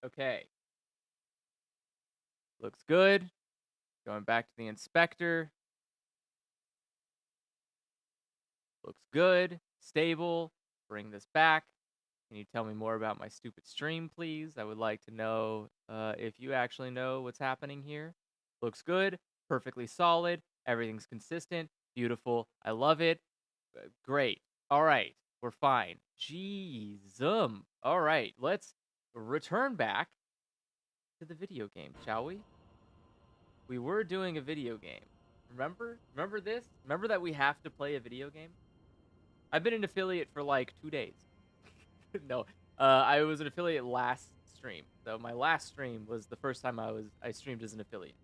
Okay. Looks good. Going back to the inspector. Looks good. Stable. Bring this back. Can you tell me more about my stupid stream, please? I would like to know if you actually know what's happening here. Looks good. Perfectly solid. Everything's consistent. Beautiful. I love it. Great. All right. We're fine. Jeez. All right. Let's return back to the video game, shall we? We were doing a video game. Remember? Remember this? Remember that we have to play a video game? I've been an affiliate for like 2 days. No, I was an affiliate last stream. So my last stream was the first time I streamed as an affiliate.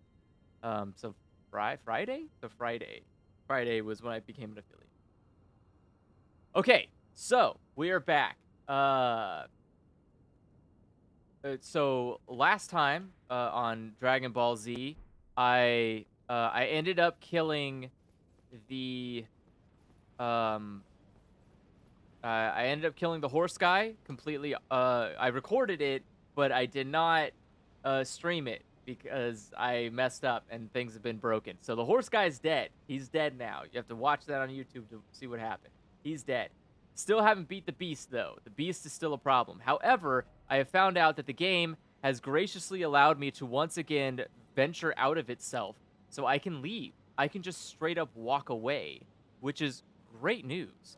So Friday? So Friday was when I became an affiliate. Okay, so we are back. So last time on Dragon Ball Z, I ended up killing the um I ended up killing the horse guy completely. I recorded it, but I did not stream it because I messed up and things have been broken. So the horse guy's dead. He's dead now. You have to watch that on YouTube to see what happened. He's dead. Still haven't beat the beast though. The beast is still a problem. However, I have found out that the game has graciously allowed me to once again venture out of itself so I can leave. I can just straight up walk away, which is great news.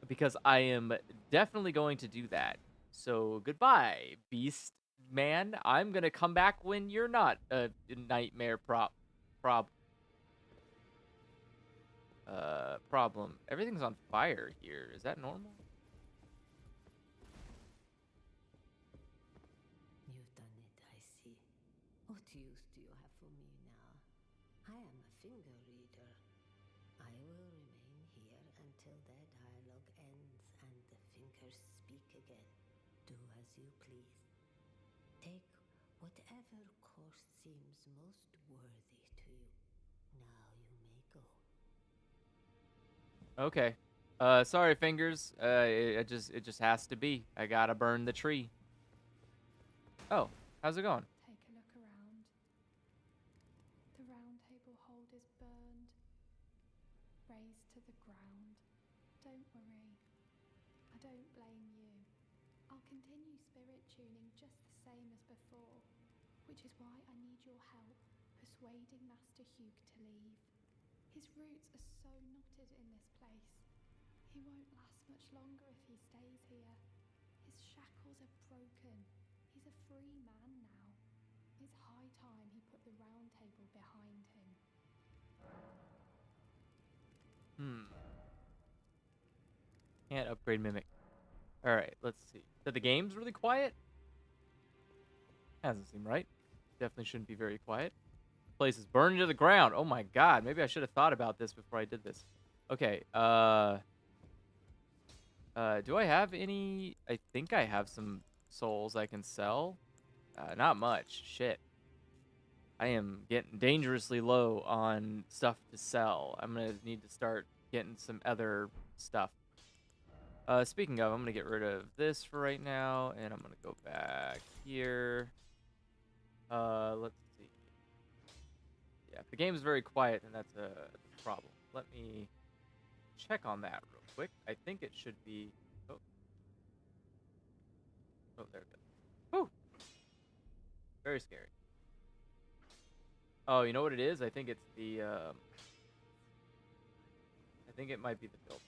Because I am definitely going to do that. So goodbye, Beast Man. I'm gonna come back when you're not a nightmare problem. Everything's on fire here. Is that normal? You've done it, I see. What use do you have for me now? I am a finger reader. I will remain here until their dialogue ends and the fingers speak again. Do as you please. Take whatever course seems most worthy to you. Now you may go. Okay. Sorry, fingers. It just has to be. I gotta burn the tree. Oh, how's it going? Take a look around. The round table hold is burned, razed to the ground. Don't worry, I don't blame you. I'll continue spirit tuning just the same as before, which is why I need your help persuading Master Hugh to leave. His roots are so knotted in this place. He won't last much longer if he stays here. His shackles are broken. He's a free man now. It's high time he put the round table behind him. Can't upgrade Mimic. Alright, let's see. So the game's really quiet? Hasn't seemed right. Definitely shouldn't be very quiet. Place is burning to the ground. Oh my god, maybe I should have thought about this before I did this. Okay, do I have any? I think I have some souls I can sell. Not much. Shit. I am getting dangerously low on stuff to sell. I'm gonna need to start getting some other stuff. Speaking of, I'm gonna get rid of this for right now, and I'm gonna go back here. Let's see. Yeah, if the game's very quiet, then that's a problem. Let me check on that real quick. I think it should be. Oh, oh, there it goes. Whew, very scary. Oh, you know what it is? I think it's the. I think it might be the filter.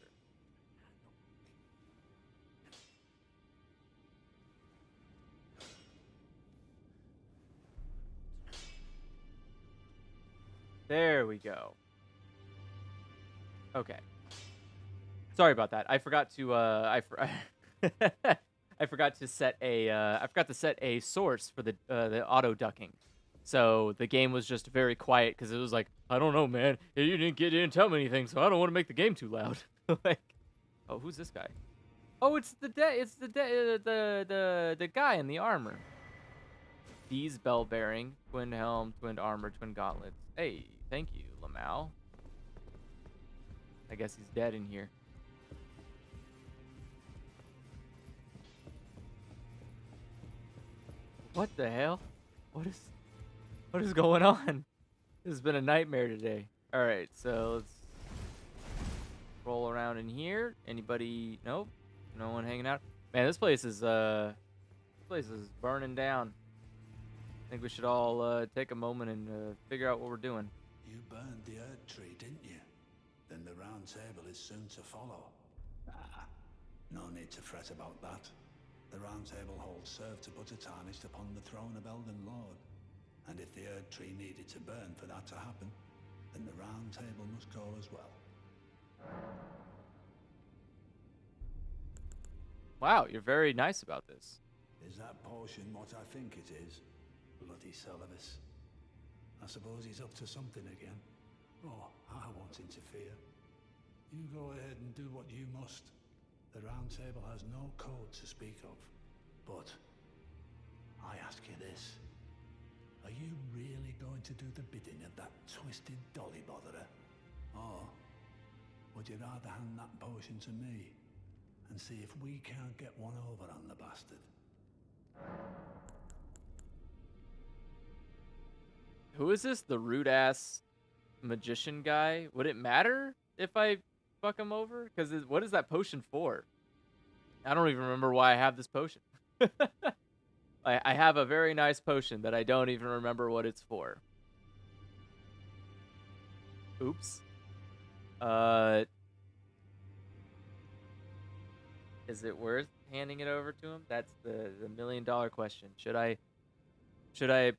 There we go. Okay. Sorry about that. I forgot to I forgot to set a I forgot to set a source for the auto ducking. So the game was just very quiet because it was like, I don't know, man. You didn't tell me anything, so I don't want to make the game too loud. Like, oh, who's this guy? Oh, it's the guy in the armor. These bell bearing, twin helm, twin armor, twin gauntlets. Hey, thank you, Lamau. I guess he's dead in here. What the hell? What is going on? This has been a nightmare today. All right, so let's roll around in here. Anybody? Nope. No one hanging out. Man, this place is burning down. I think we should all take a moment and figure out what we're doing. You burned the Erd Tree, didn't you? Then the Round Table is soon to follow. Ah, no need to fret about that. The Round Table hold served to put a tarnished upon the throne of Elden Lord. And if the Erd Tree needed to burn for that to happen, then the Round Table must go as well. Wow, you're very nice about this. Is that potion what I think it is? Bloody Seluvis. I suppose he's up to something again. Oh, I won't interfere. You go ahead and do what you must. The Round Table has no code to speak of. But I ask you this. Are you really going to do the bidding of that twisted dolly botherer? Or would you rather hand that potion to me and see if we can't get one over on the bastard? Who is this? The rude ass magician guy? Would it matter if I fuck him over? Because what is that potion for? I don't even remember why I have this potion. I have a very nice potion that I don't even remember what it's for. Oops. Is it worth handing it over to him? That's the million-dollar question. Should I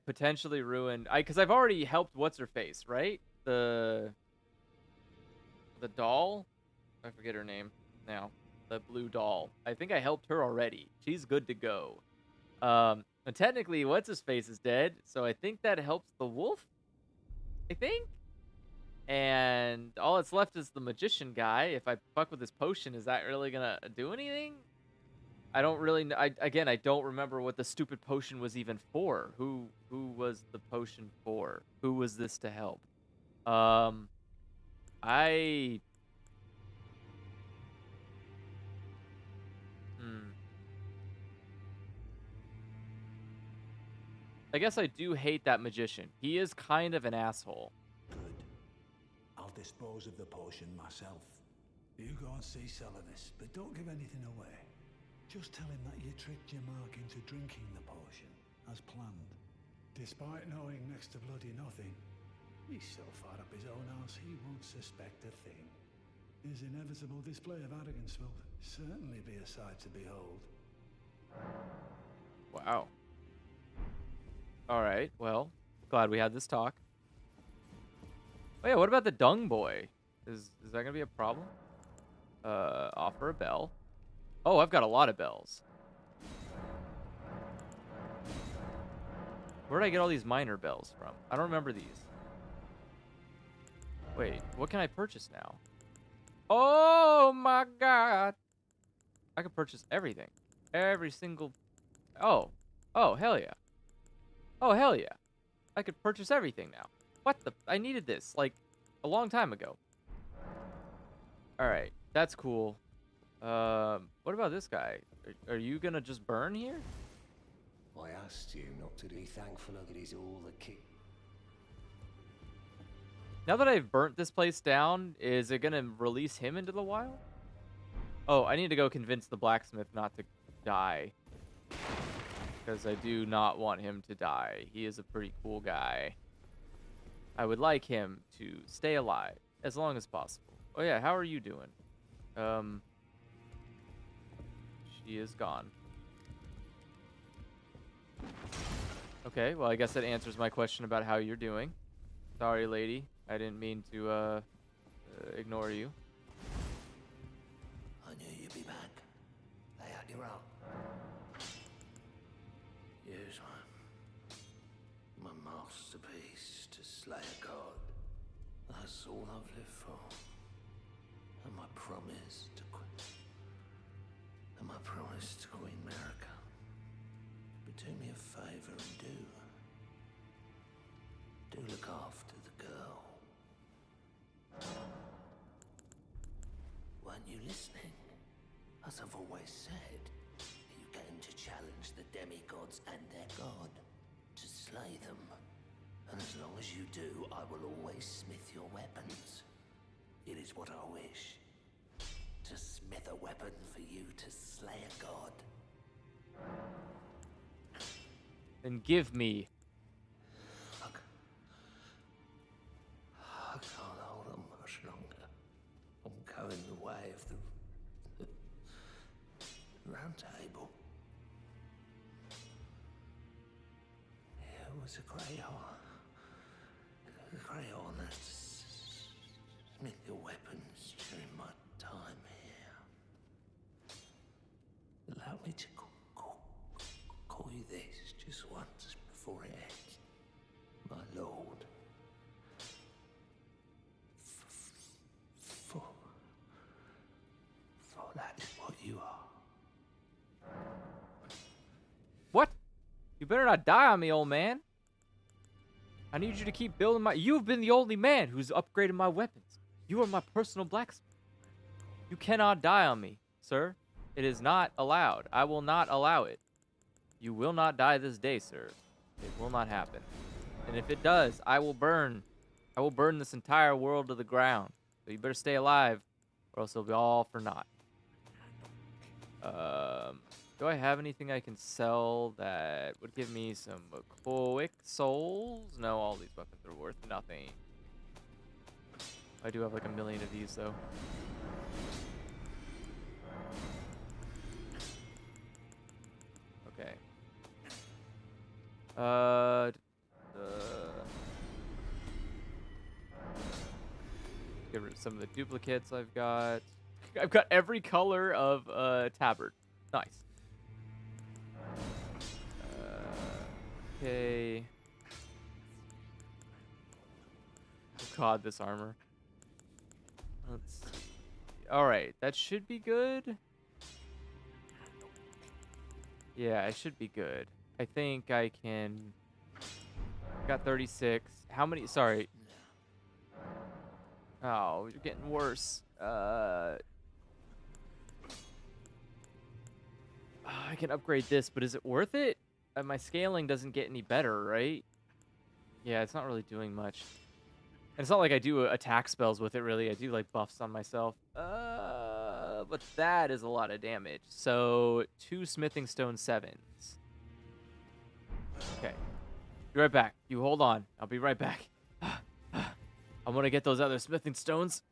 potentially ruin... Because I've already helped What's-Her-Face, right? The doll? I forget her name now. The blue doll. I think I helped her already. She's good to go. And technically, What's-His-Face is dead, so I think that helps the wolf? I think? And all that's left is the magician guy. If I fuck with this potion, is that really gonna do anything? I don't really know. Again, I don't remember what the stupid potion was even for. Who was the potion for? Who was this to help? I guess I do hate that magician. He is kind of an asshole. Good. I'll dispose of the potion myself. You go and see Seluvis, but don't give anything away. Just tell him that you tricked your mark into drinking the potion, as planned. Despite knowing next to bloody nothing, he's so far up his own arse he won't suspect a thing. His inevitable display of arrogance will certainly be a sight to behold. Wow. Alright, well, glad we had this talk. Oh yeah, what about the dung boy? Is that gonna be a problem? Offer a bell. Oh, I've got a lot of bells. Where did I get all these minor bells from? I don't remember these. Wait, what can I purchase now? Oh my god! I can purchase everything. Every single... Oh, hell yeah. Oh, hell yeah. I could purchase everything now. What the... I needed this, like, a long time ago. Alright, that's cool. What about this guy? Are you gonna just burn here? I asked you not to be thankful that he's all the king. Now that I've burnt this place down, is it gonna release him into the wild? Oh, I need to go convince the blacksmith not to die. Because I do not want him to die. He is a pretty cool guy. I would like him to stay alive as long as possible. Oh yeah, how are you doing? She is gone. Okay, well I guess that answers my question about how you're doing. Sorry, lady. I didn't mean to ignore you. I knew you'd be back. Lay out your arm. Here's one. My masterpiece to slay a god. That's all I've lived for. And my promise to Queen Marika. But do me a favor and do look after the girl. Weren't you listening? As I've always said, you came to challenge the demigods and their god. slay them. And as long as you do, I will always smith your weapons. It is what I wish. To smith a weapon for you to slay a god. Then give me. Look. I can't hold on much longer. I'm going the way of the round table. It was a great honor to smith your weapons during my time here. Allow me to call you this just once before it ends. My lord. For that is what you are. What? You better not die on me, old man. I need you to keep building my... You've been the only man who's upgraded my weapons. You are my personal blacksmith. You cannot die on me, sir. It is not allowed. I will not allow it. You will not die this day, sir. It will not happen. And if it does, I will burn. I will burn this entire world to the ground. So you better stay alive, or else it'll be all for naught. Do I have anything I can sell that would give me some quick souls? No, all these weapons are worth nothing. I do have like 1 million of these, though. Okay. Get rid of some of the duplicates I've got. I've got every color of tabard. Nice. Okay. Oh god, this armor. Let's see. Alright, that should be good. Yeah, it should be good. I think I can... I got 36. How many? Sorry. Oh, you're getting worse. I can upgrade this, but is it worth it? My scaling doesn't get any better, right? Yeah, it's not really doing much. And it's not like I do attack spells with it, really. I do, like, buffs on myself. But that is a lot of damage. So, 2 smithing stone 7s. Okay. Be right back. You hold on. I'll be right back. I'm gonna get those other smithing stones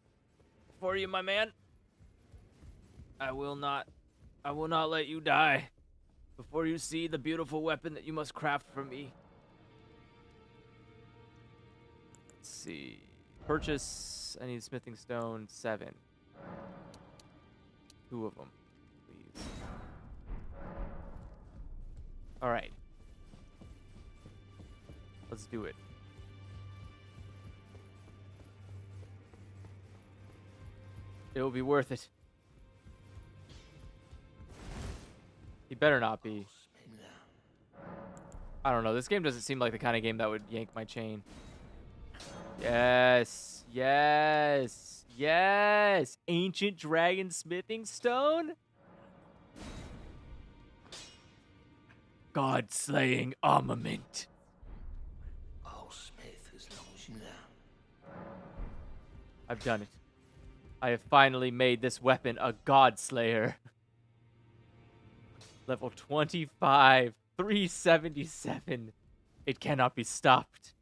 for you, my man. I will not let you die before you see the beautiful weapon that you must craft for me. Let's see. Purchase. I need smithing stone 7. 2 of them, please. All right. Let's do it. It will be worth it. He better not be. I don't know. This game doesn't seem like the kind of game that would yank my chain. Yes. Yes. Yes. Ancient dragon smithing stone. God slaying armament. I'll smith as long as you know. I've done it. I have finally made this weapon a god slayer. Level 25, 377. It cannot be stopped.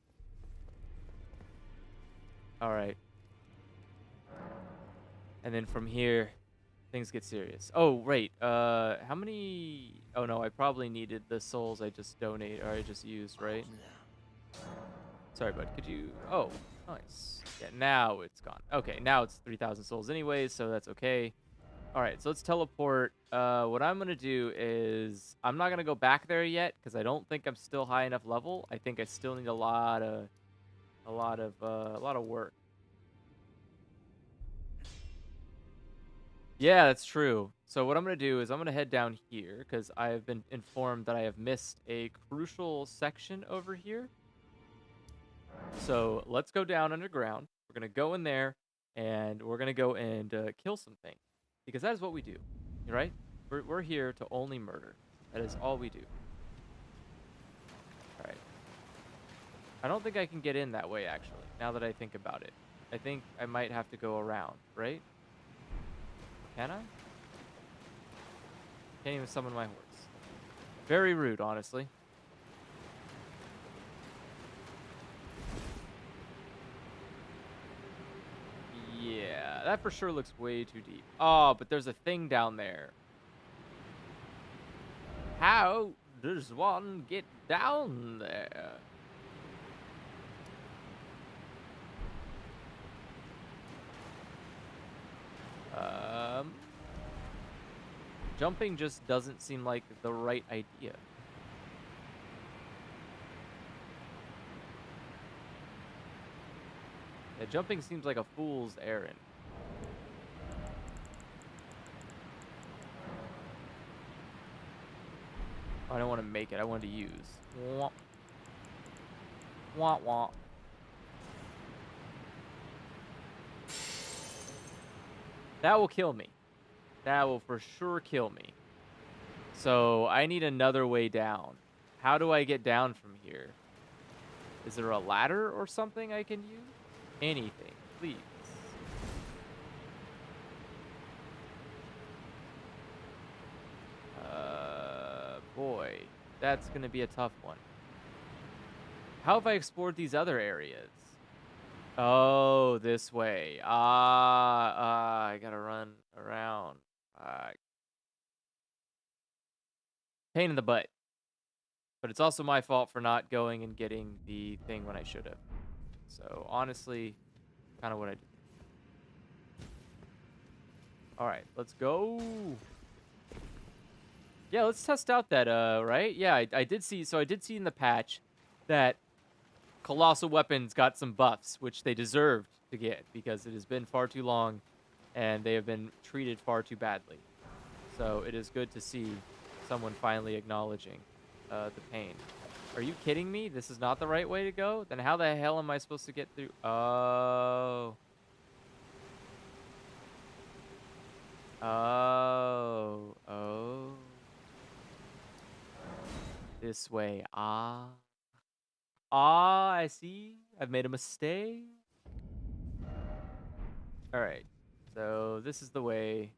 All right. And then from here, things get serious. Oh, wait. How many? Oh no, I probably needed the souls I just donated or I just used, right? Sorry, bud. Could you? Oh, nice. Yeah, now it's gone. Okay, now it's 3,000 souls anyways, so that's okay. All right, so let's teleport. What I'm gonna do is I'm not gonna go back there yet because I don't think I'm still high enough level. I think I still need a lot of work. Yeah, that's true. So what I'm gonna do is I'm gonna head down here because I have been informed that I have missed a crucial section over here. So let's go down underground. We're gonna go in there and we're gonna go and kill some things. Because that is what we do, right? We're here to only murder. That is all we do. All right. I don't think I can get in that way, actually, now that I think about it. I think I might have to go around, right? Can I? Can't even summon my horse. Very rude, honestly. Yeah, that for sure looks way too deep. Oh, but there's a thing down there. How does one get down there? Jumping just doesn't seem like the right idea. Yeah, jumping seems like a fool's errand. I don't want to make it. I want to use. Wah. Wah, wah. That will kill me. That will for sure kill me. So I need another way down. How do I get down from here? Is there a ladder or something I can use? Anything, please. Boy, that's gonna be a tough one. How have I explored these other areas? Oh, this way. I gotta run around. Pain in the butt. But it's also my fault for not going and getting the thing when I should have. So, honestly, kind of what I did. Alright, let's go. Yeah, let's test out that, right? Yeah, I did see, so I did see in the patch that Colossal Weapons got some buffs, which they deserved to get, because it has been far too long, and they have been treated far too badly. So it is good to see someone finally acknowledging the pain. Are you kidding me? This is not the right way to go? Then how the hell am I supposed to get through? Oh. Oh. Oh. This way. Ah. Ah, I see. I've made a mistake. Alright. So this is the way.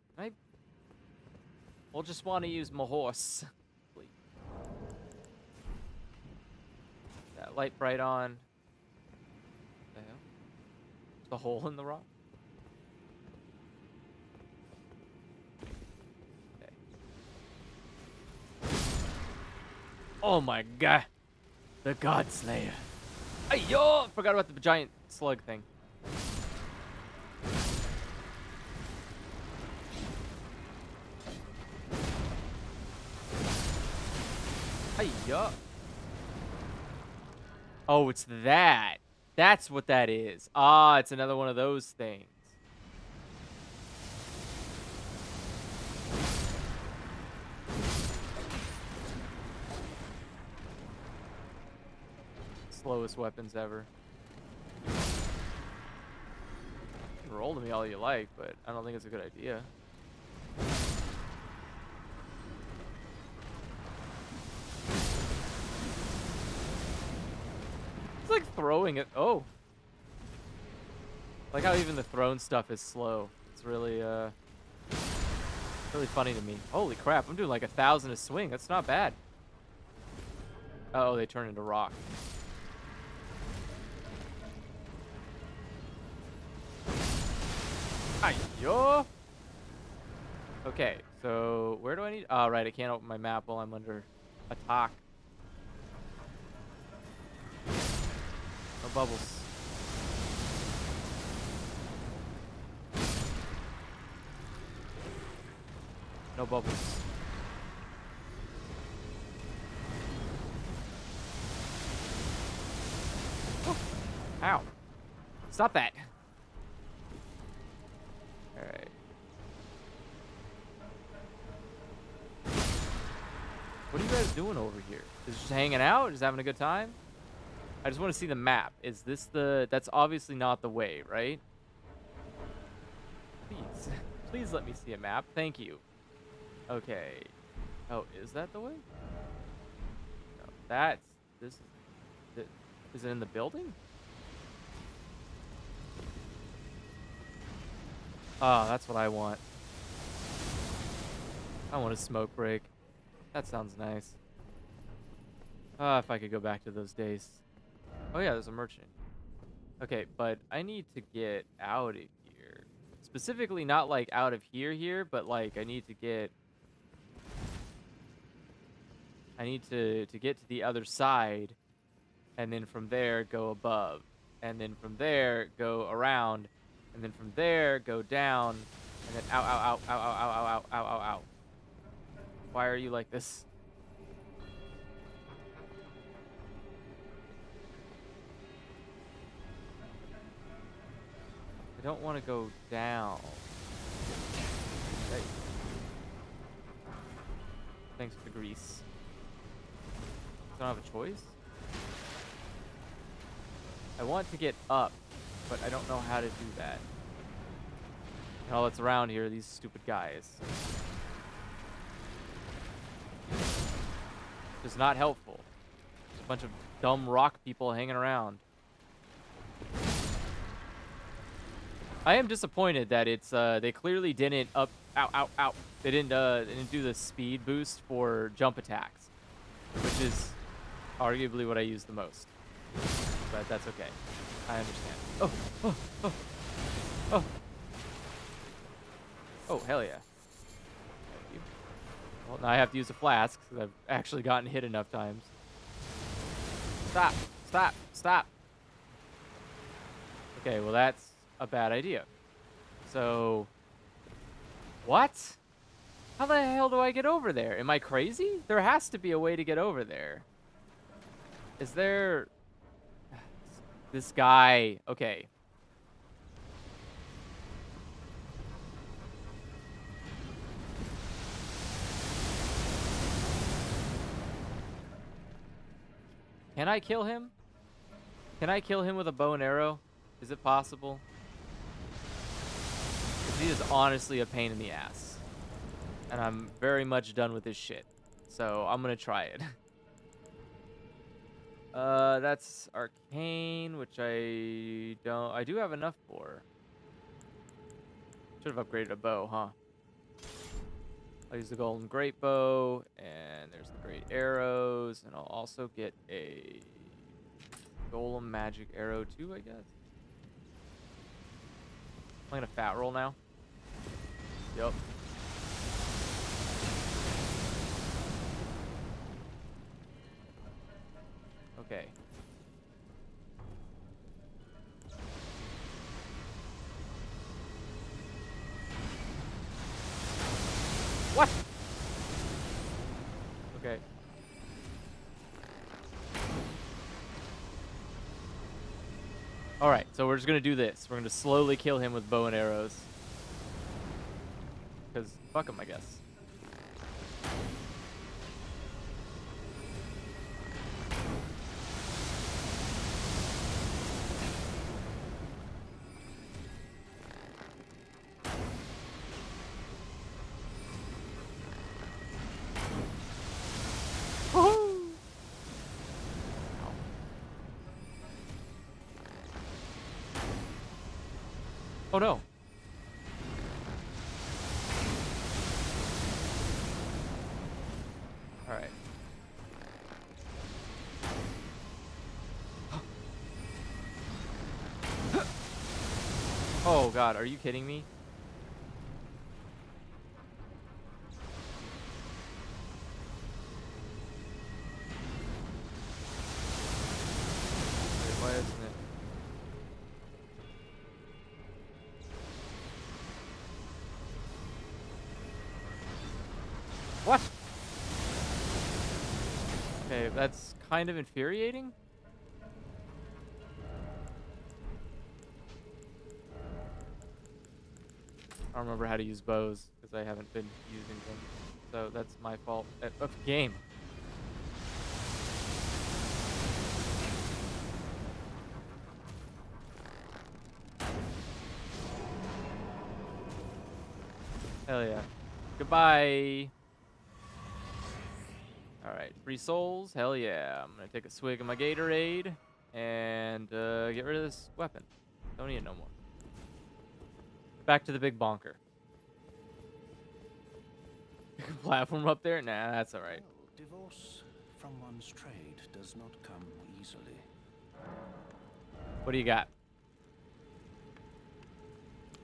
We'll just want to use my horse. Please. That light bright on. What the hell? The hole in the rock? Okay. Oh my god. The God Slayer. Hey, yo! Forgot about the giant slug thing. Hey, yo! Oh, it's that. That's what that is. Ah, it's another one of those things. Slowest weapons ever. You can roll to me all you like, but I don't think it's a good idea. It's like throwing it. Oh. Like how even the thrown stuff is slow. It's really, really funny to me. Holy crap, I'm doing like 1,000 a swing. That's not bad. Oh, they turn into rock. Ayo! Okay, so where do I need? Oh, right, I can't open my map while I'm under attack. No bubbles. No bubbles. Oh. Ow. Stop that. Alright. What are you guys doing over here? Just hanging out? Just having a good time? I just want to see the map. Is this the... That's obviously not the way, right? Please. Please let me see a map. Thank you. Okay. Oh, is that the way? No, that's... This Is it in the building? Oh, that's what I want. I want a smoke break. That sounds nice. Ah, if I could go back to those days. Oh yeah, there's a merchant. Okay, but I need to get out of here. Specifically, not like out of here, but like I need to get to get to the other side, and then from there go above, and then from there go around, and then from there go down, and then ow, ow, ow, ow, ow, ow, ow, ow, ow, ow. Why are you like this? I don't want to go down. Hey. Thanks for the grease. I don't have a choice. I want to get up, but I don't know how to do that. And all that's around here are these stupid guys. It's not helpful. There's a bunch of dumb rock people hanging around. I am disappointed that it's they clearly didn't ow, ow, ow. They didn't do the speed boost for jump attacks, which is arguably what I use the most. But that's okay. I understand. Oh, oh, oh, oh. Oh, hell yeah. Thank you. Well, now I have to use a flask because I've actually gotten hit enough times. Stop, stop, stop. Okay, well that's a bad idea. So, what? How the hell do I get over there? Am I crazy? There has to be a way to get over there. Is there... This guy... Okay. Can I kill him? Can I kill him with a bow and arrow? Is it possible? He is honestly a pain in the ass. And I'm very much done with this shit. So I'm gonna try it. That's arcane, which I do have enough for. Should have upgraded a bow, huh? I'll use the golden great bow, and there's the great arrows, and I'll also get a golem magic arrow too, I guess. I'm gonna fat roll now. Yep. Okay. What? Okay. All right, so we're just gonna do this. We're gonna slowly kill him with bow and arrows. Because fuck him, I guess. Oh no. All right. Oh god, are you kidding me? Wait, why isn't it? What? Okay, that's kind of infuriating. I don't remember how to use bows because I haven't been using them. So that's my fault. Game. Hell yeah. Goodbye. Alright, free souls. Hell yeah. I'm gonna take a swig of my Gatorade. And get rid of this weapon. Don't need it no more. Back to the big bonker. Platform up there? Nah, that's alright. Well, divorce from one's trade does not come easily. What do you got?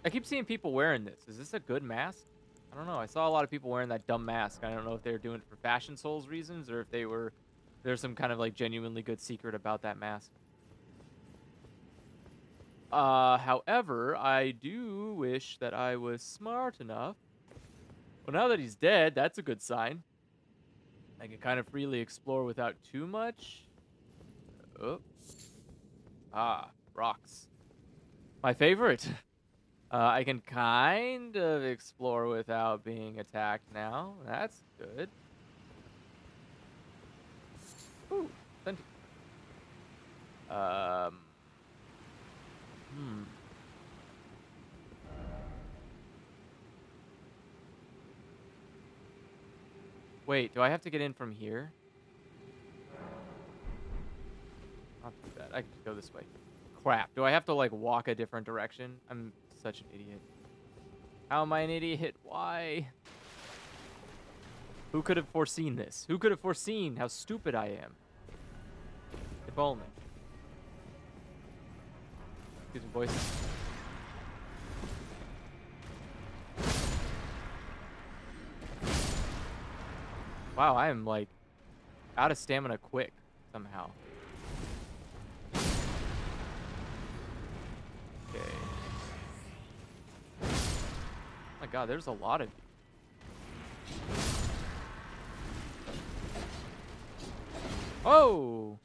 I keep seeing people wearing this. Is this a good mask? I don't know. I saw a lot of people wearing that dumb mask. I don't know if they were doing it for Fashion Souls reasons or if there's some kind of like genuinely good secret about that mask. However, I do wish that I was smart enough. Well, now that he's dead, that's a good sign. I can kind of freely explore without too much. Oh. Ah, rocks. My favorite. I can kind of explore without being attacked now. That's good. Ooh, plenty. Wait, do I have to get in from here? Not too bad. I can just go this way. Crap. Do I have to, like, walk a different direction? I'm such an idiot. How am I an idiot? Why? Who could have foreseen this? Who could have foreseen how stupid I am? If only. Excuse me, boys. Wow, I am, like, out of stamina quick, somehow. Okay. Oh my god, there's a lot of you. Oh!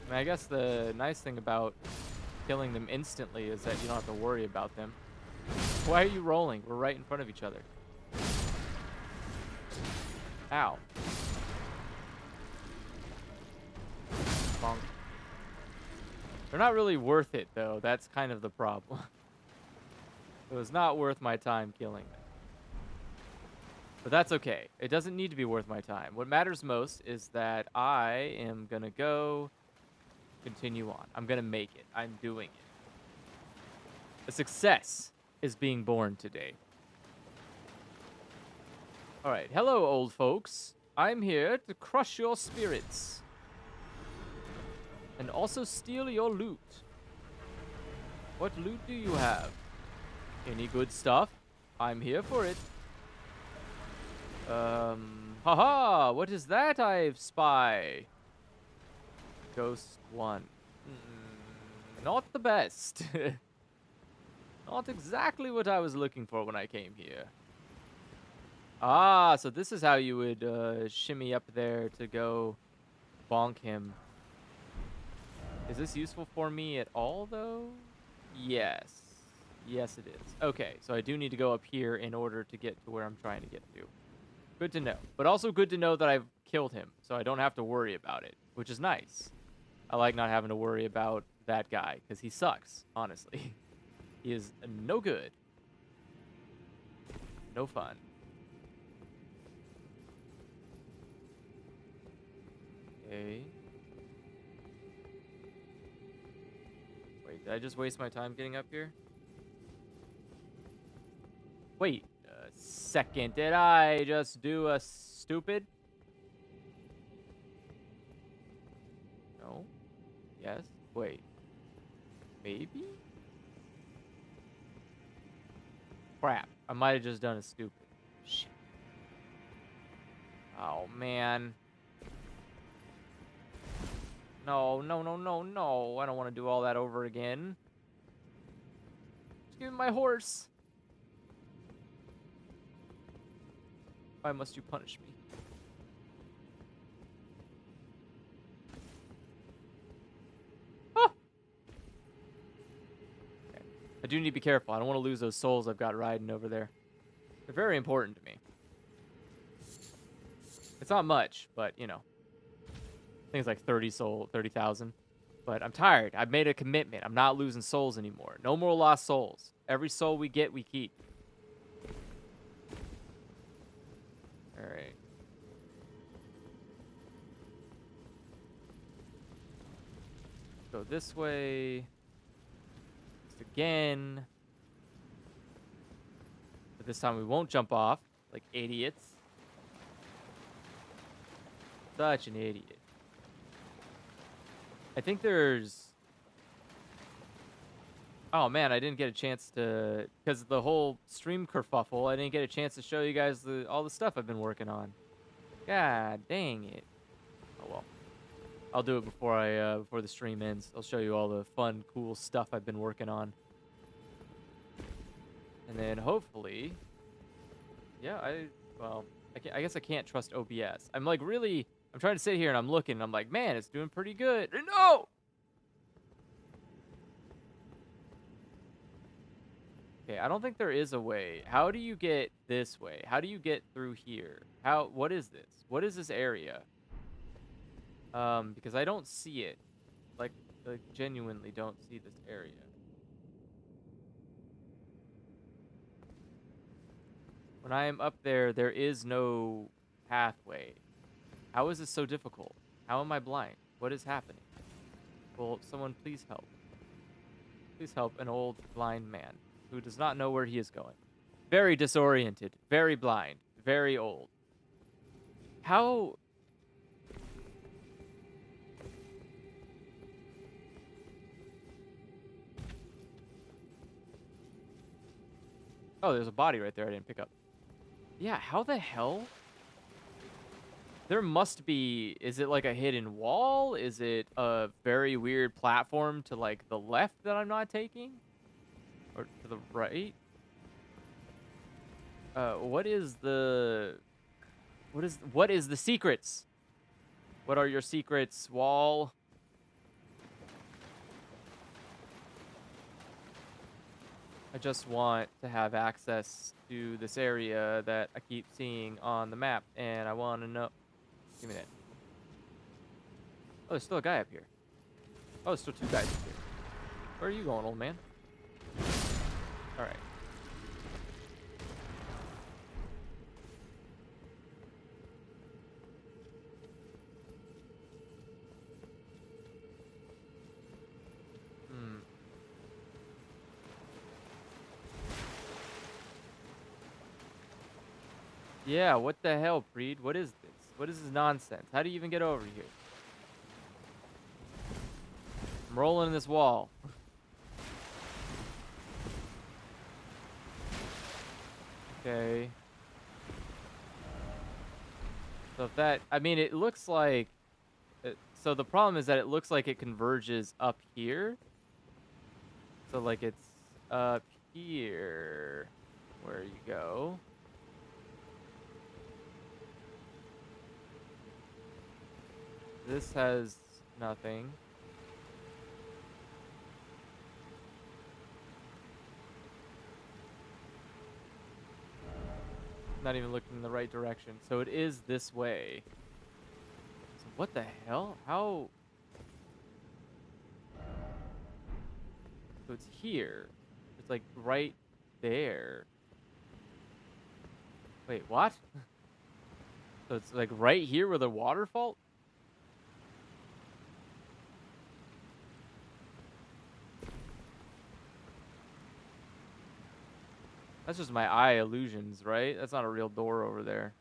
I mean, I guess the nice thing about killing them instantly is that you don't have to worry about them. Why are you rolling? We're right in front of each other. Ow. Bonk. They're not really worth it, though. That's kind of the problem. It was not worth my time killing them. But that's okay. It doesn't need to be worth my time. What matters most is that I am going to go continue on. I'm going to make it. I'm doing it. A success is being born today. All right. Hello, old folks. I'm here to crush your spirits. And also steal your loot. What loot do you have? Any good stuff? I'm here for it. Haha, what is that I spy? Ghost 1. Not the best. Not exactly what I was looking for when I came here. Ah, so this is how you would shimmy up there to go bonk him. Is this useful for me at all, though? Yes. Yes, it is. Okay, so I do need to go up here in order to get to where I'm trying to get to. Good to know. But also good to know that I've killed him, so I don't have to worry about it, which is nice. I like not having to worry about that guy, because he sucks, honestly. He is no good. No fun. Okay. Wait, did I just waste my time getting up here? Wait a second. Did I just do a stupid? No. Yes. Wait. Maybe? Crap. I might have just done a stupid. Shit. Oh, man. No, no, no, no, no. I don't want to do all that over again. Just give me my horse. Why must you punish me? Ah! Okay. I do need to be careful. I don't want to lose those souls I've got riding over there. They're very important to me. It's not much, but, you know. I think it's like 30,000. But I'm tired. I've made a commitment. I'm not losing souls anymore. No more lost souls. Every soul we get, we keep. All right. Go this way. Just again. But this time we won't jump off like idiots. Such an idiot. I think there's... Oh man, I didn't get a chance to... Because of the whole stream kerfuffle, I didn't get a chance to show you guys all the stuff I've been working on. God dang it. Oh well. I'll do it before the stream ends. I'll show you all the fun, cool stuff I've been working on. And then hopefully... Yeah, I guess I can't trust OBS. I'm like really... I'm trying to sit here and I'm looking and I'm like, man, it's doing pretty good. No! Okay, I don't think there is a way. How do you get this way? How do you get through here? What is this? What is this area? Because I don't see it. Like genuinely don't see this area. When I am up there, there is no pathway. How is this so difficult? How am I blind? What is happening? Will someone please help? Please help an old blind man who does not know where he is going. Very disoriented, very blind, very old. How... Oh, there's a body right there I didn't pick up. Yeah, how the hell? There must be... Is it like a hidden wall? Is it a very weird platform to like the left that I'm not taking? Or to the right? What is the secrets? What are your secrets, wall? I just want to have access to this area that I keep seeing on the map, and I want to know... Give me that. Oh, there's still a guy up here. Oh, there's still two guys up here. Where are you going, old man? Alright. Yeah, what the hell, Preed? What is this? What is this nonsense? How do you even get over here? I'm rolling this wall. Okay. So if that... I mean, it looks like... So the problem is that it looks like it converges up here. So, like, it's up here where you go. This has nothing. Not even looking in the right direction. So it is this way. So what the hell? How? So it's here. It's like right there. Wait, what? So it's like right here where the waterfall? That's just my eye illusions, right? That's not a real door over there.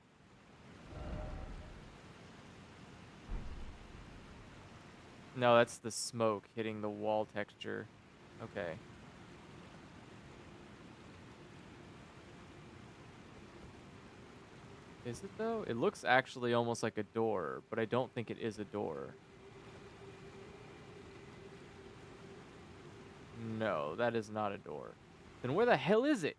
No, that's the smoke hitting the wall texture. Okay. Is it though? It looks actually almost like a door, but I don't think it is a door. No, that is not a door. Then where the hell is it?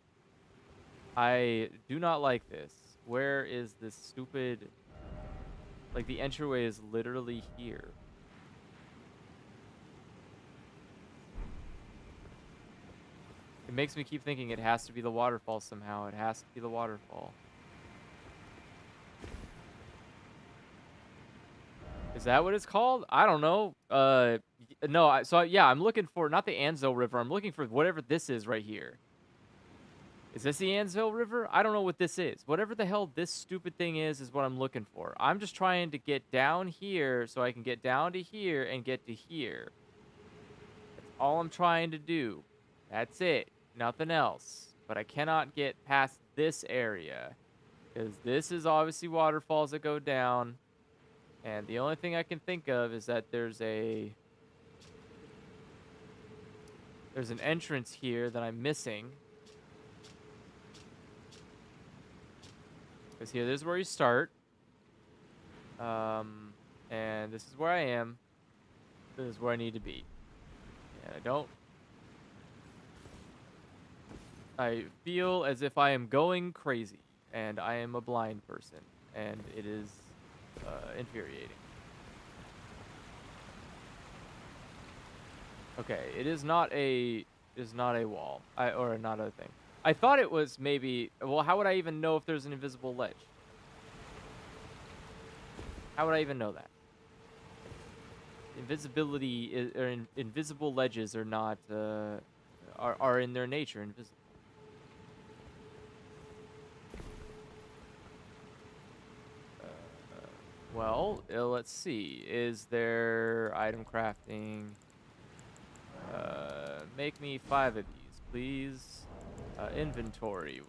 I do not like this. Where is this stupid... Like, the entryway is literally here. It makes me keep thinking it has to be the waterfall somehow. It has to be the waterfall. Is that what it's called? I don't know. No. Yeah, I'm looking for not the Anzo River. I'm looking for whatever this is right here. Is this the Anzo River? I don't know what this is. Whatever the hell this stupid thing is what I'm looking for. I'm just trying to get down here so I can get down to here and get to here. That's all I'm trying to do. That's it. Nothing else. But I cannot get past this area. Because this is obviously waterfalls that go down. And the only thing I can think of is that there's an entrance here that I'm missing. Because here, this is where you start. And this is where I am. This is where I need to be. And I feel as if I am going crazy. And I am a blind person. And it is infuriating. Okay, it is not a wall. Or not a thing. I thought it was maybe... Well, how would I even know if there's an invisible ledge? How would I even know that? Invisibility or invisible ledges are not are in their nature invisible. Well, let's see. Is there item crafting? Make me 5 of these, please. Inventory.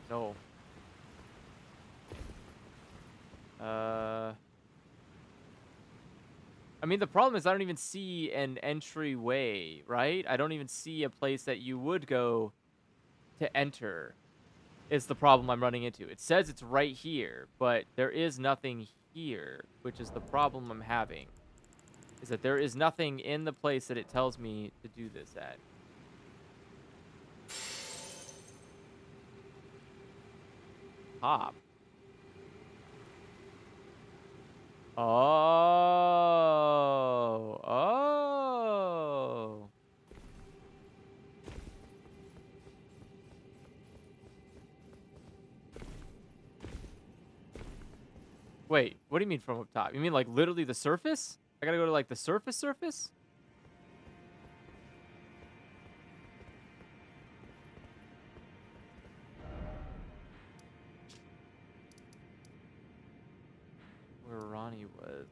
No. I mean, the problem is I don't even see an entryway, right? I don't even see a place that you would go to enter. Is the problem I'm running into. It says it's right here, but there is nothing here, which is the problem I'm having. Is that there is nothing in the place that it tells me to do this at. Hop. Oh. Oh. Wait, what do you mean from up top? You mean like literally the surface? I gotta go to like the surface? Where Ronnie was.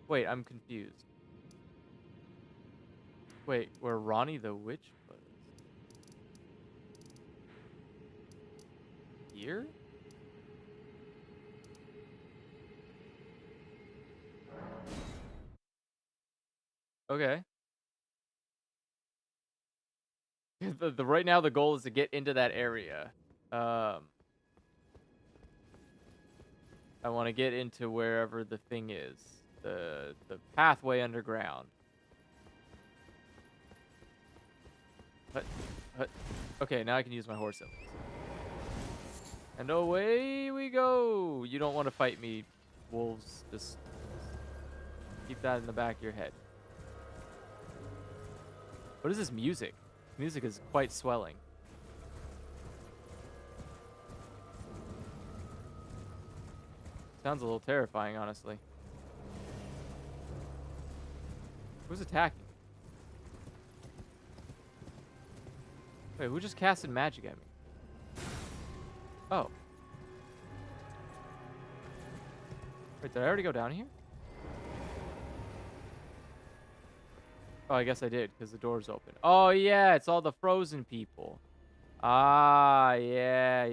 Wait, I'm confused. Wait, where Ronnie the witch was? Here? Okay. Right now the goal is to get into that area. I want to get into wherever the thing is. The pathway underground. Hut. Okay, now I can use my horse at least. And away we go. You don't want to fight me, wolves. Just keep that in the back of your head. What is this music? Music is quite swelling. Sounds a little terrifying, honestly. Who's attacking? Wait, who just casted magic at me? Oh. Wait, did I already go down here? Oh, I guess I did, because the door's open. Oh, yeah, it's all the frozen people. Ah, yeah.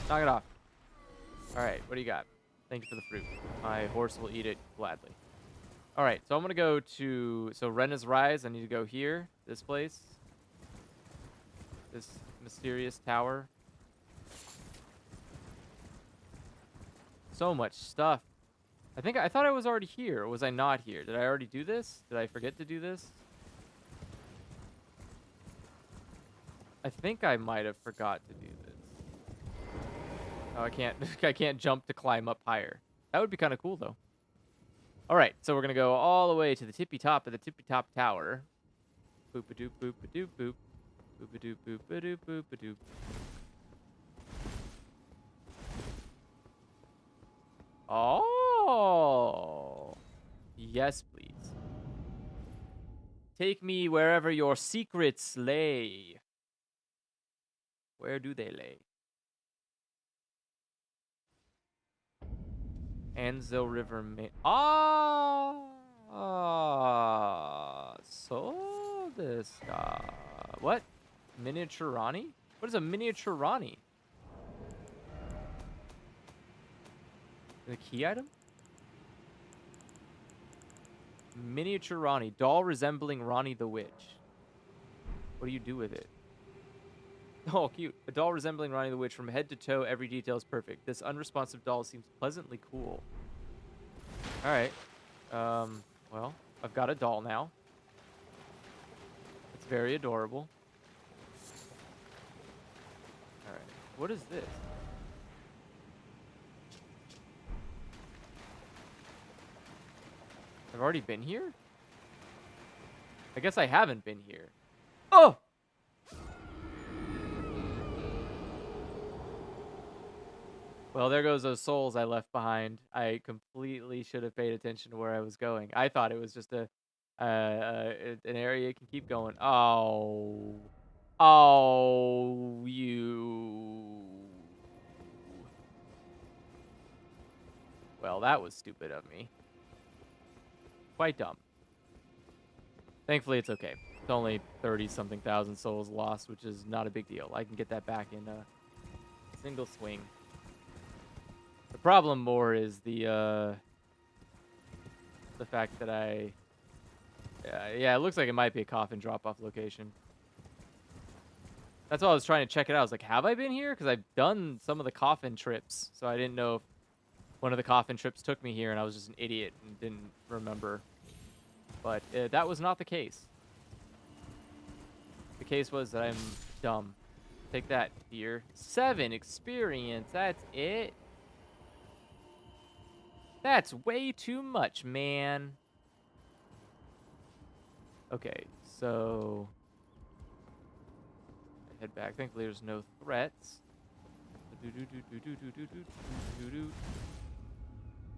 Knock it off. All right, what do you got? Thank you for the fruit. My horse will eat it gladly. All right, so I'm going to go to... So, Rena's Rise, I need to go here. This place. This mysterious tower. So much stuff. I thought I was already here. Or was I not here? Did I already do this? Did I forget to do this? I think I might have forgot to do this. Oh, I can't. I can't jump to climb up higher. That would be kind of cool, though. All right, so we're gonna go all the way to the tippy top of the tippy top tower. Boop-a-doop, boop-a-doop, boop. Boop-a-doop, boop-a-doop, boop-a-doop. Oh. Yes, please. Take me wherever your secrets lay. Where do they lay? Anzo River so this guy. What? Miniature Rani? What is a miniature Rani? The key item? Miniature Rani. Doll resembling Rani the Witch. What do you do with it? Oh, cute. A doll resembling Rani the Witch. From head to toe, every detail is perfect. This unresponsive doll seems pleasantly cool. Alright. Well, I've got a doll now. It's very adorable. Alright. What is this? I've already been here? I guess I haven't been here. Oh! Well, there goes those souls I left behind. I completely should have paid attention to where I was going. I thought it was just an area you can keep going. Oh. Oh, you. Well, that was stupid of me. Quite dumb. Thankfully, it's okay. It's only 30-something thousand souls lost, which is not a big deal. I can get that back in a single swing. The problem more is the fact that yeah, it looks like it might be a coffin drop-off location. That's why I was trying to check it out. I was like, have I been here? Because I've done some of the coffin trips, so I didn't know if one of the coffin trips took me here, and I was just an idiot and didn't remember. But that was not the case. The case was that I'm dumb. Take that, dear. 7 experience. That's it. That's way too much, man. Okay, so head back. Thankfully, there's no threats.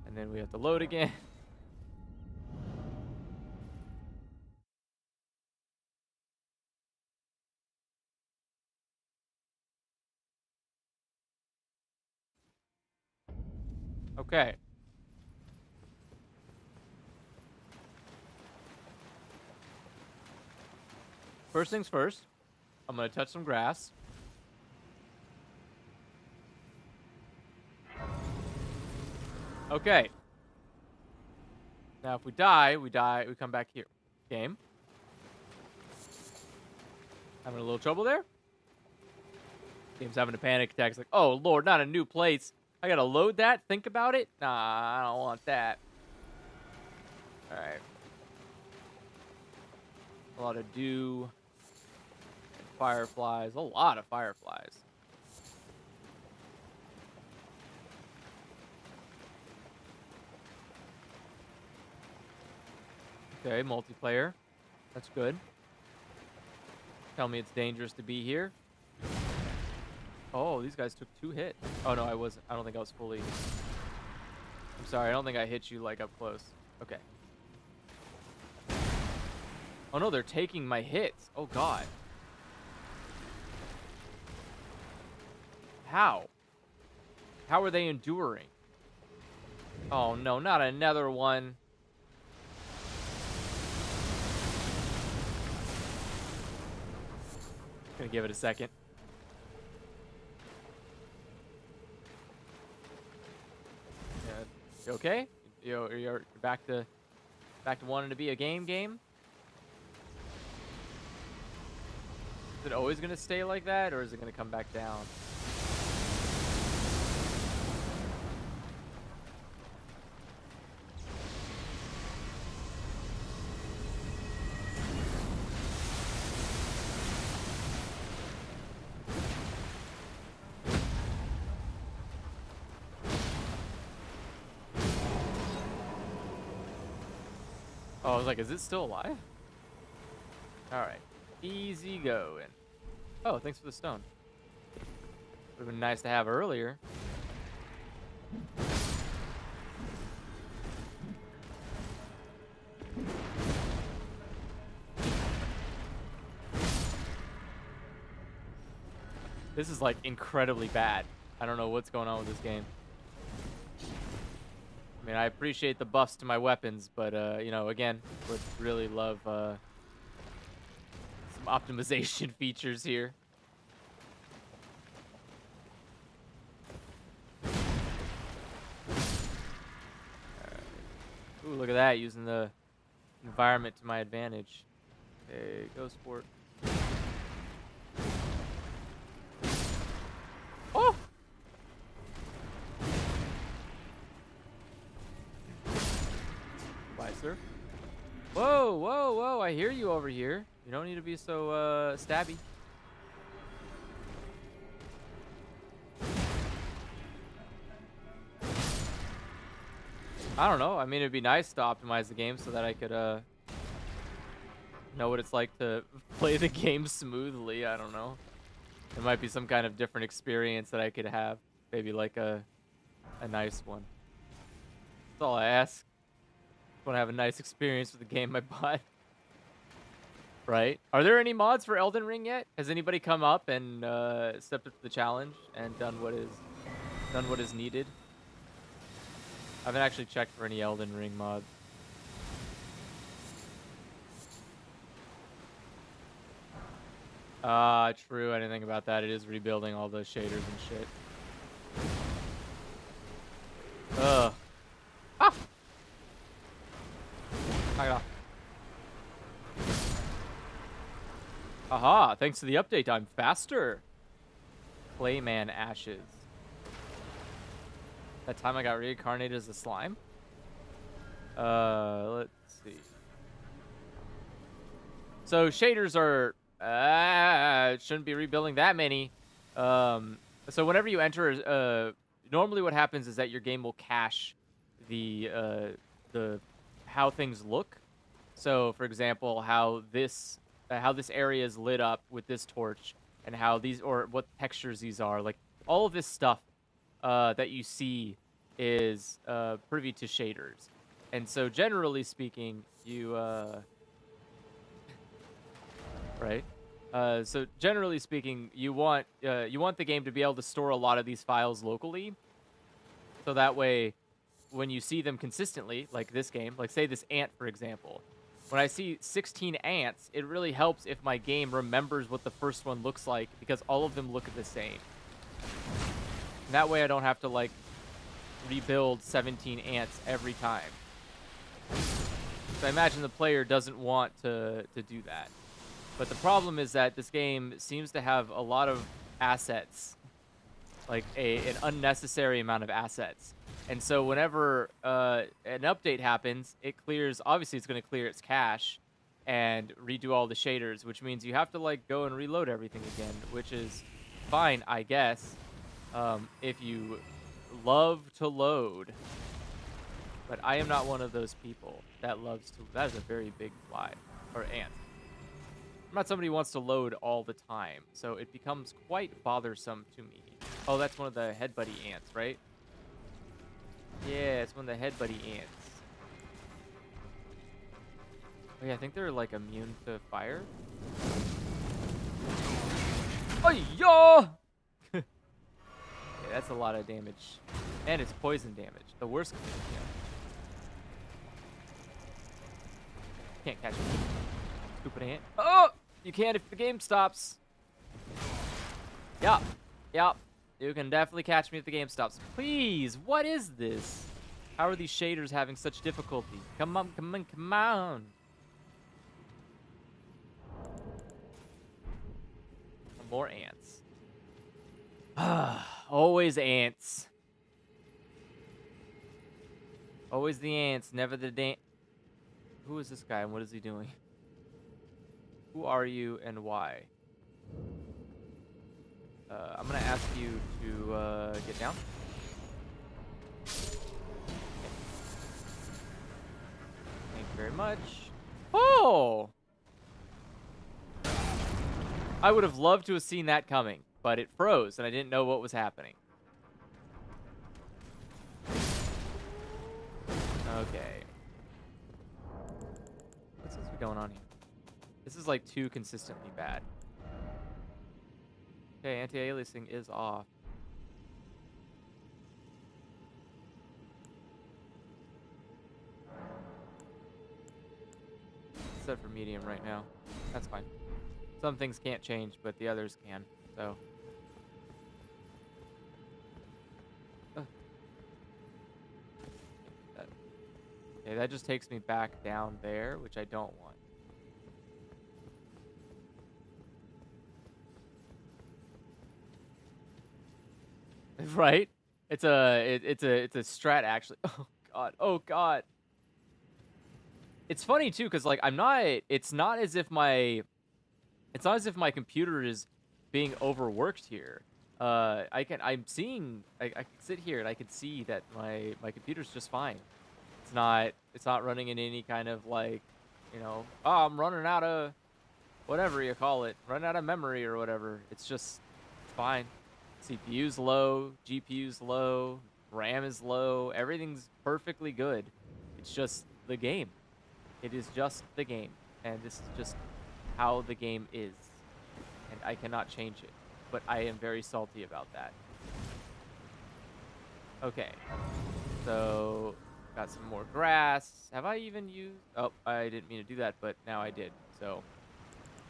And then we have to load again. Okay. First things first, I'm going to touch some grass. Okay. Now, if we die, we come back here. Game. Having a little trouble there? Game's having a panic attack. It's like, oh, Lord, not a new place. I got to load that? Think about it? Nah, I don't want that. All right. A lot of dew. And fireflies. A lot of fireflies. Okay, multiplayer. That's good. Tell me it's dangerous to be here. Oh, these guys took 2 hits. Oh, no, I wasn't. I don't think I was fully... I'm sorry, I don't think I hit you, like, up close. Okay. Oh, no, they're taking my hits. Oh, God. How? How are they enduring? Oh, no, not another one. Gonna give it a second. Yeah, you okay? You're back to wanting to be a game. Is it always gonna stay like that, or is it gonna come back down? Oh, I was like, is it still alive? All right. Easy going. Oh, thanks for the stone. Would have been nice to have earlier. This is like incredibly bad. I don't know what's going on with this game. I mean, I appreciate the buffs to my weapons, but you know, again, would really love some optimization features here. Ooh, look at that, using the environment to my advantage. Okay, go sport. Oh! Bye, sir. Whoa, whoa, whoa, I hear you over here. You don't need to be so stabby. I don't know. I mean, it'd be nice to optimize the game so that I could know what it's like to play the game smoothly. I don't know. There might be some kind of different experience that I could have. Maybe like a nice one. That's all I ask. I want to have a nice experience with the game I bought. Right? Are there any mods for Elden Ring yet? Has anybody come up and stepped up to the challenge and done what is needed? I haven't actually checked for any Elden Ring mods. True. I didn't think about that. It is rebuilding all the shaders and shit. Ugh. Ah! Knock it off. Aha, thanks to the update, I'm faster. Clayman Ashes. That time I got reincarnated as a slime? Let's see. So shaders are... shouldn't be rebuilding that many. So whenever you enter... normally what happens is that your game will cache the how things look. So, for example, how this area is lit up with this torch, and how these, or what textures these are, like all of this stuff that you see is privy to shaders. And so, generally speaking, you right. So generally speaking, you want the game to be able to store a lot of these files locally, so that way, when you see them consistently, like this game, like say this ant, for example, when I see 16 ants, it really helps if my game remembers what the first one looks like, because all of them look the same. And that way I don't have to, like, rebuild 17 ants every time. So I imagine the player doesn't want to do that. But the problem is that this game seems to have a lot of assets, like an unnecessary amount of assets. And so whenever an update happens, it clears, obviously it's going to clear its cache and redo all the shaders, which means you have to like go and reload everything again, which is fine, I guess, if you love to load. But I am not one of those people that loves to. That is a very big fly, or ant. I'm not somebody who wants to load all the time, so it becomes quite bothersome to me. Oh, that's one of the head buddy ants, right? Yeah, it's one of the head buddy ants. Oh yeah, I think they're like immune to fire. Oh yeah! Yeah, that's a lot of damage, and it's poison damage. The worst. Yeah. Can't catch me, stupid ant. Oh, you can if the game stops. Yup, yup. You can definitely catch me if the game stops. Please, what is this? How are these shaders having such difficulty? Come on, come on, come on. More ants. Always ants. Always the ants, never the dan. Who is this guy and what is he doing? Who are you and why? I'm gonna ask you to get down. Thank you very much. Oh! I would have loved to have seen that coming, but it froze and I didn't know what was happening. Okay. What's going on here? This is like too consistently bad. Okay, anti-aliasing is off. Set for medium right now. That's fine. Some things can't change, but the others can. So. Okay, that just takes me back down there, which I don't want. Right? It's a strat actually. Oh god. Oh god. It's funny too, because like it's not as if my computer is being overworked here. I can sit here and I can see that my computer's just fine. It's not running in any kind of like, you know, oh, I'm running out of whatever you call it, running out of memory or whatever. It's fine. CPU's low, GPU's low, RAM is low, everything's perfectly good. It's just the game. It is just the game. And this is just how the game is. And I cannot change it. But I am very salty about that. Okay. So, got some more grass. Have I even used... Oh, I didn't mean to do that, but now I did. So,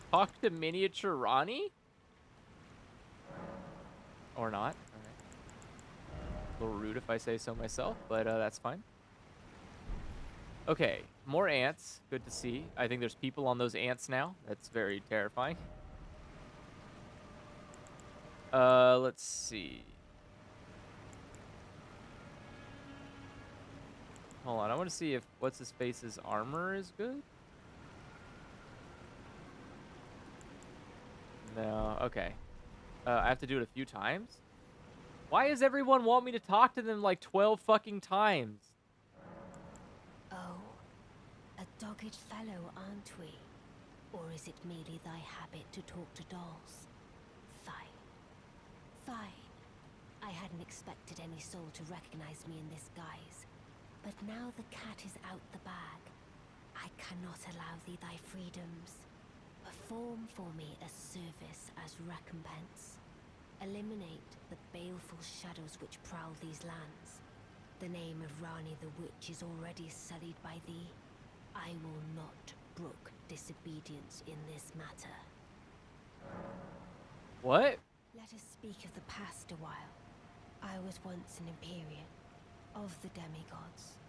talk to Miniature Ronnie? Or not. All right. A little rude if I say so myself, but that's fine. Okay, more ants. Good to see. I think there's people on those ants now. That's very terrifying. Let's see. Hold on, I want to see if what's-his-face's armor is good. No, okay. I have to do it a few times? Why does everyone want me to talk to them like 12 fucking times? Oh, a dogged fellow, aren't we? Or is it merely thy habit to talk to dolls? Fine. Fine. I hadn't expected any soul to recognize me in this guise. But now the cat is out the bag. I cannot allow thee thy freedoms. Perform for me a service as recompense. Eliminate the baleful shadows which prowl these lands. The name of Rani the Witch is already sullied by thee. I will not brook disobedience in this matter. What? Let us speak of the past a while. I was once an Empyrean, of the demigods.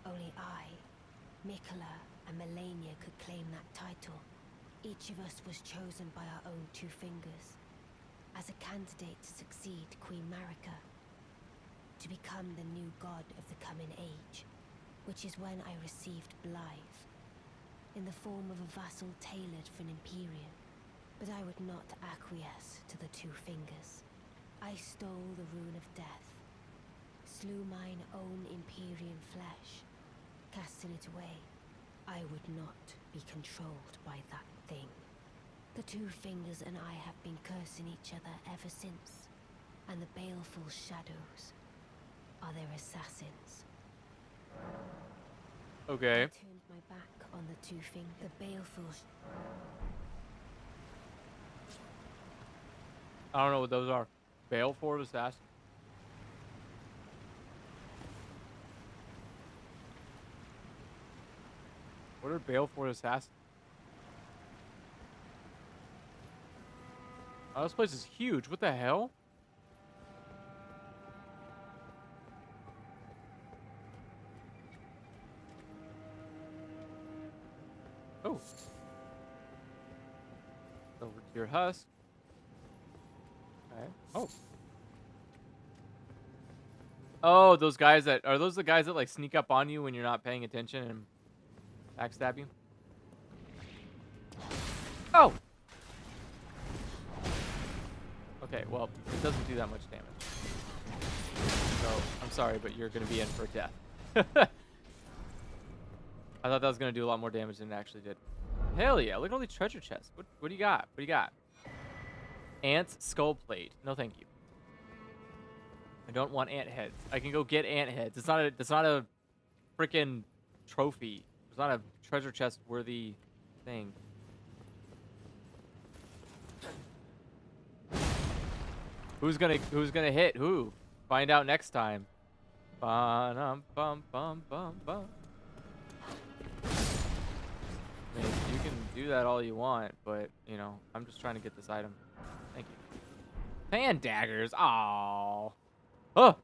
Only I, Mikola, and Melania could claim that title. Each of us was chosen by our own two fingers, as a candidate to succeed Queen Marika, to become the new god of the coming age, which is when I received Blythe, in the form of a vassal tailored for an Empyrean. But I would not acquiesce to the two fingers. I stole the rune of death, slew mine own Empyrean flesh, casting it away. I would not be controlled by that thing. The two fingers and I have been cursing each other ever since, and the baleful shadows are their assassins. Okay. I turned my back on the two fingers. The baleful... I don't know what those are. Baleful assassin. What are Baleful assassins? Oh, this place is huge. What the hell? Oh. Over to your husk. Okay. Oh. Oh, those guys that... Are those the guys that, like, sneak up on you when you're not paying attention and backstab you? Oh! Okay, well, it doesn't do that much damage. So, I'm sorry, but you're going to be in for death. I thought that was going to do a lot more damage than it actually did. Hell yeah, look at all these treasure chests. What do you got? What do you got? Ant's skull plate. No, thank you. I don't want ant heads. I can go get ant heads. It's not a freaking trophy. It's not a treasure chest worthy thing. Who's gonna hit who? Find out next time. Bum bum bum bum bum. I mean, you can do that all you want, but you know, I'm just trying to get this item. Thank you. Fan daggers. Aww. Oh.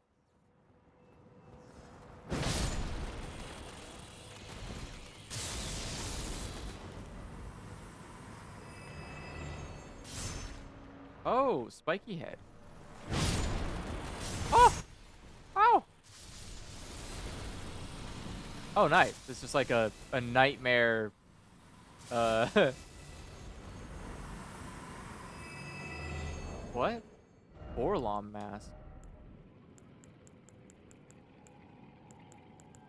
Oh, spiky head. Oh! Oh! Oh, nice. It's just like a nightmare. What? Orlom mask.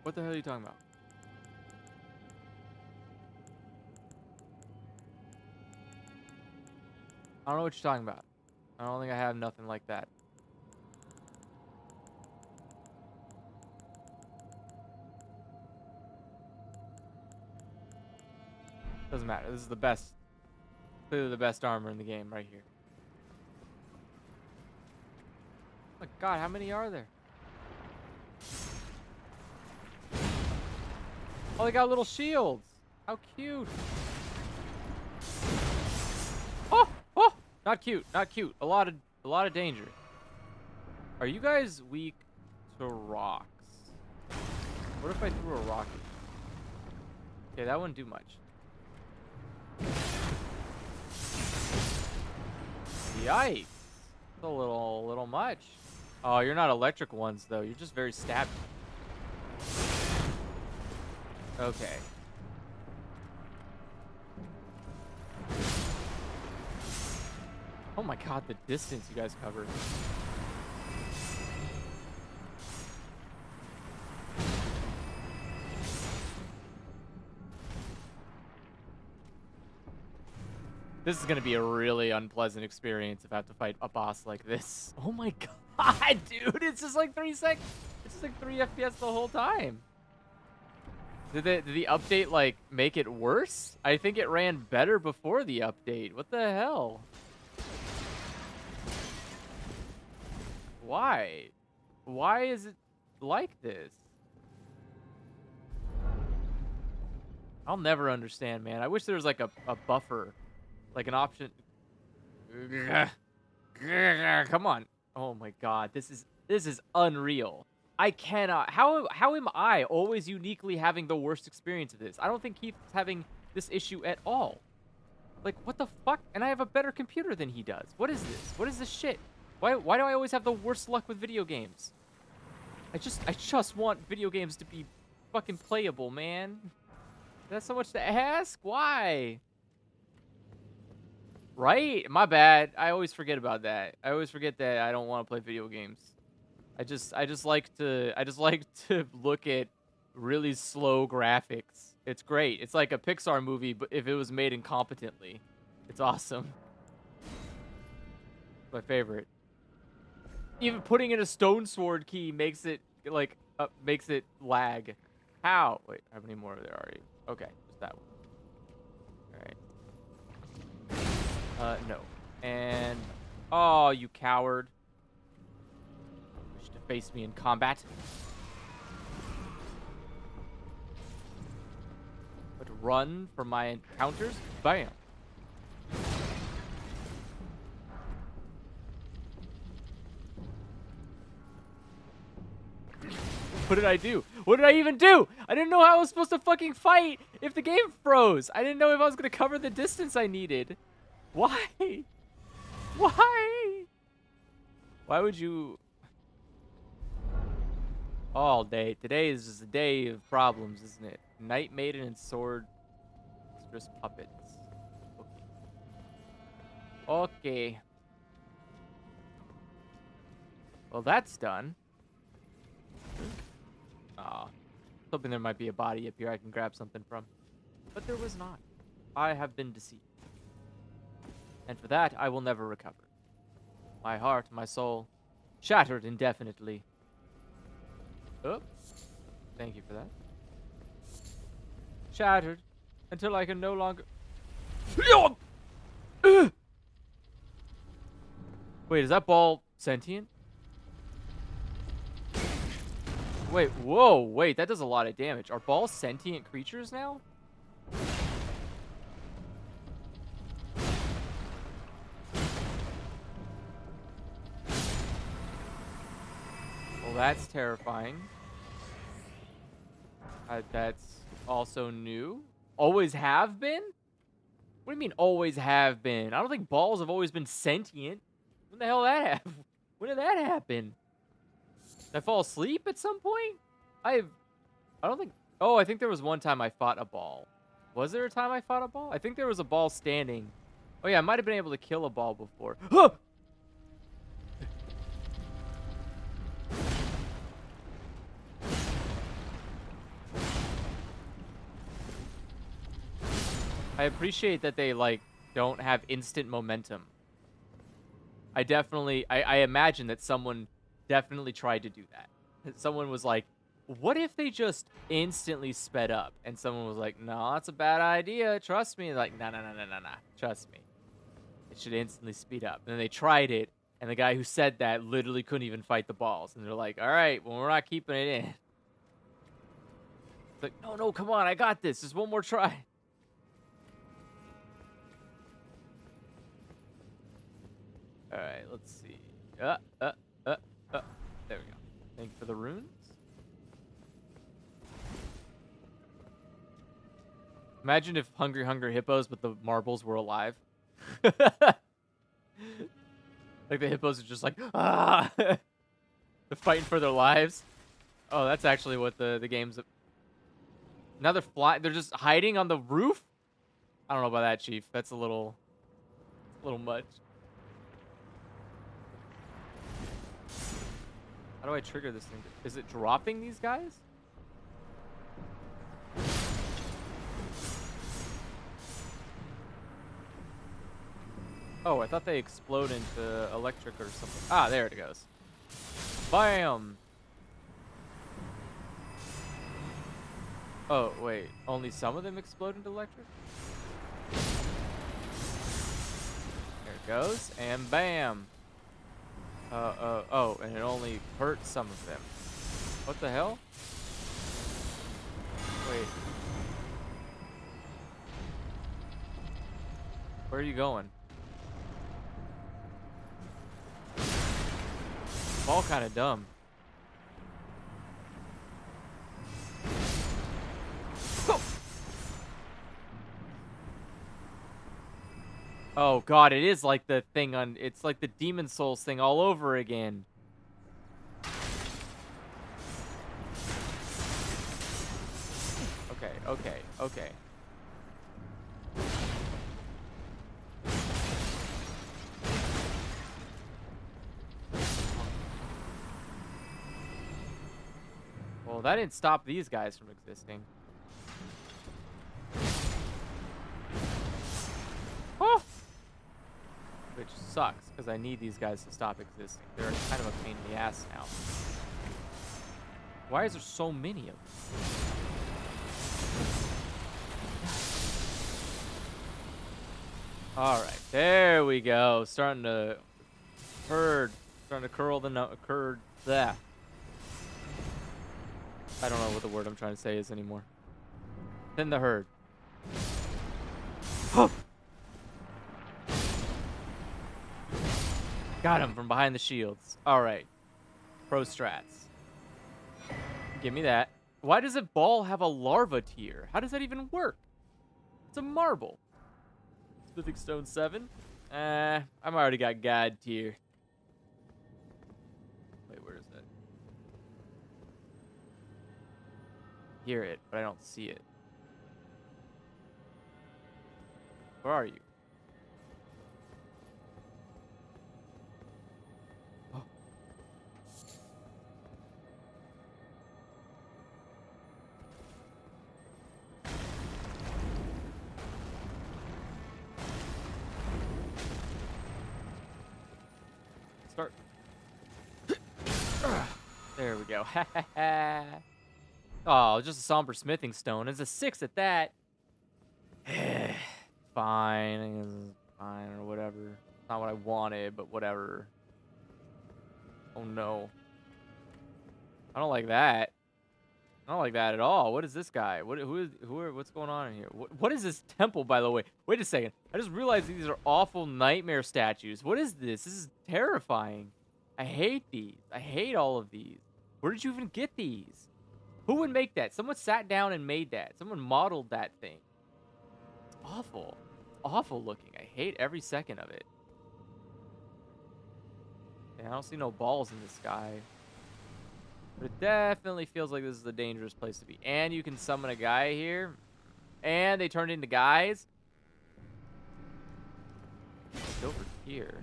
What the hell are you talking about? I don't know what you're talking about. I don't think I have nothing like that. Doesn't matter. This is the best. Clearly the best armor in the game right here. Oh my god, how many are there? Oh, they got little shields. How cute. Oh, oh, not cute, not cute. A lot of danger. Are you guys weak to rocks? What if I threw a rocket? Okay, that wouldn't do much. Yikes. That's a little much. Oh, you're not electric ones though. You're just very stabby. Okay. Oh my god, the distance you guys cover. This is gonna be a really unpleasant experience if I have to fight a boss like this. Oh my god, dude! It's just like 3 seconds. It's just like 3 FPS the whole time. Did the update like make it worse? I think it ran better before the update. What the hell? Why? Why is it like this? I'll never understand, man. I wish there was like a buffer. Like an option. Come on. Oh my god. This is unreal. I cannot. How am I always uniquely having the worst experience of this? I don't think Keith's having this issue at all. Like, what the fuck? And I have a better computer than he does. What is this? What is this shit? Why do I always have the worst luck with video games? I just want video games to be fucking playable, man. That's so much to ask? Why? Right? My bad. I always forget about that. I always forget that I don't want to play video games. I just like to look at really slow graphics. It's great. It's like a Pixar movie, but if it was made incompetently. It's awesome. My favorite. Even putting in a stone sword key makes it like makes it lag. How? Wait, how many more there are you? Okay, just that one. All right. No. And oh, you coward! Wish to face me in combat. But run from my encounters. Bam. What did I do? What did I even do? I didn't know how I was supposed to fucking fight if the game froze. I didn't know if I was going to cover the distance I needed. Why? Why? Why would you... All day. Today is just a day of problems, isn't it? Night Maiden and Sword. Mistress Puppets. Okay. Okay. Well, that's done. Aw. Hoping there might be a body up here I can grab something from. But there was not. I have been deceived. And for that, I will never recover. My heart, my soul, shattered indefinitely. Oh, thank you for that. Shattered until I can no longer. Wait, is that ball sentient? Wait, whoa, wait, that does a lot of damage. Are balls sentient creatures now? Well, that's terrifying. That's also new. Always have been? What do you mean always have been? I don't think balls have always been sentient. When the hell that happen? When did that happen? Did I fall asleep at some point? I don't think... Oh, I think there was one time I fought a ball. Was there a time I fought a ball? I think there was a ball standing. Oh yeah, I might have been able to kill a ball before. I appreciate that they, like, don't have instant momentum. I imagine that someone definitely tried to do that. Someone was like, what if they just instantly sped up? And someone was like, no, that's a bad idea. Trust me. Like, no. Trust me. It should instantly speed up. And then they tried it, and the guy who said that literally couldn't even fight the balls. And they're like, all right, well, we're not keeping it in. It's like, no, come on. I got this. Just one more try. All right, let's see. There we go. Thank you for the runes. Imagine if Hungry Hippos, but the marbles were alive. Like the hippos are just like, ah! They're fighting for their lives. Oh, that's actually what the game's... Now they're flying. They're just hiding on the roof? I don't know about that, Chief. That's a little much. How do I trigger this thing? Is it dropping these guys? Oh, I thought they explode into electric or something. Ah, there it goes. Bam! Oh, wait. Only some of them explode into electric? There it goes. And bam! Oh, and it only hurt some of them. What the hell? Wait. Where are you going? All kind of dumb. Oh god, it is like the thing on... It's like the Demon Souls thing all over again. Okay. Well, that didn't stop these guys from existing. Oh! Which sucks, because I need these guys to stop existing. They're kind of a pain in the ass now. Why is there so many of them? Alright, there we go. Starting to curl the curd that. I don't know what the word I'm trying to say is anymore. Thin the herd. Got him from behind the shields. Alright. Pro strats. Give me that. Why does a ball have a larva tier? How does that even work? It's a marble. Smithing Stone 7? I'm already got God tier. Wait, where is that? Hear it, but I don't see it. Where are you? Oh. There we go. Oh, just a somber smithing stone. It's a 6 at that. Fine. I guess it's fine or whatever. It's not what I wanted, but whatever. Oh no. I don't like that. I don't like that at all. What is this guy? What's going on in here? What is this temple, by the way? Wait a second. I just realized these are awful nightmare statues. What is this? This is terrifying. I hate these. I hate all of these. Where did you even get these? Who would make that? Someone sat down and made that. Someone modeled that thing. It's awful. Awful looking. I hate every second of it. Yeah, I don't see no balls in the sky. But it definitely feels like this is a dangerous place to be. And you can summon a guy here. And they turned into guys. It's over here.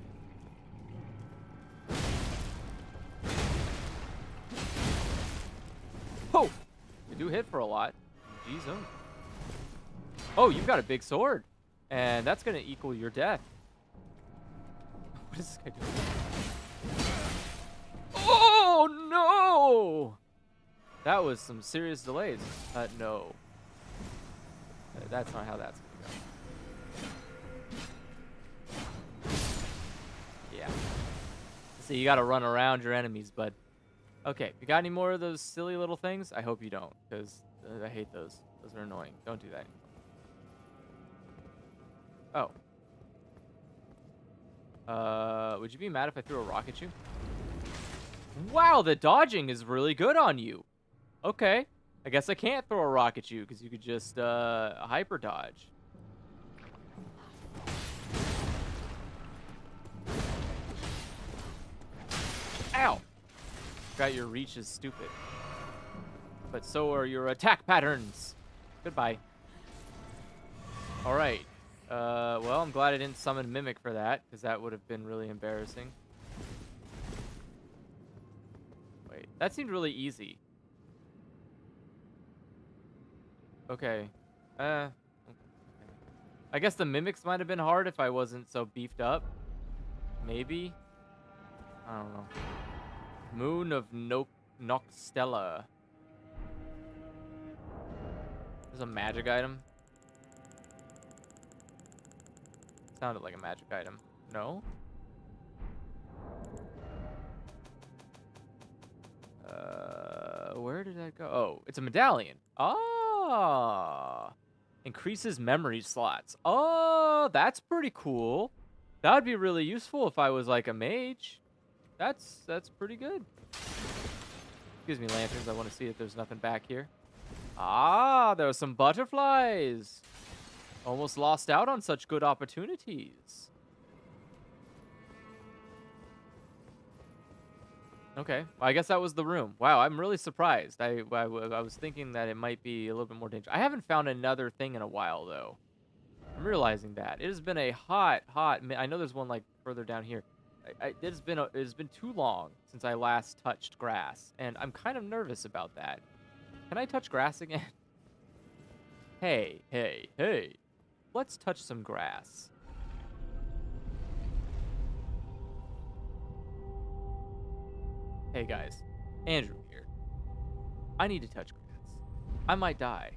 Oh! They do hit for a lot. Jeez, oh. Oh, you've got a big sword. And that's going to equal your death. What is this guy doing? Oh, no! That was some serious delays. No. That's not how that's going to go. Yeah. So you got to run around your enemies, bud. Okay, you got any more of those silly little things? I hope you don't, because I hate those. Those are annoying. Don't do that anymore. Oh. Would you be mad if I threw a rock at you? Wow, the dodging is really good on you. Okay. I guess I can't throw a rock at you because you could just hyper dodge. Ow! Got your reach is stupid. But so are your attack patterns. Goodbye. Alright. Well, I'm glad I didn't summon Mimic for that, because that would have been really embarrassing. Wait, that seemed really easy. Okay. I guess the Mimics might have been hard if I wasn't so beefed up. Maybe? I don't know. Moon of Nocstella. There's a magic item. Sounded like a magic item. No? Where did that go? Oh, it's a medallion. Ah. Increases memory slots. Oh, that's pretty cool. That would be really useful if I was like a mage. That's pretty good. Excuse me, lanterns. I want to see if there's nothing back here. Ah, there are some butterflies. Almost lost out on such good opportunities. Okay, well, I guess that was the room. Wow, I'm really surprised. I was thinking that it might be a little bit more dangerous. I haven't found another thing in a while, though. I'm realizing that. It has been a hot... I know there's one, like, further down here. It has been too long since I last touched grass, and I'm kind of nervous about that. Can I touch grass again? Hey. Let's touch some grass. Hey guys, Andrew here. I need to touch grass. I might die.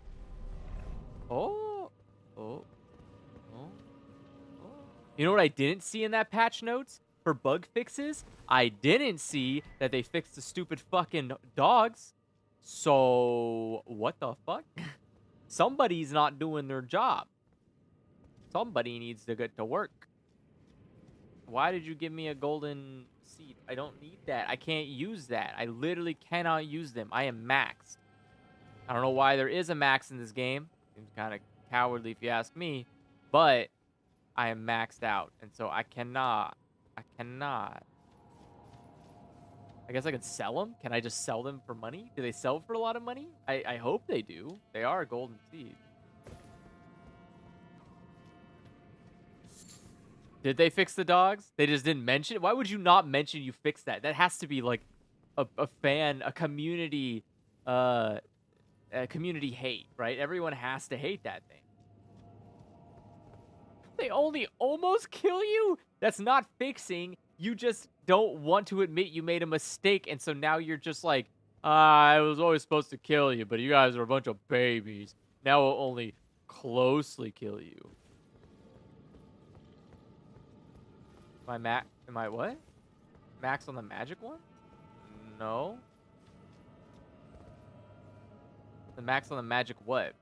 Oh. You know what I didn't see in that patch notes for bug fixes? I didn't see that they fixed the stupid fucking dogs. So, what the fuck? Somebody's not doing their job. Somebody needs to get to work. Why did you give me a golden seed? I don't need that. I can't use that. I literally cannot use them. I am maxed. I don't know why there is a max in this game. Seems kind of cowardly if you ask me. But I am maxed out. And so I cannot. I guess I could sell them. Can I just sell them for money? Do they sell for a lot of money? I hope they do. They are a golden seed. Did they fix the dogs? They just didn't mention it? Why would you not mention you fixed that? That has to be like a community hate, right? Everyone has to hate that thing. They only almost kill you? That's not fixing. You just don't want to admit you made a mistake, and so now you're just like, I was always supposed to kill you, but you guys are a bunch of babies. Now I'll only closely kill you. Am I what? Max on the magic one? No. The max on the magic what?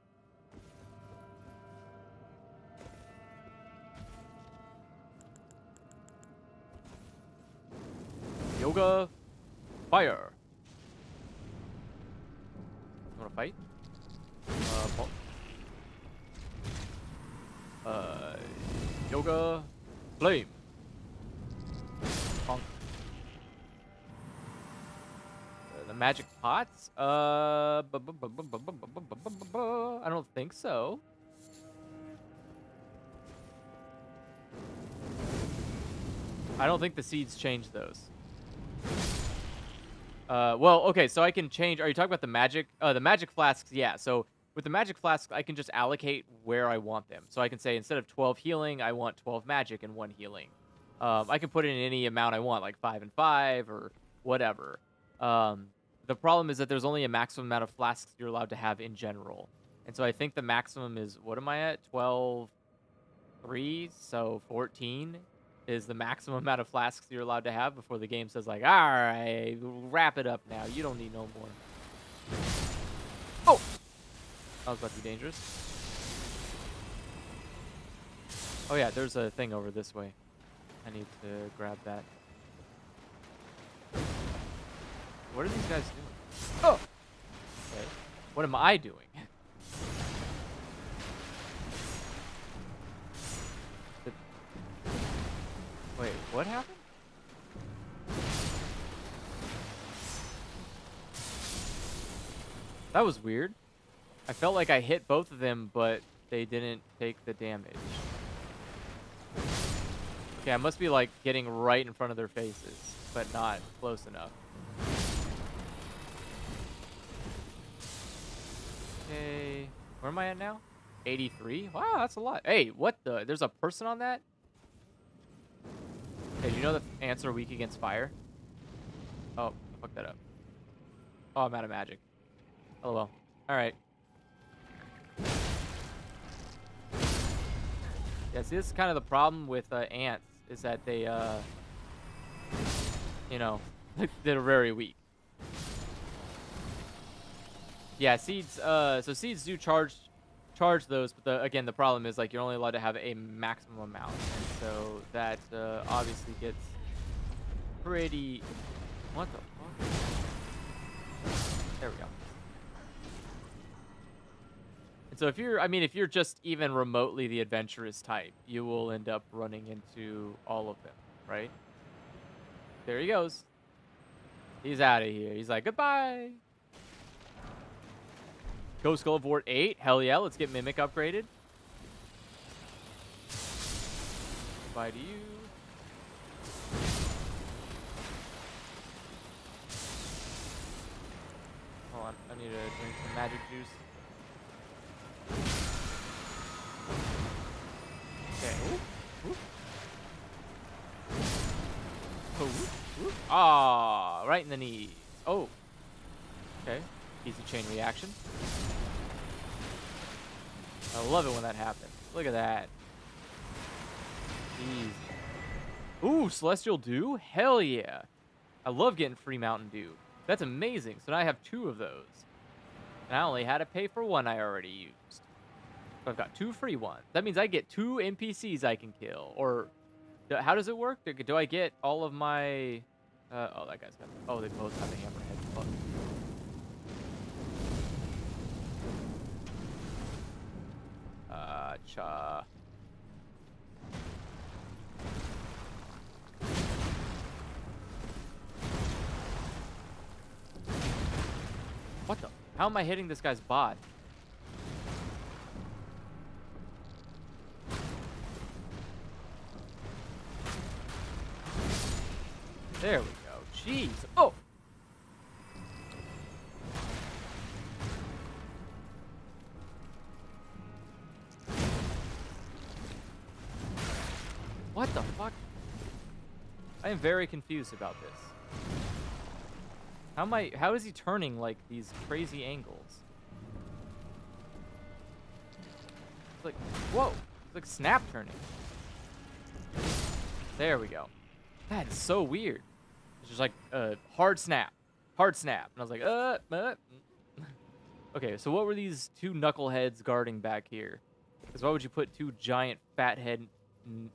Yoga, fire. You wanna fight? Yoga, flame. Bonk. The magic pots? I don't think so. I don't think the seeds change those. Well, okay, so I can change. Are you talking about the magic flasks? Yeah, so with the magic flasks, I can just allocate where I want them. So I can say instead of 12 healing, I want 12 magic and 1 healing. I can put it in any amount I want, like 5 and 5 or whatever. The problem is that there's only a maximum amount of flasks you're allowed to have in general. And so I think the maximum is, what am I at? 12, 3, so 14 is the maximum amount of flasks you're allowed to have before the game says like, all right, wrap it up now. You don't need no more. Oh! That was about to be dangerous. Oh yeah, there's a thing over this way. I need to grab that. What are these guys doing? Oh! Okay. What am I doing? Wait, what happened? That was weird. I felt like I hit both of them, but they didn't take the damage. Okay, I must be like getting right in front of their faces, but not close enough. Okay, where am I at now? 83? Wow, that's a lot. Hey, what the? There's a person on that? Hey, do you know that ants are weak against fire? Oh, I fucked that up. Oh, I'm out of magic. Oh well. Alright. Yeah, see, this is kind of the problem with ants, is that they, you know, they're very weak. Yeah, seeds, so seeds do charge those, but again, the problem is, like, you're only allowed to have a maximum amount, and so that, obviously gets pretty, what the fuck? There we go. And so if you're just even remotely the adventurous type, you will end up running into all of them, right? There he goes. He's out of here. He's like, goodbye. Ghost Skull Vort 8. Hell yeah, let's get Mimic upgraded. Goodbye to you. Hold on, I need to drink some magic juice. Okay. Ooh. Ooh. Ooh. Ooh. Ah, right in the knees. Oh. Okay. Easy chain reaction. I love it when that happens. Look at that. Easy. Ooh, Celestial Dew? Hell yeah. I love getting free Mountain Dew. That's amazing. So now I have 2 of those. And I only had to pay for 1 I already used. So I've got 2 free ones. That means I get 2 NPCs I can kill. Or, how does it work? Do I get all of my... oh, that guy's got... Oh, they both have a hammerhead. Fuck. Cha. What the? How am I hitting this guy's bot? There we go. Jeez. Oh! What the fuck? I am very confused about this. How is he turning like these crazy angles? It's like, whoa, it's like snap turning. There we go. That is so weird. It's just like a hard snap. And I was like, Okay, so what were these two knuckleheads guarding back here? Because why would you put two giant fathead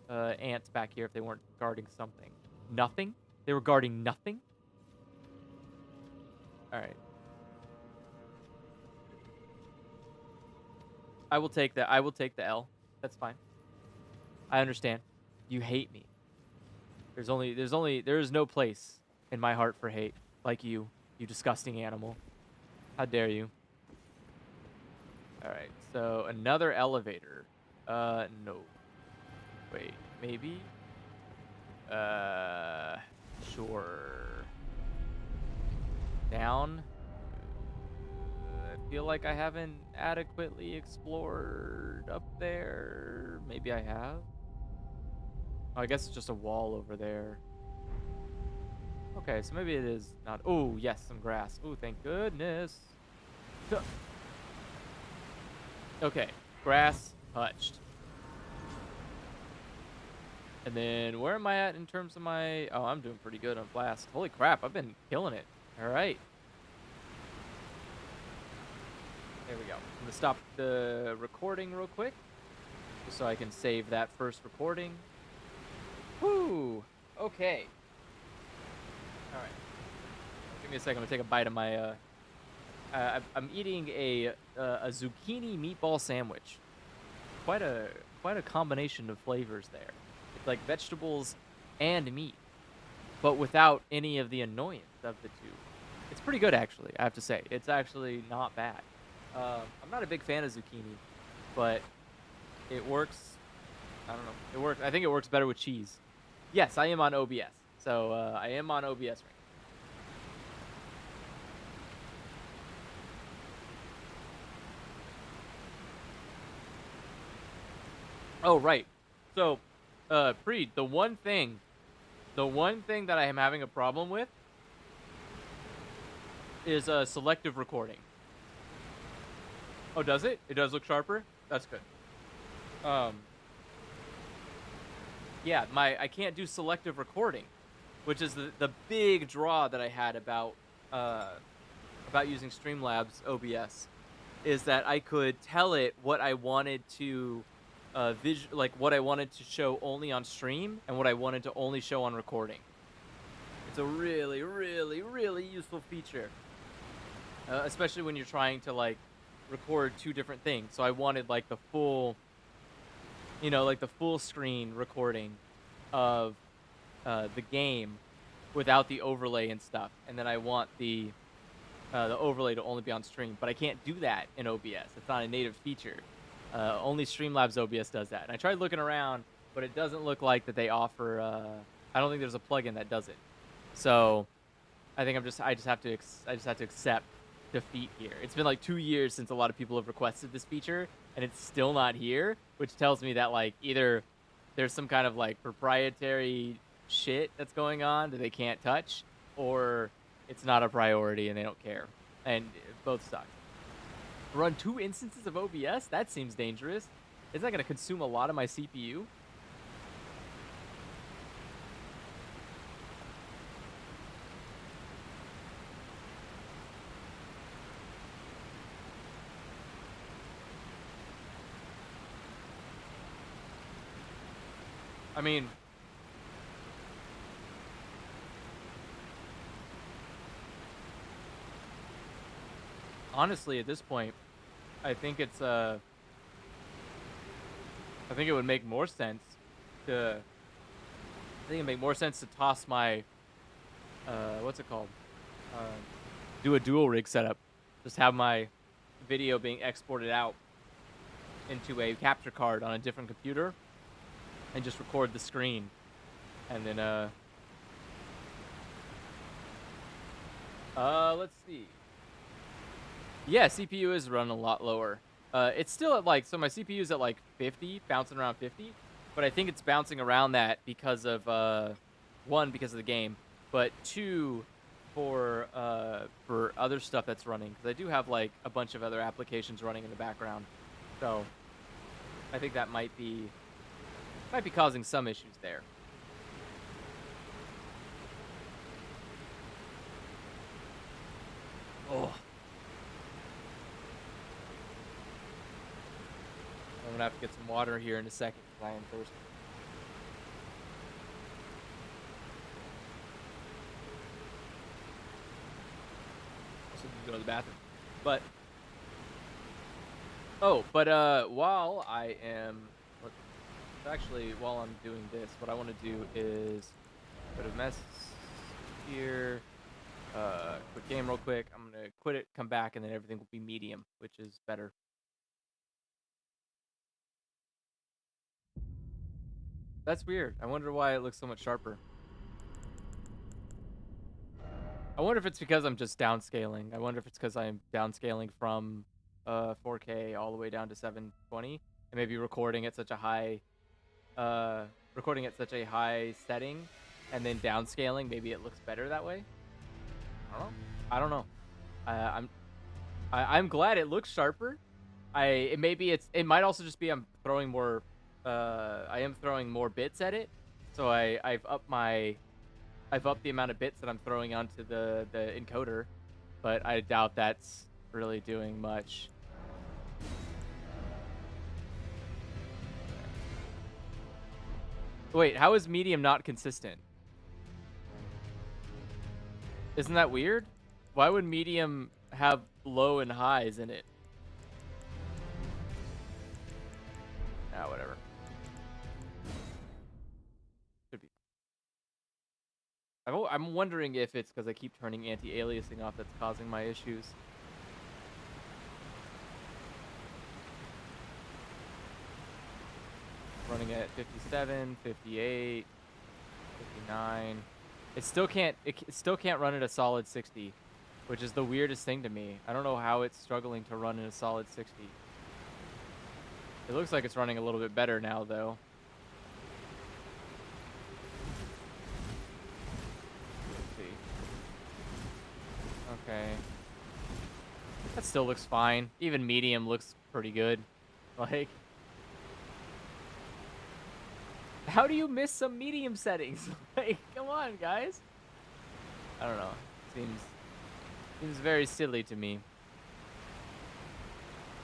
ants back here if they weren't guarding something? Nothing? They were guarding nothing? Alright. I will take that. I will take the L. That's fine. I understand. You hate me. There is no place in my heart for hate like you disgusting animal. How dare you? Alright, so another elevator. No. Wait, maybe? Sure. Down. I feel like I haven't adequately explored up there. Maybe I have? Oh, I guess it's just a wall over there. Okay, so maybe it is not. Oh, yes, some grass. Oh, thank goodness. Okay, grass touched. And then where am I at in terms of my... Oh, I'm doing pretty good on blast. Holy crap, I've been killing it. All right. There we go. I'm going to stop the recording real quick just so I can save that first recording. Whoo! Okay. All right. Give me a second. I'm going to take a bite of my... I'm eating a zucchini meatball sandwich. Quite a combination of flavors there. It's like vegetables and meat, but without any of the annoyance of the two. It's pretty good, actually, I have to say. It's actually not bad. I'm not a big fan of zucchini, but it works. I don't know. It works. I think it works better with cheese. Yes, I am on OBS. So I am on OBS right now. Oh, right. So, Preed, the one thing that I am having a problem with is selective recording. Oh, does it? It does look sharper? That's good. Yeah, I can't do selective recording, which is the big draw that I had about using Streamlabs OBS, is that I could tell it what I wanted to like what I wanted to show only on stream and what I wanted to only show on recording. It's a really, really, really useful feature, especially when you're trying to like record two different things. So I wanted like the full, like the full screen recording of the game without the overlay and stuff, and then I want the overlay to only be on stream. But I can't do that in OBS. It's not a native feature. Only Streamlabs OBS does that. And I tried looking around, but it doesn't look like that they offer... I don't think there's a plugin that does it. So I think I just have to accept defeat here. It's been like 2 years since a lot of people have requested this feature, and it's still not here, which tells me that like either there's some kind of like proprietary shit that's going on that they can't touch, or it's not a priority and they don't care. And both suck. Run 2 instances of OBS? That seems dangerous. Isn't that going to consume a lot of my CPU? I mean... honestly, at this point, I think it's I think it would make more sense to toss my what's it called? Do a dual rig setup. Just have my video being exported out into a capture card on a different computer and just record the screen. And then let's see. Yeah, CPU is running a lot lower. It's still at like, so my CPU is at like 50, bouncing around 50, but I think it's bouncing around that because of one, because of the game, but two, for other stuff that's running, because I do have like a bunch of other applications running in the background. So I think that might be causing some issues there. Oh. I'm gonna have to get some water here in a second because I am thirsty. Also need to go to the bathroom. But while I am actually, while I'm doing this, what I want to do is put a mess here. Quit game real quick. I'm gonna quit it, come back, and then everything will be medium, which is better. That's weird. I wonder why it looks so much sharper. I wonder if it's because I'm just downscaling. I wonder if it's because I'm downscaling from 4K all the way down to 720, and maybe recording at such a high setting, and then downscaling. Maybe it looks better that way. I don't know. I'm glad it looks sharper. It might also just be I'm throwing more. I am throwing more bits at it, so I've upped the amount of bits that I'm throwing onto the encoder, but I doubt that's really doing much. Wait, how is medium not consistent? Isn't that weird? Why would medium have low and highs in it? Ah, whatever. Could be. I'm wondering if it's because I keep turning anti-aliasing off that's causing my issues. Running at 57, 58, 59. It still can't run at a solid 60, which is the weirdest thing to me. I don't know how it's struggling to run in a solid 60. It looks like it's running a little bit better now, though. Let's see. Okay. That still looks fine. Even medium looks pretty good. Like, how do you miss some medium settings? Like, come on, guys. I don't know. Seems very silly to me.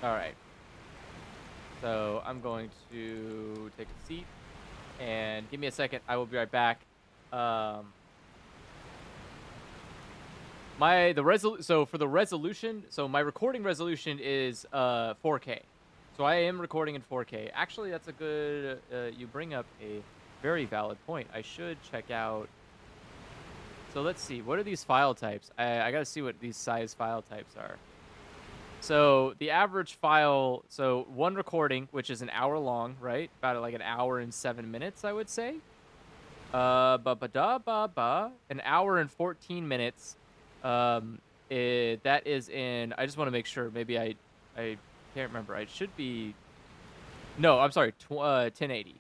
All right. So I'm going to take a seat and give me a second. I will be right back. So for the resolution, so my recording resolution is 4K. So I am recording in 4K. Actually, that's a good, you bring up a very valid point. I should check out. So let's see, what are these file types? I gotta see what these size file types are. So the average file, so one recording, which is an hour long, right? About like an hour and 7 minutes, I would say. An hour and 14 minutes. That is in, I just want to make sure, maybe I can't remember. I should be, no, I'm sorry, 1080.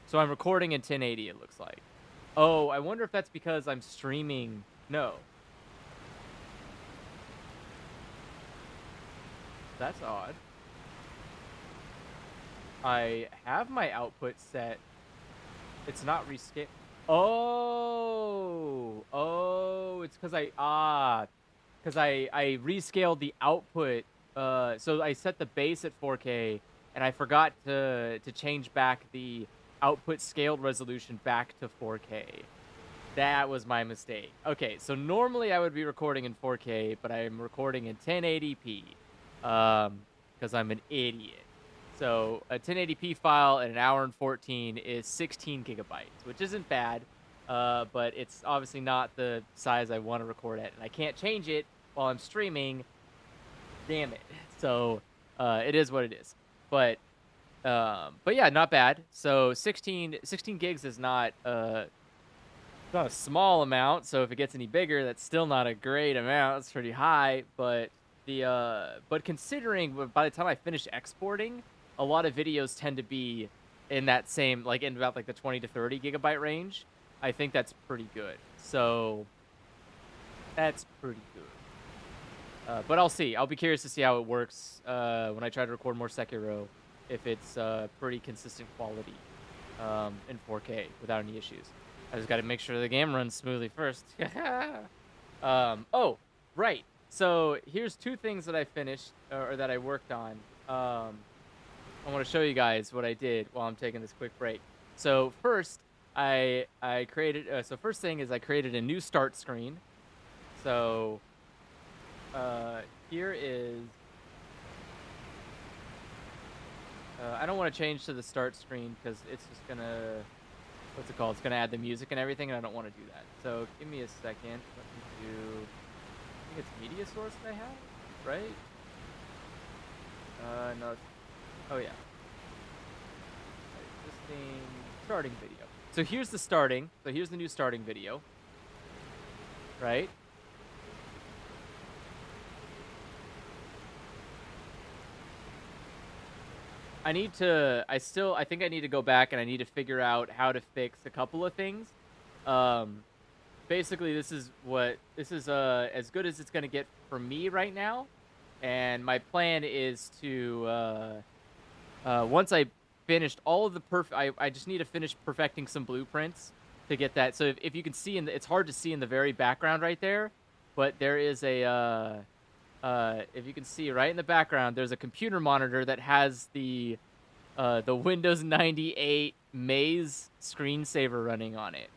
So I'm recording in 1080, it looks like. Oh, I wonder if that's because I'm streaming. No. That's odd. I have my output set. It's not rescale. Oh, it's because I rescaled the output. So I set the base at 4K, and I forgot to change back the output scaled resolution back to 4K. That was my mistake. Okay, so normally I would be recording in 4K, but I'm recording in 1080p, because I'm an idiot. So a 1080p file at an hour and 14 is 16 gigabytes, which isn't bad, but it's obviously not the size I want to record at, and I can't change it while I'm streaming. Damn it. So it is what it is. But yeah, not bad. So 16 gigs is not a small amount. So if it gets any bigger, that's still not a great amount. It's pretty high. But considering by the time I finish exporting, a lot of videos tend to be in that same, like in about like the 20 to 30 gigabyte range. I think that's pretty good. So that's pretty good. But I'll see. I'll be curious to see how it works when I try to record more Sekiro, if it's pretty consistent quality in 4K without any issues. I just got to make sure the game runs smoothly first. Oh, right. So here's two things that I finished or that I worked on. I want to show you guys what I did while I'm taking this quick break. So first, I created. So first thing is I created a new start screen. So here is. I don't want to change to the start screen because it's just gonna. What's it called? It's gonna add the music and everything, and I don't want to do that. So give me a second. Let me do. I think it's media source that I have, right? No. Oh yeah. Existing starting video. So here's the starting. So here's the new starting video. Right? I think I need to go back and I need to figure out how to fix a couple of things. Basically this is as good as it's gonna get for me right now. And my plan is to once I finished all of the I just need to finish perfecting some blueprints to get that. So if you can see it's hard to see in the very background right there, but there is a if you can see right in the background, there's a computer monitor that has the Windows 98 Maze screensaver running on it.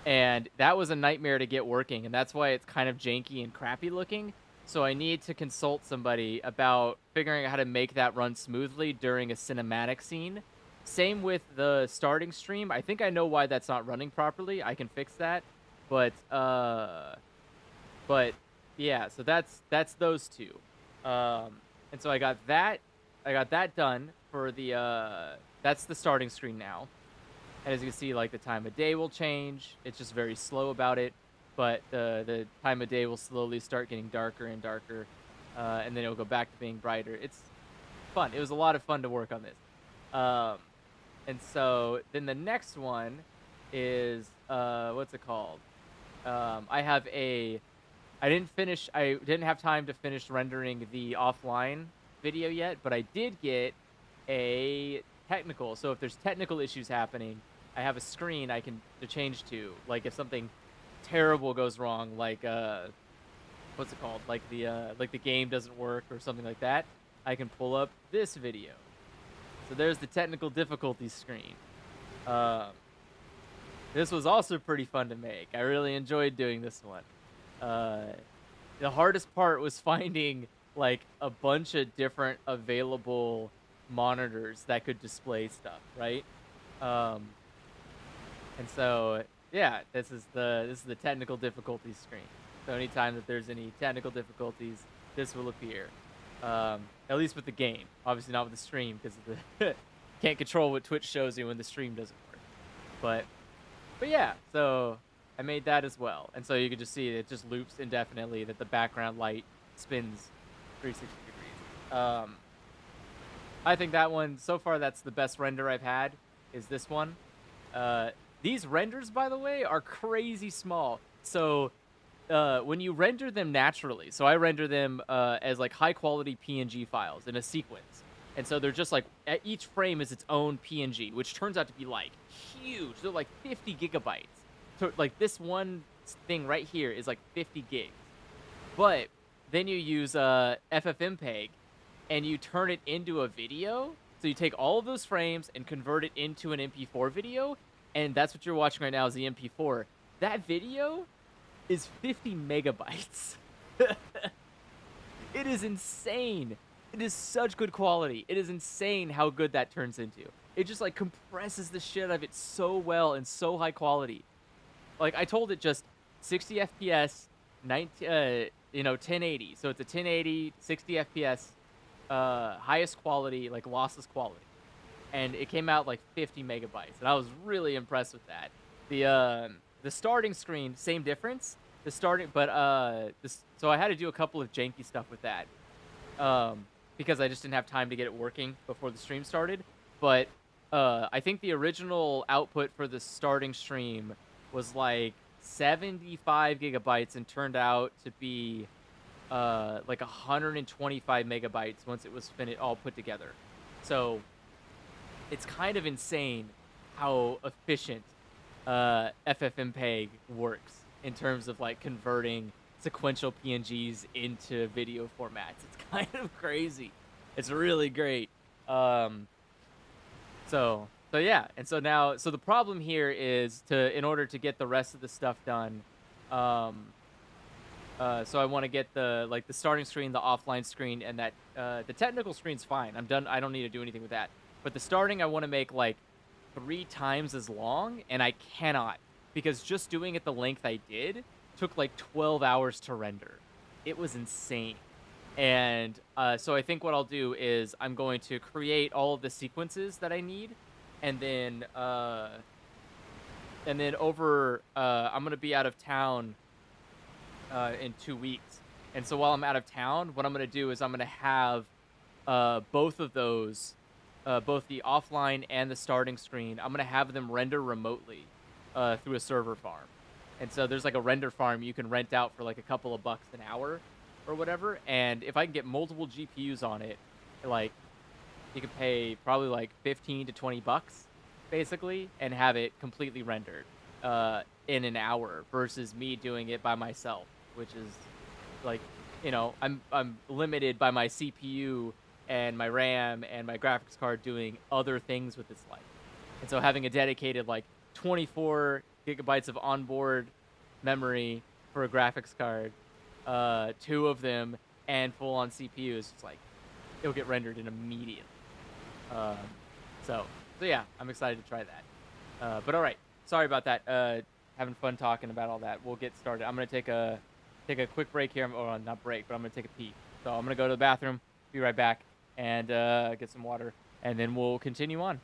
And that was a nightmare to get working, and that's why it's kind of janky and crappy looking. So I need to consult somebody about figuring out how to make that run smoothly during a cinematic scene. Same with the starting stream. I think I know why that's not running properly. I can fix that. But yeah, so that's those two. And so I got that done for the that's the starting screen now. And as you can see, like, the time of day will change. It's just very slow about it, but the time of day will slowly start getting darker and darker, and then it'll go back to being brighter. It's fun. It was a lot of fun to work on this. And so then the next one is what's it called? I didn't have time to finish rendering the offline video yet, but I did get a technical. So if there's technical issues happening, I have a screen to change to. Like if something terrible goes wrong, like what's it called? Like the game doesn't work or something like that, I can pull up this video. So there's the technical difficulty screen. This was also pretty fun to make. I really enjoyed doing this one. The hardest part was finding like a bunch of different available monitors that could display stuff, right? And so yeah, this is the technical difficulty screen. So anytime that there's any technical difficulties, this will appear. At least with the game, obviously not with the stream, because can't control what Twitch shows you when the stream doesn't work. But yeah, so I made that as well, and so you can just see it just loops indefinitely, that the background light spins 360 degrees. I think that one so far, that's the best render I've had, is this one. These renders, by the way, are crazy small. So when you render them naturally, so I render them as like high quality PNG files in a sequence. And so they're just like, each frame is its own PNG, which turns out to be like huge. They're like 50 gigabytes. So like this one thing right here is like 50 gigs. But then you use FFmpeg and you turn it into a video. So you take all of those frames and convert it into an MP4 video. And that's what you're watching right now is the MP4. That video is 50 megabytes. It is insane. It is such good quality. It is insane how good that turns into. It just like compresses the shit out of it so well and so high quality. Like I told it just 60 FPS, 1080. So it's a 1080, 60 FPS, highest quality, like lossless quality. And it came out like 50 megabytes, and I was really impressed with that. The starting screen, same difference. So I had to do a couple of janky stuff with that, because I just didn't have time to get it working before the stream started. But I think the original output for the starting stream was like 75 gigabytes and turned out to be like 125 megabytes once it was finished, all put together. So it's kind of insane how efficient FFmpeg works in terms of like converting sequential PNGs into video formats. It's kind of crazy. It's really great. So yeah, and so now, so the problem here is in order to get the rest of the stuff done, so I want to get the starting screen, the offline screen, and that the technical screen's fine. I'm done. I don't need to do anything with that. But the starting, I want to make like 3 times as long, and I cannot, because just doing it the length I did took like 12 hours to render. It was insane. And so I think what I'll do is I'm going to create all of the sequences that I need, and then over I'm gonna be out of town in 2 weeks. And so while I'm out of town, what I'm gonna do is I'm gonna have both of those, both the offline and the starting screen, I'm gonna have them render remotely through a server farm. And so there's like a render farm you can rent out for like a couple of bucks an hour or whatever. And if I can get multiple GPUs on it, like you could pay probably like 15 to 20 bucks basically and have it completely rendered in an hour versus me doing it by myself, which is like, you know, I'm limited by my CPU and my RAM and my graphics card doing other things with its life. And so having a dedicated like 24 gigabytes of onboard memory for a graphics card, 2 of them, and full on CPU is just like, it'll get rendered in immediately. So yeah, I'm excited to try that. But all right, sorry about that. Having fun talking about all that. We'll get started. I'm gonna take a quick break here, or not break, but I'm gonna take a pee. So I'm gonna go to the bathroom, be right back, and get some water, and then we'll continue on.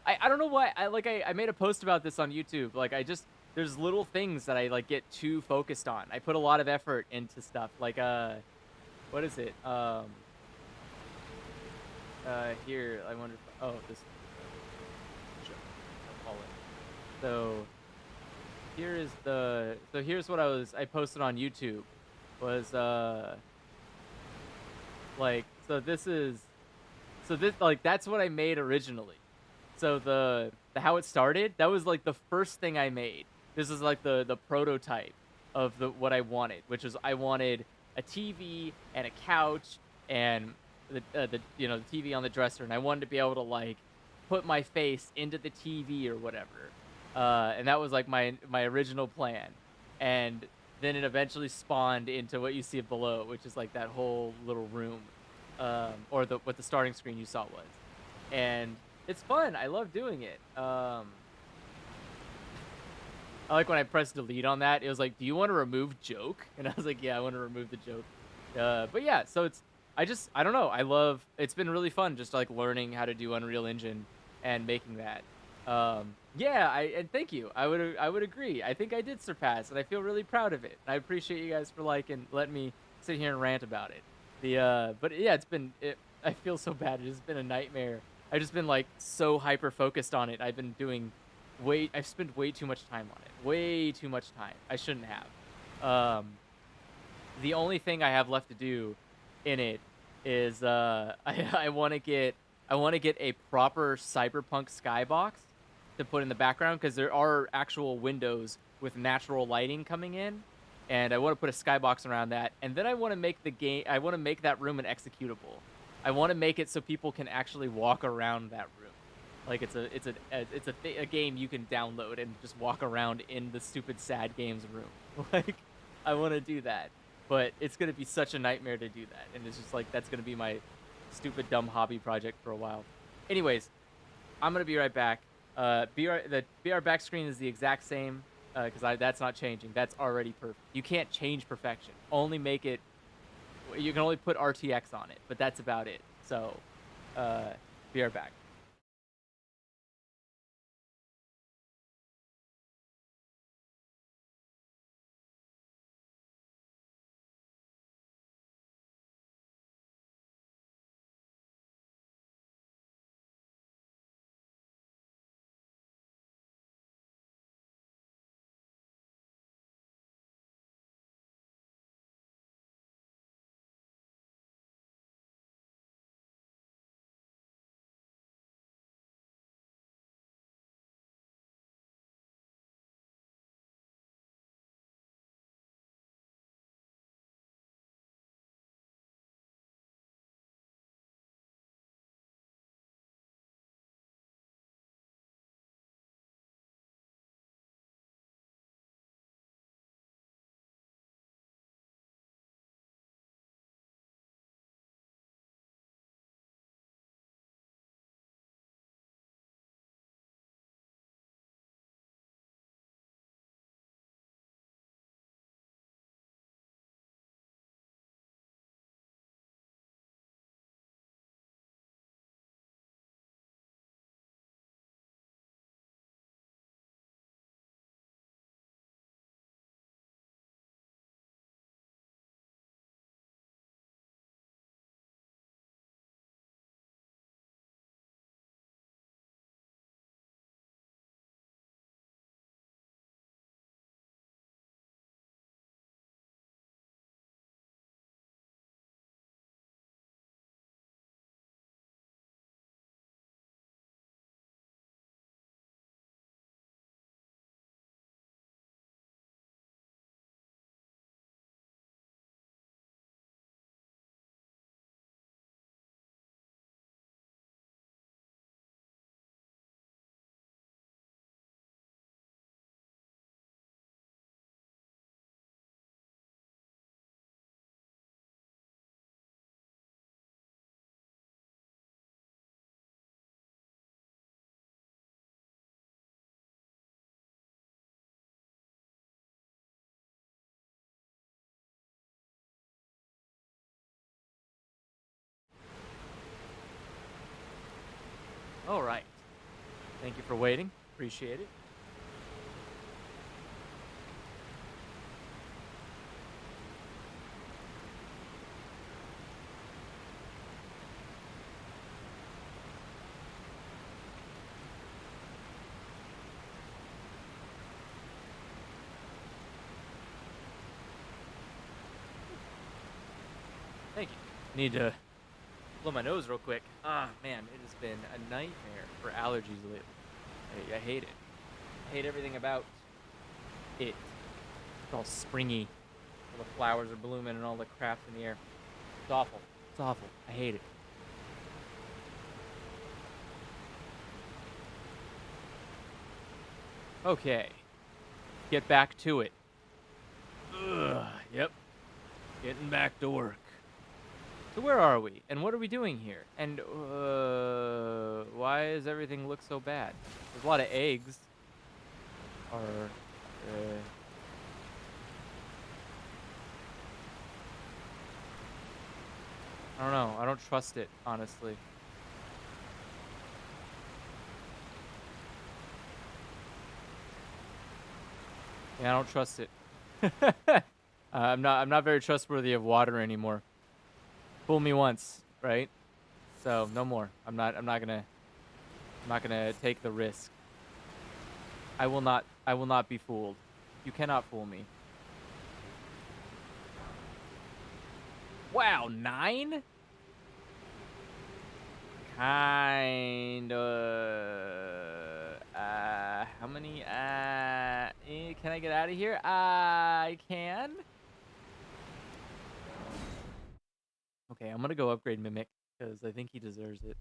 I don't know why I made a post about this on YouTube. Like there's little things that I like get too focused on. I put a lot of effort into stuff. Like what is it? Here I wonder. Oh, this. I'll call it. So here's what I posted on YouTube was that's what I made originally. So the how it started, that was like the first thing I made. This is like the prototype of what I wanted, which is I wanted a TV and a couch and the TV on the dresser, and I wanted to be able to like put my face into the TV or whatever. And that was like my original plan. And then it eventually spawned into what you see below, which is like that whole little room, or what the starting screen you saw was. And it's fun. I love doing it. I like when I pressed delete on that. It was like, "Do you want to remove joke?" And I was like, "Yeah, I want to remove the joke." But yeah, so I don't know. It's been really fun just like learning how to do Unreal Engine and making that. Yeah, and thank you. I would agree. I think I did surpass, and I feel really proud of it. I appreciate you guys for and letting me sit here and rant about it. But yeah, I feel so bad. It has been a nightmare. I've just been like so hyper focused on it. I've spent way too much time on it. Way too much time. I shouldn't have. The only thing I have left to do in it is I want to get a proper cyberpunk skybox to put in the background, because there are actual windows with natural lighting coming in, and I want to put a skybox around that. And then I want to make that room an executable. I want to make it so people can actually walk around that room. Like it's a game you can download and just walk around in the stupid sad games room. Like I want to do that, but it's gonna be such a nightmare to do that, and it's just like that's gonna be my stupid dumb hobby project for a while. Anyways, I'm gonna be right back. The BR back screen is the exact same, because that's not changing. That's already perfect. You can't change perfection. Only make it. You can only put RTX on it, but that's about it. So, BR back. All right. Thank you for waiting. Appreciate it. Thank you. Need to blow my nose real quick. Ah, man, it has been a nightmare for allergies lately. I hate it. I hate everything about it. It's all springy. All the flowers are blooming and all the crap's in the air. It's awful. It's awful. I hate it. Okay. Get back to it. Ugh, yep. Getting back to work. So where are we? And what are we doing here? And why does everything look so bad? There's a lot of eggs. Or I don't know. I don't trust it, honestly. Yeah, I don't trust it. I'm not very trustworthy of water anymore. Fool me once, right? So no more. I'm not gonna take the risk. I will not be fooled. You cannot fool me. Wow, 9? How many? Can I get out of here? I can. Okay, I'm gonna go upgrade Mimic because I think he deserves it.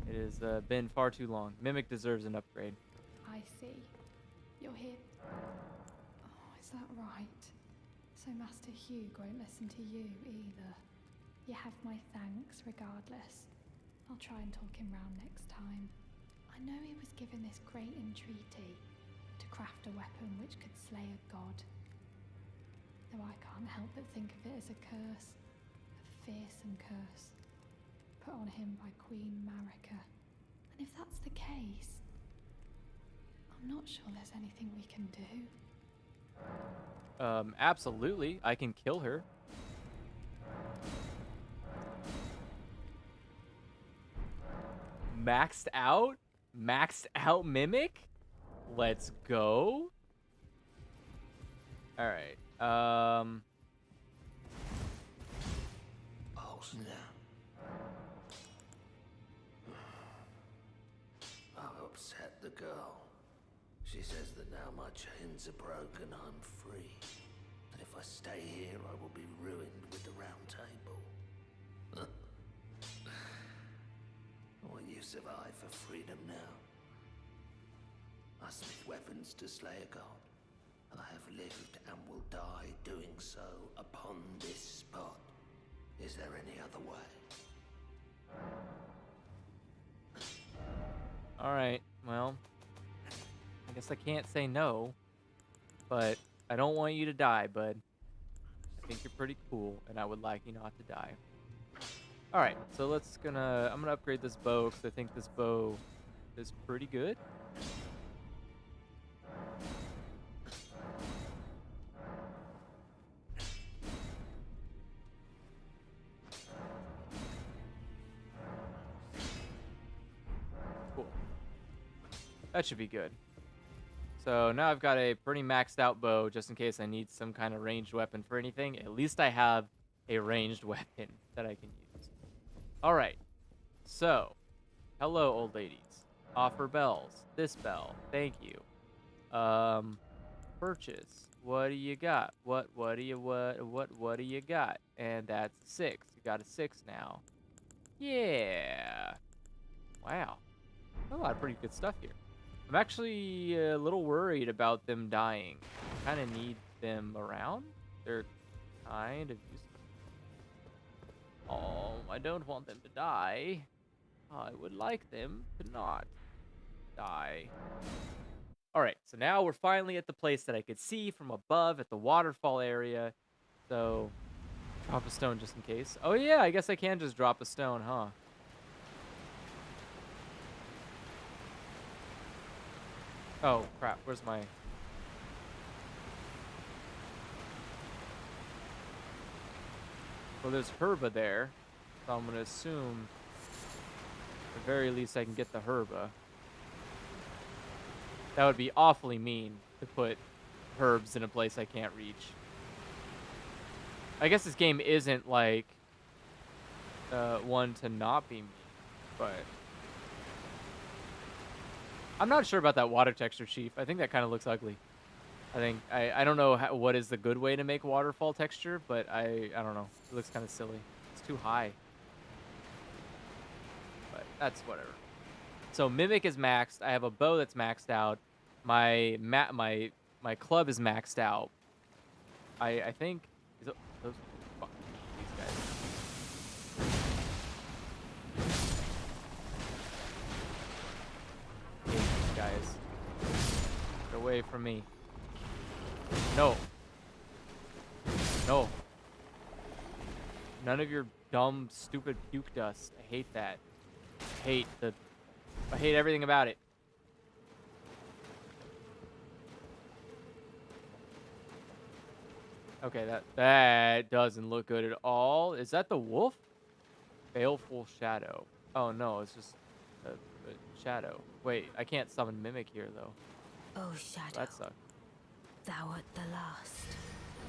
It has been far too long. Mimic deserves an upgrade. I see. You're here. Oh, is that right? So Master Hugh won't listen to you either. You have my thanks regardless. I'll try and talk him round next time. I know he was given this great entreaty to craft a weapon which could slay a god. Though I can't help but think of it as a curse. A fearsome curse. Put on him by Queen Marika. And if that's the case, I'm not sure there's anything we can do. Absolutely. I can kill her. Maxed out? Maxed out Mimic? Let's go. All right. Oh, snap. I've upset the girl. She says that now my chains are broken, I'm free. And if I stay here, I will be ruined with the Round Table. What use have I for freedom now? I smith weapons to slay a god. I have lived and will die doing so upon this spot. Is there any other way? All right. Well, I guess I can't say no, but I don't want you to die, bud. I think you're pretty cool, and I would like you not to die. All right, so I'm gonna upgrade this bow because I think this bow is pretty good. Cool. That should be good. So now I've got a pretty maxed out bow just in case I need some kind of ranged weapon for anything. At least I have a ranged weapon that I can use. All right. So, hello, old ladies. Offer bells. This bell. Thank you. Purchase. What do you got? What do you got? And that's 6. You got a 6 now. Yeah. Wow. A lot of pretty good stuff here. I'm actually a little worried about them dying. I kind of need them around. They're kind of useful. Oh, I don't want them to die. I would like them to not die. All right, so now we're finally at the place that I could see from above at the waterfall area. So, drop a stone just in case. Oh yeah, I guess I can just drop a stone, huh? Oh, crap. Where's my... Well, there's Herba there. So I'm going to assume, at the very least, I can get the Herba. That would be awfully mean to put herbs in a place I can't reach. I guess this game isn't, like, one to not be mean, but... I'm not sure about that water texture, Chief. I think that kind of looks ugly. I don't know what is the good way to make waterfall texture, but I don't know. It looks kind of silly. It's too high. But that's whatever. So Mimic is maxed. I have a bow that's maxed out. My club is maxed out. I think those fuck these guys. These guys. Get away from me. No. No. None of your dumb, stupid puke dust. I hate that. I hate everything about it. Okay, that doesn't look good at all. Is that the wolf? Baleful shadow. Oh no, it's just a shadow. Wait, I can't summon Mimic here though. Oh, Shadow, That sucks. thou art the last.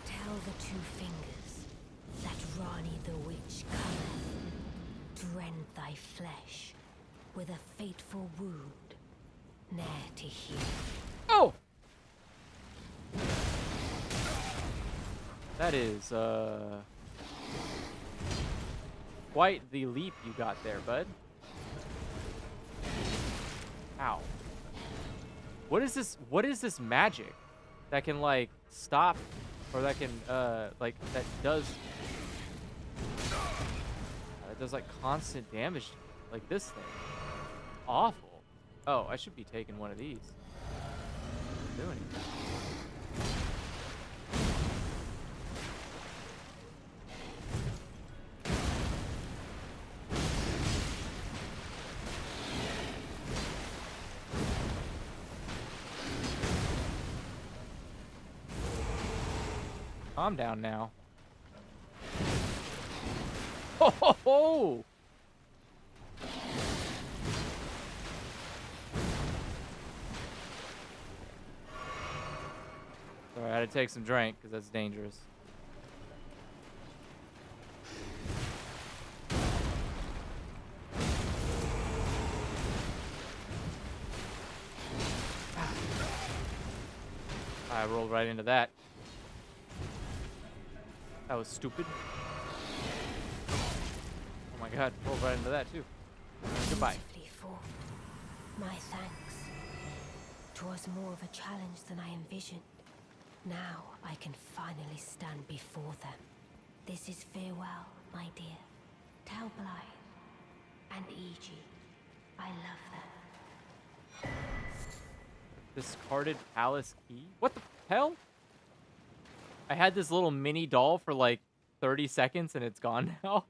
Tell the two fingers that Rani the witch cometh to rend thy flesh with a fateful wound, ne'er to heal. Oh! That is, quite the leap you got there, bud. Ow. What is this magic that can, like, stop, or that can, like, that does, like, constant damage, like this thing? Awful. Oh, I should be taking one of these. What am I doing? Calm down now. Ho ho ho! Sorry, I had to take some drink because that's dangerous. I rolled right into that. That was stupid. Oh my god, rolled right into that too. Goodbye. Beautifully fought. My thanks. 'Twas more of a challenge than I envisioned. Now I can finally stand before them. This is farewell, my dear. Tell Blythe and Iji I love them. Discarded palace key? What the hell? I had this little mini doll for like 30 seconds and it's gone now.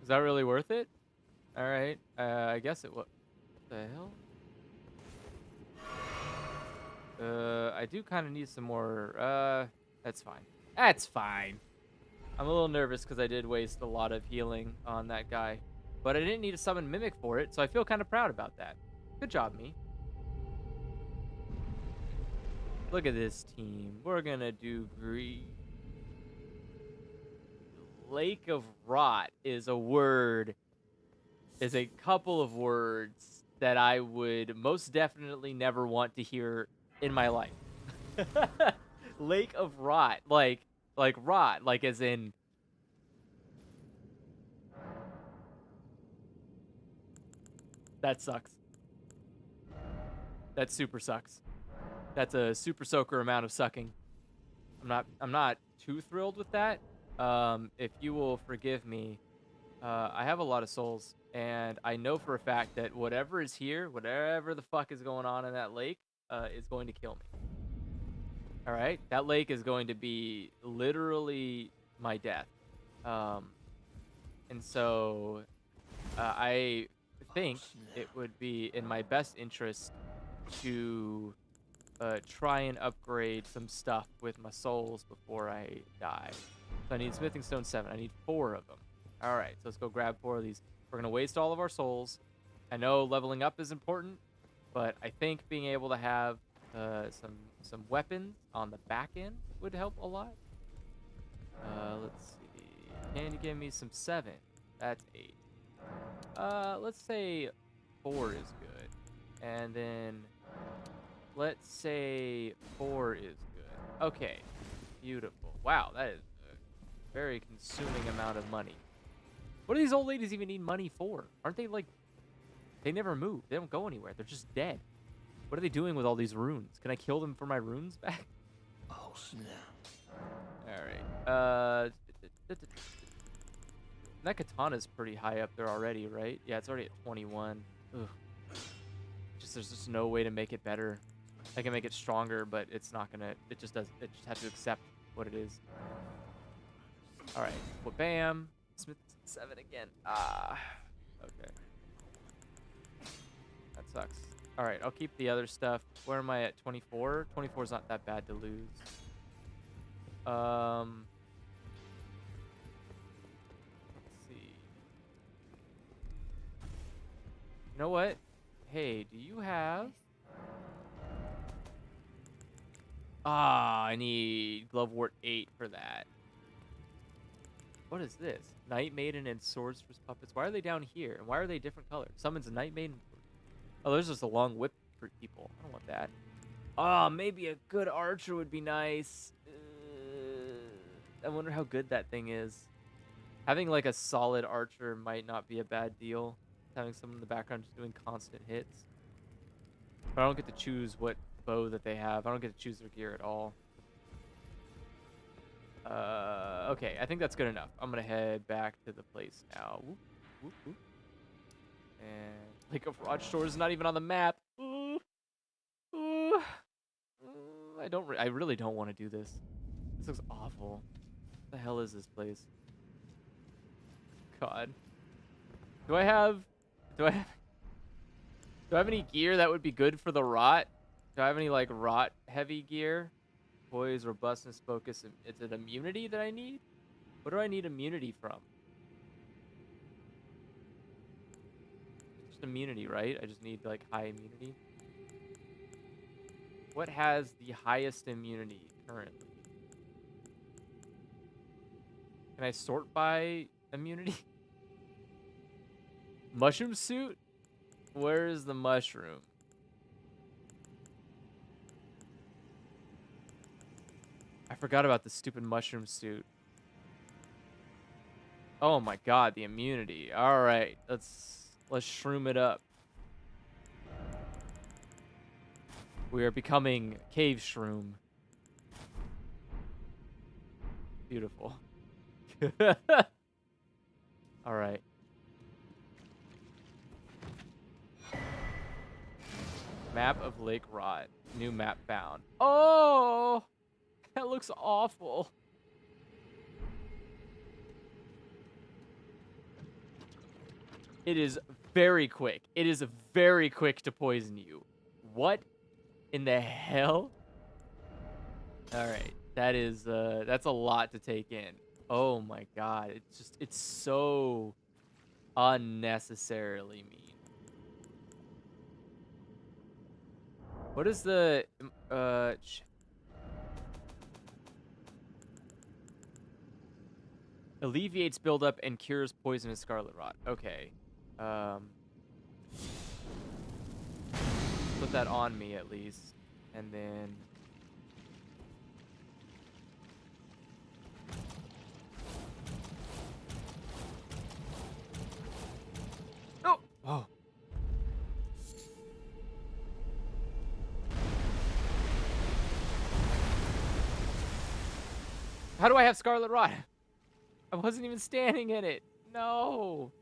Is that really worth it? All right. I guess it was. What the hell? I do kind of need some more. That's fine. That's fine. I'm a little nervous because I did waste a lot of healing on that guy. But I didn't need to summon Mimic for it, so I feel kind of proud about that. Good job, me. Look at this team. We're gonna do Lake of Rot is a word, is a couple of words that I would most definitely never want to hear in my life. Lake of Rot, like rot, like as in. That sucks. That super sucks. That's a super soaker amount of sucking. I'm not too thrilled with that. If you will forgive me, I have a lot of souls, and I know for a fact that whatever is here, whatever the fuck is going on in that lake, is going to kill me. All right, that lake is going to be literally my death. And so I think it would be in my best interest to try and upgrade some stuff with my souls before I die. So I need smithing stone 7. I need 4 of them. All right, so let's go grab 4 of these. We're gonna waste all of our souls. I know leveling up is important, but I think being able to have some weapons on the back end would help a lot. Let's see. Can you give me some 7? That's 8. Let's say 4 is good. And then let's say 4 is good. Okay. Beautiful. Wow, that is a very consuming amount of money. What do these old ladies even need money for? Aren't they like... They never move. They don't go anywhere. They're just dead. What are they doing with all these runes? Can I kill them for my runes back? Oh, snap. Alright. That katana's pretty high up there already, right? Yeah, it's already at 21. Ugh. There's just no way to make it better. I can make it stronger, but it's not gonna... It just does... It just has to accept what it is. Alright. Well, bam. Smith 7 again. Ah. Okay. That sucks. Alright, I'll keep the other stuff. Where am I at? 24? 24 is not that bad to lose. Let's see. You know what? Hey, do you have... Ah, I need Glovewort 8 for that. What is this? Night Maiden and Sorceress Puppets. Why are they down here? And why are they different colors? Summons a Night Maiden. Oh, there's just a long whip for people. I don't want that. Oh, maybe a good archer would be nice. I wonder how good that thing is. Having like a solid archer might not be a bad deal. Having someone in the background just doing constant hits. But I don't get to choose what bow that they have. I don't get to choose their gear at all. Okay, I think that's good enough. I'm gonna head back to the place now. Whoop, whoop, whoop. And Lake of Rochester is not even on the map. Ooh, ooh. I really don't want to do this. This looks awful. What the hell is this place? God. Do I have any gear that would be good for the rot? Do I have any like rot heavy gear? Poise, robustness, focus. Is it immunity that I need? What do I need immunity from? Just immunity, right? I just need like high immunity. What has the highest immunity currently? Can I sort by immunity? Mushroom suit? Where is the mushroom? I forgot about the stupid mushroom suit. Oh my god, the immunity. All right, let's shroom it up. We are becoming cave shroom. Beautiful. All right. Map of Lake Rot. New map found. Oh! That looks awful. It is very quick. It is very quick to poison you. What in the hell? All right. That is that's a lot to take in. Oh my god. It's so unnecessarily mean. What is the alleviates buildup and cures poisonous scarlet rot. Okay. Put that on me at least. And then oh! Oh. How do I have scarlet rot? I wasn't even standing in it. No.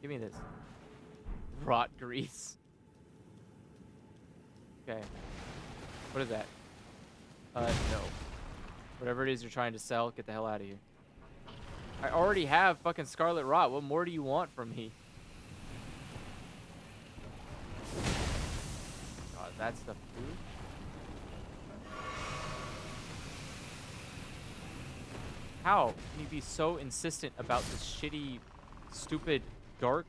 Give me this. Rot grease. Okay. What is that? No. Whatever it is you're trying to sell, get the hell out of here. I already have fucking Scarlet Rot. What more do you want from me? God, that's the food? How can you be so insistent about this shitty, stupid, dark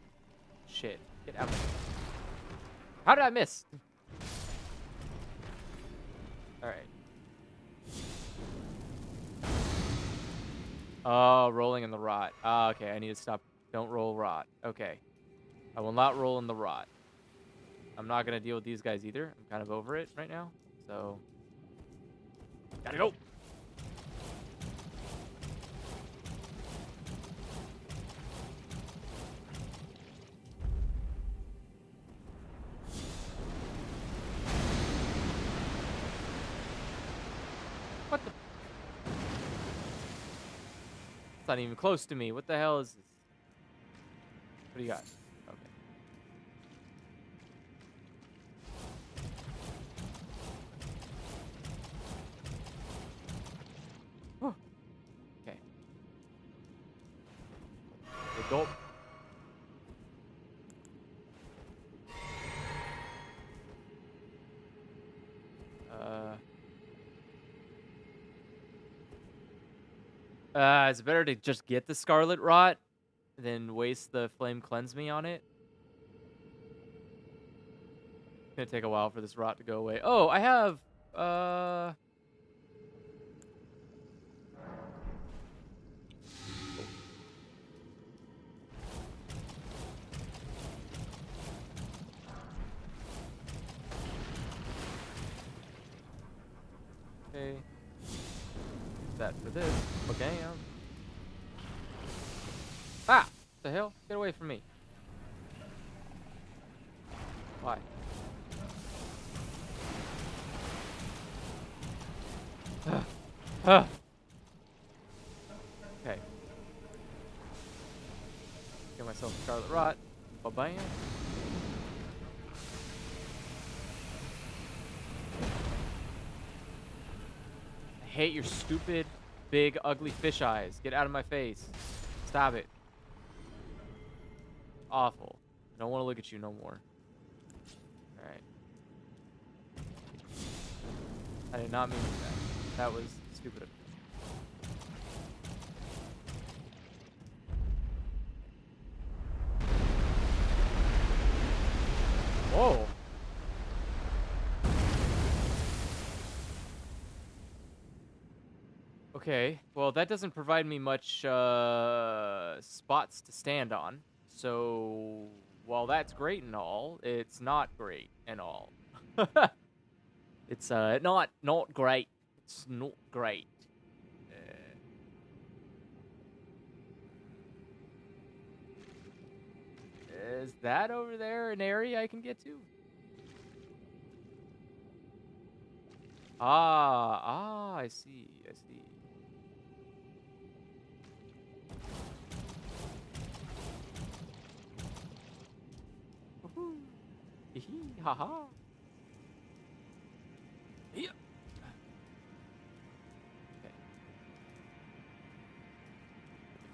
shit? Get out of here. How did I miss? Alright. Oh, rolling in the rot. Ah, okay, I need to stop. Don't roll rot. Okay. I will not roll in the rot. I'm not going to deal with these guys either. I'm kind of over it right now. So, gotta go. What the? It's not even close to me. What the hell is this? What do you got? Okay. Oh. Okay. Okay, gulp. It's better to just get the Scarlet Rot than waste the Flame Cleanse Me on it. It's gonna take a while for this rot to go away. Oh, I have, okay. That for this. Okay, Ah! What the hell? Get away from me. Why? Okay. Get myself a Scarlet Rot. Ba-bam. I hate your stupid, big, ugly fish eyes. Get out of my face. Stop it. Awful. I don't want to look at you no more. Alright. I did not mean that. That was stupid of me. Whoa. Okay, well that doesn't provide me much spots to stand on. So while that's great and all, it's not great and all. It's not great. It's not great. Is that over there an area I can get to? I see. I see. Woohoo. Hee hee, haha. Yeah. Okay.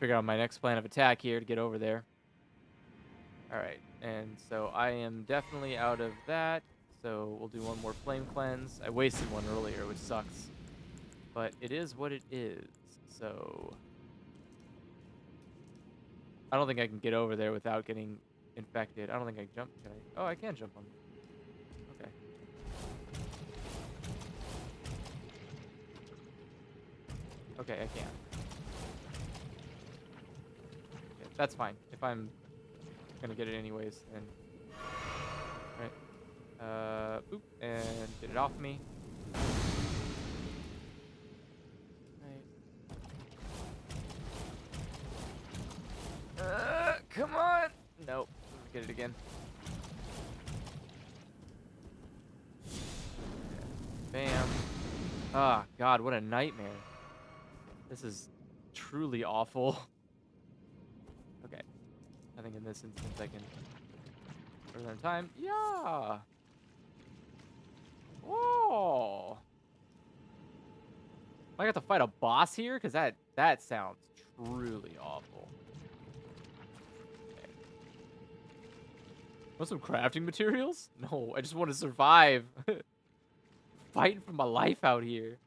Figure out my next plan of attack here to get over there. Alright, and so I am definitely out of that. So we'll do one more flame cleanse. I wasted one earlier, which sucks. But it is what it is. So I don't think I can get over there without getting infected. I don't think I can jump. Can I? Oh, I can jump on. Okay. Okay, I can. Okay, that's fine. If I'm gonna get it anyways, then. Right. Boop, and get it off me. Right. Come on! Nope. Get it again. Bam. Ah, God, what a nightmare. This is truly awful. Okay. I think in this instance I can further in time. Yeah! Whoa! I got to fight a boss here? Because that sounds truly awful. Okay. Want some crafting materials? No, I just want to survive. Fighting for my life out here.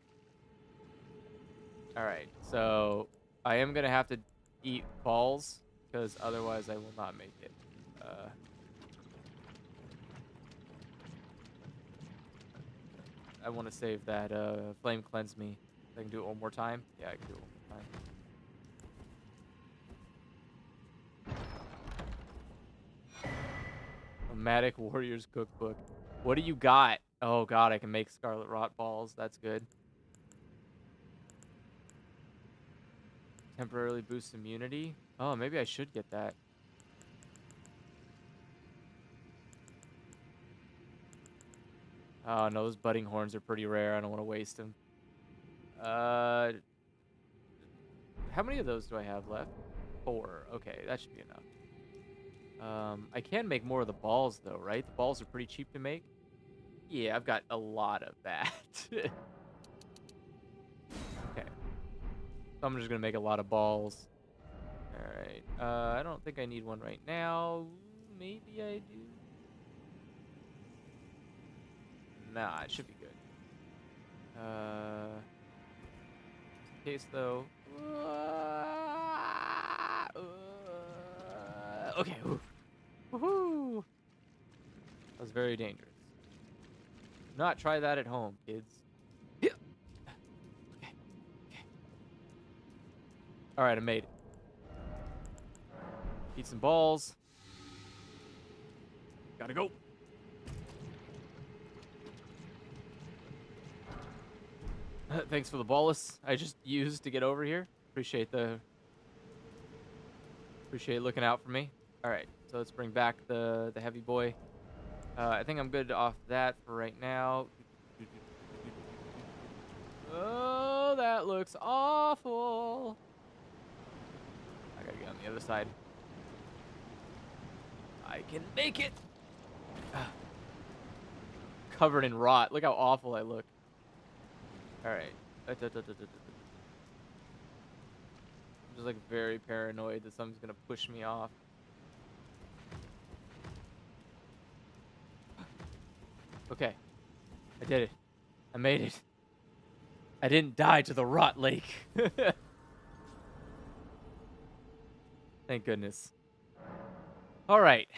Alright, so I am going to have to eat balls, because otherwise I will not make it. I want to save that flame cleanse me. I can do it one more time. Yeah, I can do it one more time. Nomadic Warriors Cookbook. What do you got? Oh god, I can make Scarlet Rot balls. That's good. Temporarily boost immunity. Oh, maybe I should get that. Oh no, those budding horns are pretty rare. I don't want to waste them. How many of those do I have left? 4. Okay, that should be enough. I can make more of the balls though, right? The balls are pretty cheap to make. Yeah, I've got a lot of that. Okay. So I'm just gonna make a lot of balls. Alright. I don't think I need one right now. Maybe I do. Nah, it should be good. In case though. Okay. Woohoo! That was very dangerous. Do not try that at home, kids. Yeah. Okay. Okay. All right, I made it. Eat some balls. Gotta go. Thanks for the bolus I just used to get over here. Appreciate looking out for me. All right, so let's bring back the heavy boy. I think I'm good off that for right now. Oh, that looks awful. I gotta get on the other side. I can make it. Covered in rot. Look how awful I look. All right. I'm just like very paranoid that something's gonna push me off. Okay. I did it. I made it. I didn't die to the rot lake. Thank goodness. All right.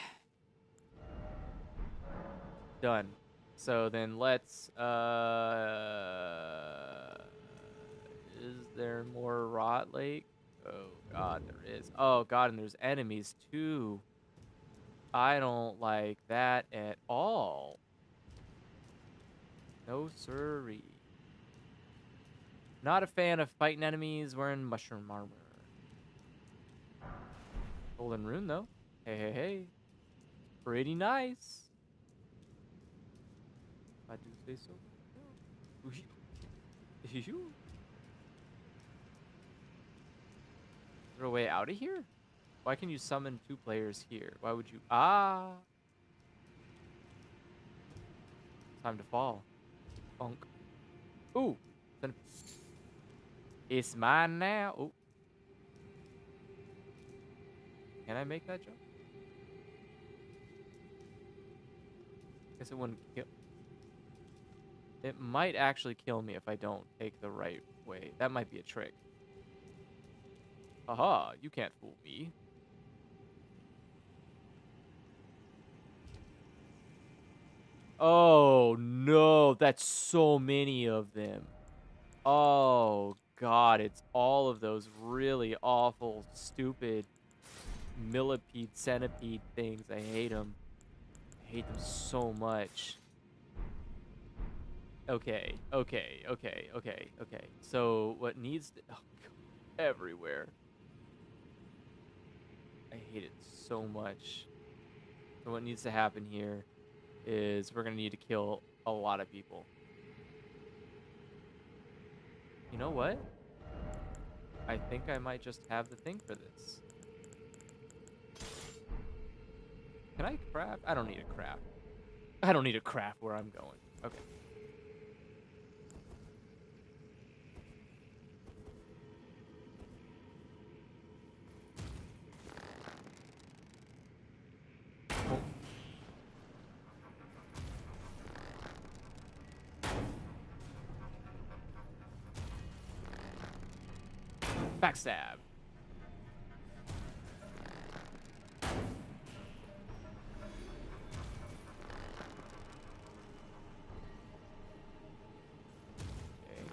Done. So then let's, is there more rot lake? Oh god, there is. Oh god, and there's enemies too. I don't like that at all. No siree. Not a fan of fighting enemies wearing mushroom armor. Golden rune though. Hey, hey, hey. Pretty nice. I do say so. Is there a way out of here? Why can you summon 2 players here? Why would you? Ah. Time to fall. Bonk. Ooh. It's mine now. Oh. Can I make that jump? Guess it wouldn't kill. It might actually kill me if I don't take the right way. That might be a trick. Aha, you can't fool me. Oh no, that's so many of them. Oh god, it's all of those really awful, stupid millipede, centipede things. I hate them. I hate them so much. Okay. So what needs to... Oh, God, everywhere. I hate it so much. So what needs to happen here is we're going to need to kill a lot of people. You know what? I think I might just have the thing for this. Can I craft? I don't need a craft. I don't need a craft where I'm going. Okay. Backstab. Okay.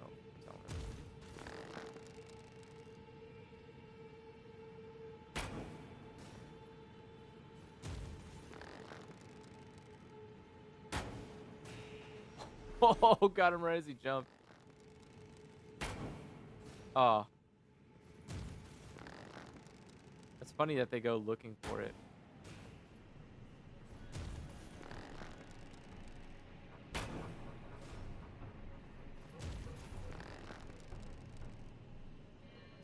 Oh, that's not what I wanted to do. Oh, got him right as he jumped. Oh. It's funny that they go looking for it.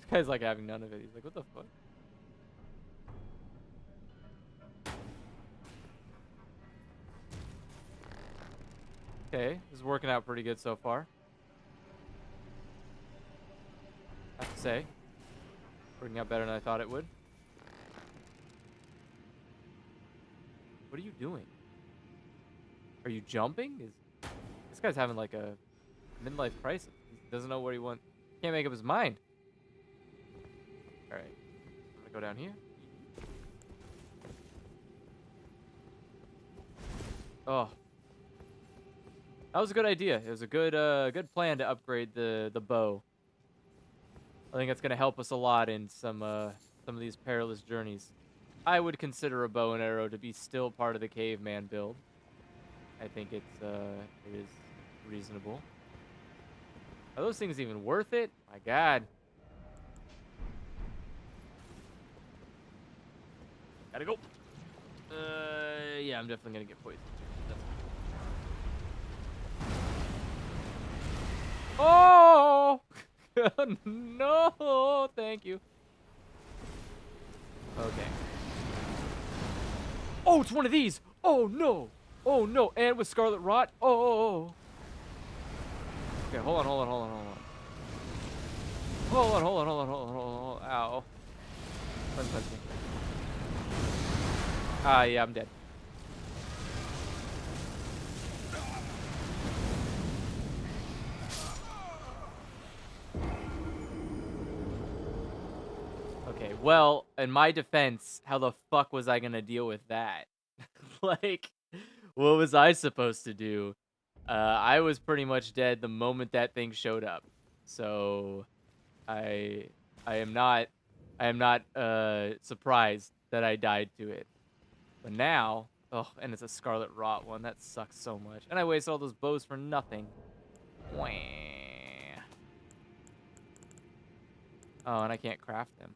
This guy's like having none of it. He's like, what the fuck? Okay, this is working out pretty good so far. I have to say. Working out better than I thought it would. What are you doing? Are you jumping? This guy's having like a midlife crisis. He doesn't know what he wants. Can't make up his mind. Alright. I'm gonna go down here. Oh. That was a good idea. It was a good plan to upgrade the bow. I think that's gonna help us a lot in some of these perilous journeys. I would consider a bow and arrow to be still part of the caveman build. I think it is reasonable. Are those things even worth it? My God. Gotta go. Yeah, I'm definitely gonna get poisoned. Oh! No, thank you. Okay. Oh, it's one of these. Oh no. Oh no. And with Scarlet Rot. Oh. Okay, hold on. Ow. Don't touch me. Ah, yeah, I'm dead. Okay, well, in my defense, how the fuck was I gonna deal with that? Like, what was I supposed to do? I was pretty much dead the moment that thing showed up. So, I am not surprised that I died to it. But now, oh, and it's a Scarlet Rot one. That sucks so much. And I wasted all those bows for nothing. Wah. Oh, and I can't craft them.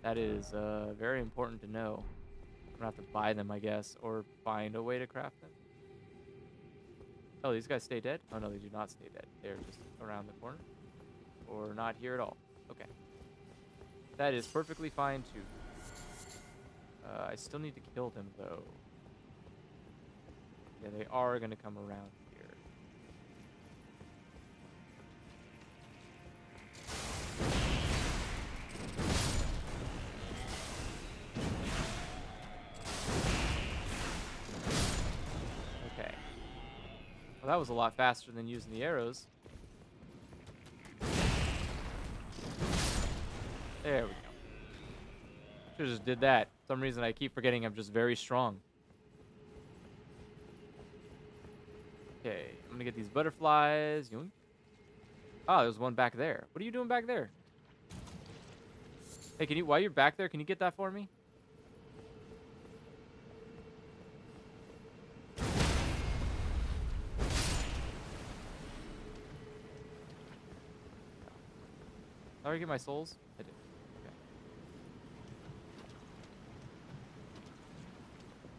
That is very important to know. I'm gonna have to buy them, I guess, or find a way to craft them. Oh, these guys stay dead? Oh, no, they do not stay dead. They're just around the corner. Or not here at all. Okay. That is perfectly fine, too. I still need to kill them, though. Yeah, they are going to come around here. Okay. Well, that was a lot faster than using the arrows. There we go. Should've just did that. For some reason, I keep forgetting I'm just very strong. Okay, I'm gonna get these butterflies. Yoink. Oh, there's one back there. What are you doing back there? Hey, can you, while you're back there, can you get that for me? Did I already get my souls? I did. Okay.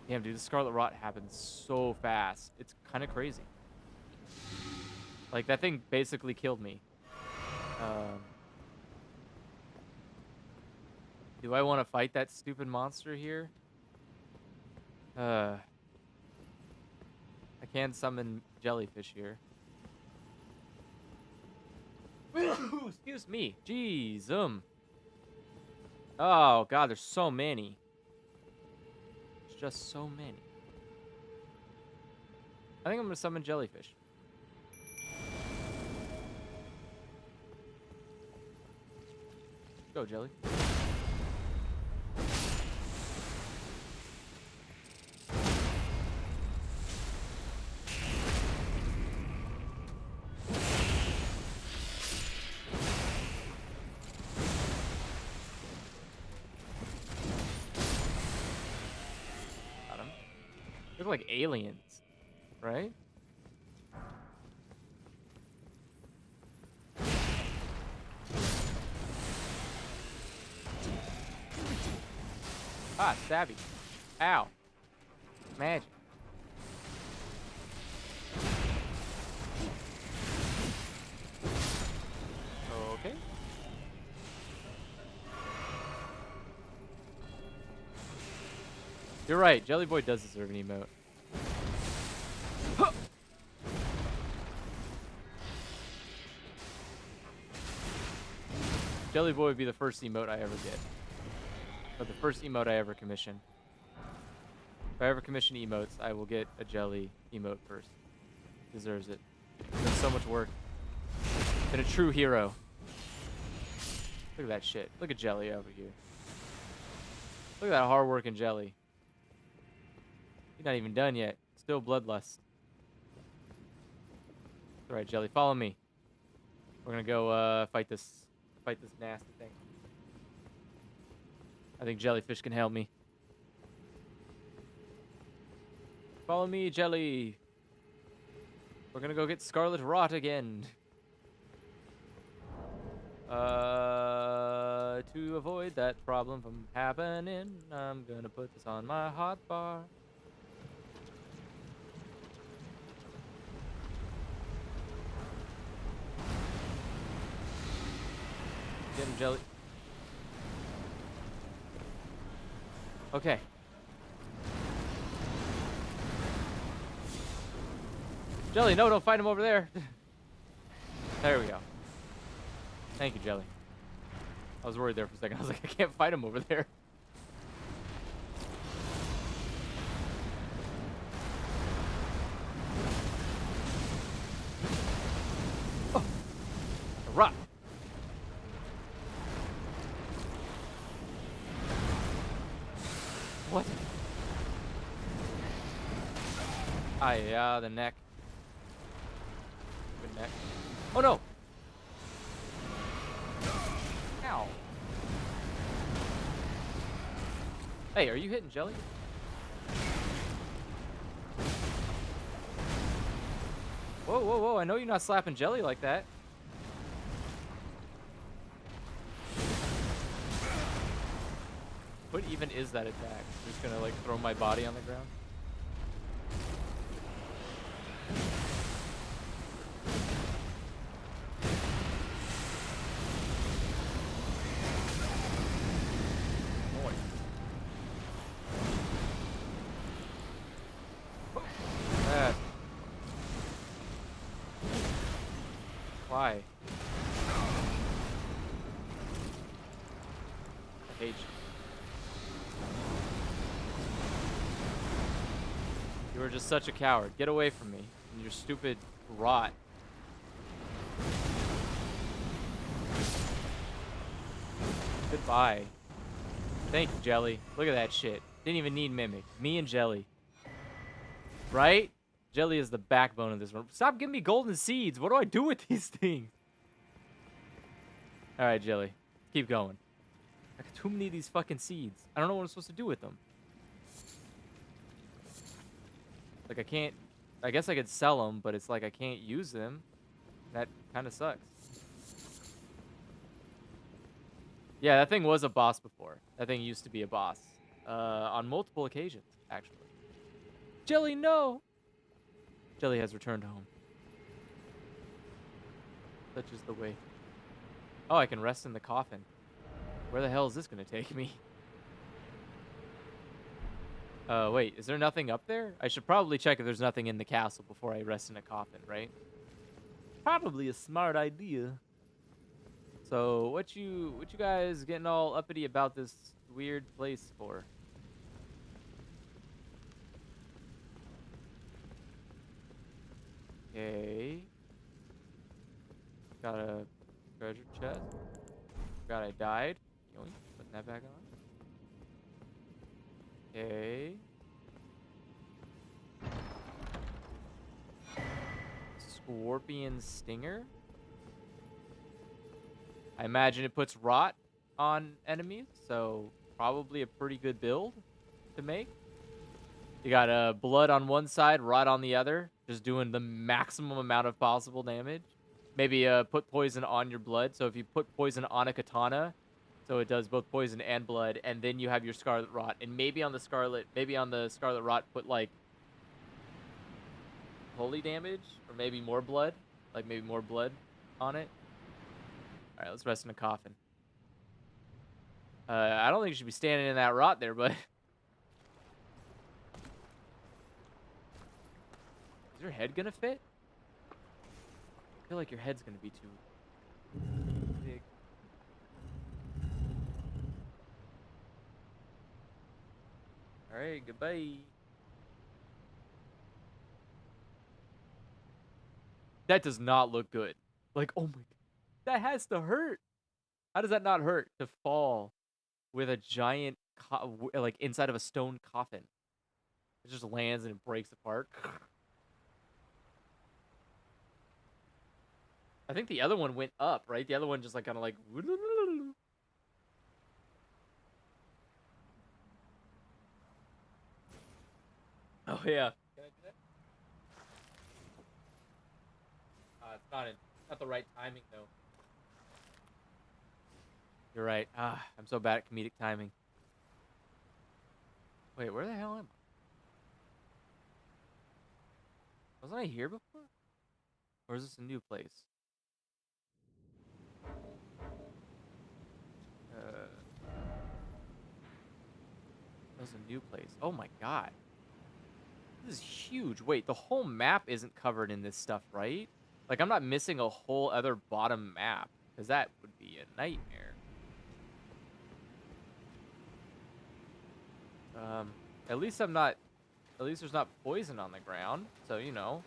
Damn, dude, the Scarlet Rot happens so fast. It's kind of crazy. Like, that thing basically killed me. Do I want to fight that stupid monster here? I can summon jellyfish here. Excuse me. Jeez, Oh, God, there's so many. There's just so many. I think I'm going to summon jellyfish. Go, Jelly. Got him. Look like aliens, right? Ah, stabby. Ow. Magic. Okay. You're right. Jelly Boy does deserve an emote. Huh. Jelly Boy would be the first emote I ever get. Or the first emote I ever commission. If I ever commission emotes, I will get a Jelly emote first. Deserves it. Done so much work. Been a true hero. Look at that shit. Look at Jelly over here. Look at that hard-working Jelly. He's not even done yet. Still bloodlust. All right, Jelly, follow me. We're gonna go fight this nasty thing. I think Jellyfish can help me. Follow me, Jelly. We're gonna go get Scarlet Rot again. To avoid that problem from happening, I'm gonna put this on my hotbar. Get him, Jelly. Okay. Jelly, no, don't fight him over there. There we go. Thank you, Jelly. I was worried there for a second. I was like, I can't fight him over there. Oh. Rot. What? Ah, yeah, the neck. Good neck. Oh, no. Ow. Hey, are you hitting Jelly? Whoa, whoa, whoa. I know you're not slapping Jelly like that. What even is that attack? I'm just gonna, like, throw my body on the ground? Why? I hate you. You are just such a coward. Get away from me and your stupid rot. Goodbye. Thank you, Jelly. Look at that shit. Didn't even need Mimic. Me and Jelly. Right? Jelly is the backbone of this one. Stop giving me golden seeds. What do I do with these things? All right, Jelly. Keep going. I got too many of these fucking seeds. I don't know what I'm supposed to do with them. Like, I can't... I guess I could sell them, but it's like I can't use them. That kind of sucks. Yeah, that thing was a boss before. That thing used to be a boss. On multiple occasions, actually. Jelly, no! Jelly has returned home. Such is the way. Oh, I can rest in the coffin. Where the hell is this gonna take me? Wait, is there nothing up there? I should probably check if there's nothing in the castle before I rest in a coffin, right? Probably a smart idea. So, what you guys getting all uppity about this weird place for? Okay. Got a treasure chest. Forgot I died. Yoink. Putting that back on. Okay. Scorpion Stinger. I imagine it puts rot on enemies, so probably a pretty good build to make. You got blood on one side, rot on the other, just doing the maximum amount of possible damage. Maybe put poison on your blood. So if you put poison on a katana, so it does both poison and blood, and then you have your Scarlet Rot, and maybe on the Scarlet Rot put like holy damage, or maybe more blood, like maybe more blood on it. All right, let's rest in a coffin. I don't think you should be standing in that rot there, but is your head gonna fit? I feel like your head's gonna be too big. All right, goodbye. That does not look good. Like, oh my god, that has to hurt. How does that not hurt to fall with a giant, like, inside of a stone coffin? It just lands and it breaks apart. I think the other one went up, right? The other one just like kind of like. Oh yeah. Can I do that? It's not the right timing though. You're right. I'm so bad at comedic timing. Wait, where the hell am I? Wasn't I here before? Or is this a new place? That was a new place. Oh my god. This is huge. Wait, the whole map isn't covered in this stuff, right? Like, I'm not missing a whole other bottom map, because that would be a nightmare. At least there's not poison on the ground, so, you know.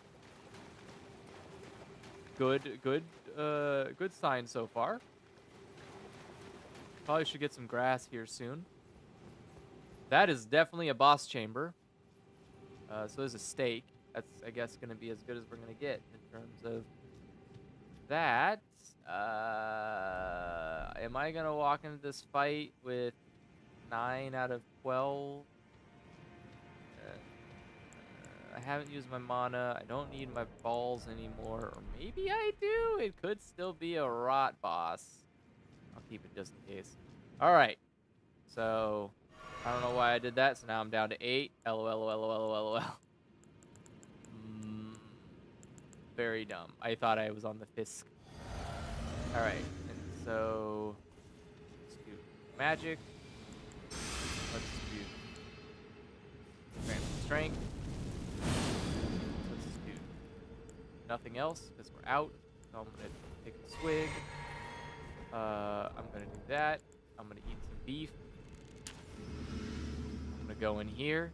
Good sign so far. Probably should get some grass here soon. That is definitely a boss chamber. So there's a stake. That's, I guess, going to be as good as we're going to get in terms of that. Am I going to walk into this fight with 9 out of 12? I haven't used my mana. I don't need my balls anymore. Or maybe I do. It could still be a rot boss. I'll keep it just in case. All right. So, I don't know why I did that. So now I'm down to 8. LOL. Very dumb. I thought I was on the Fisk. All right. And so, let's do magic. Let's do strength. Let's do nothing else because we're out. So I'm gonna take a swig. I'm gonna do that. I'm gonna eat some beef. I'm gonna go in here,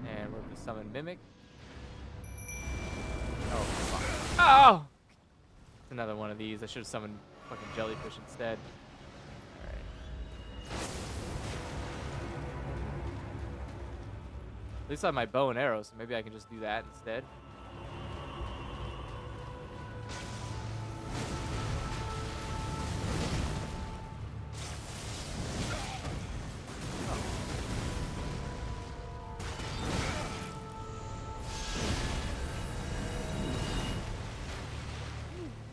and we're gonna summon Mimic. Oh, fuck. Oh! It's another one of these. I should have summoned fucking jellyfish instead. Alright. At least I have my bow and arrow, so maybe I can just do that instead.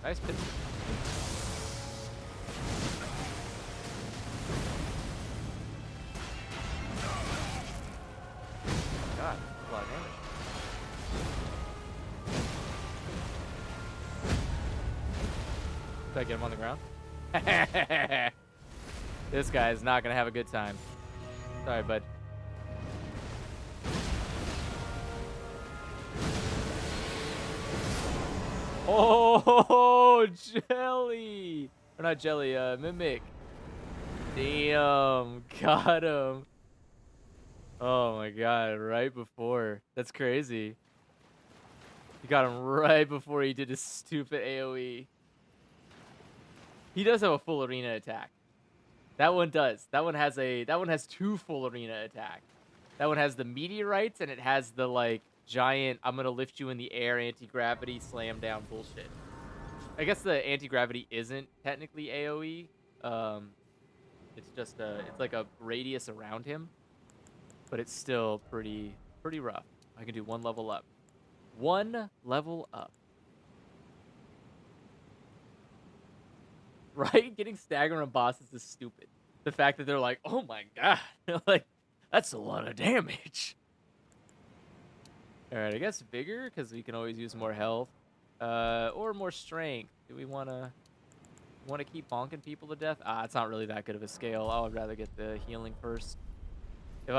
Nice pit. God, that's a lot of damage. Did I get him on the ground? This guy is not gonna have a good time. Sorry, bud. Oh, jelly! Or not jelly, Mimic. Damn, got him. Oh my god, right before. That's crazy. You got him right before he did his stupid AoE. He does have a full arena attack. That one does. That one has two full arena attack. That one has the meteorites and it has the like giant I'm gonna lift you in the air anti-gravity slam down bullshit. I guess the anti-gravity isn't technically AoE. It's just it's like a radius around him, but it's still pretty rough. I can do one level up. One level up. Right? Getting stagger on bosses is stupid. The fact that they're like, oh my god, like that's a lot of damage. All right, I guess bigger because we can always use more health, or more strength. Do we want to keep bonking people to death? It's not really that good of a scale. I would rather get the healing first. If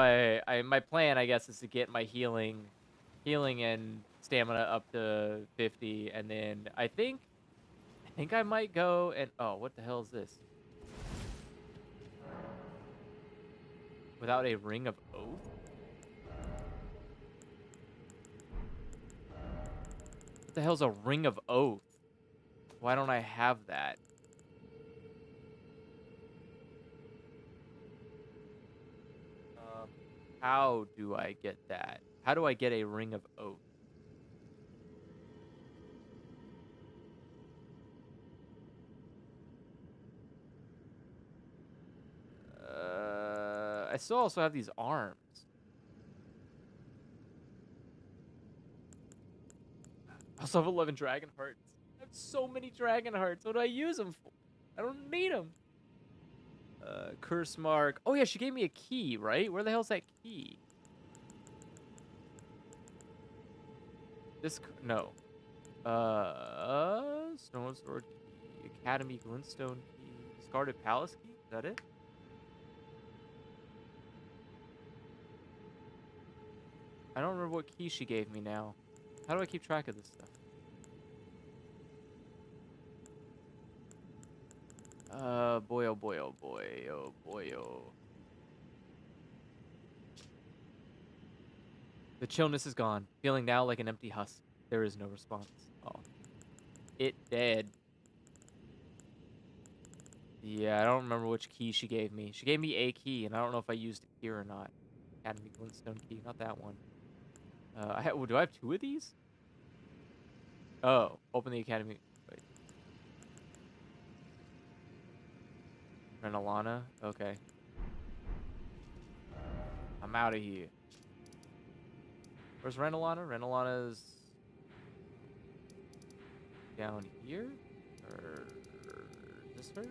my plan, I guess, is to get my healing and stamina up to 50, and then I think I might go and what the hell is this? Without a ring of oath? What the hell's a ring of oath? Why don't I have that? How do I get that? How do I get a ring of oath? I still also have these arms. I also have 11 dragon hearts. I have so many dragon hearts. What do I use them for? I don't need them. Curse mark. Oh yeah, she gave me a key, right? Where the hell's that key? No. Stone Sword key. Academy Glintstone key. Discarded Palace key. Is that it? I don't remember what key she gave me now. How do I keep track of this stuff? Boy, oh boy, oh boy, oh boy, oh. The chillness is gone. Feeling now like an empty husk. There is no response. Oh. It dead. Yeah, I don't remember which key she gave me. She gave me a key, and I don't know if I used it here or not. Academy Glintstone key, not that one. Do I have two of these? Oh, open the Academy. Wait. Renalana? Okay. I'm out of here. Where's Renalana? Renalana's down here? Or is this her?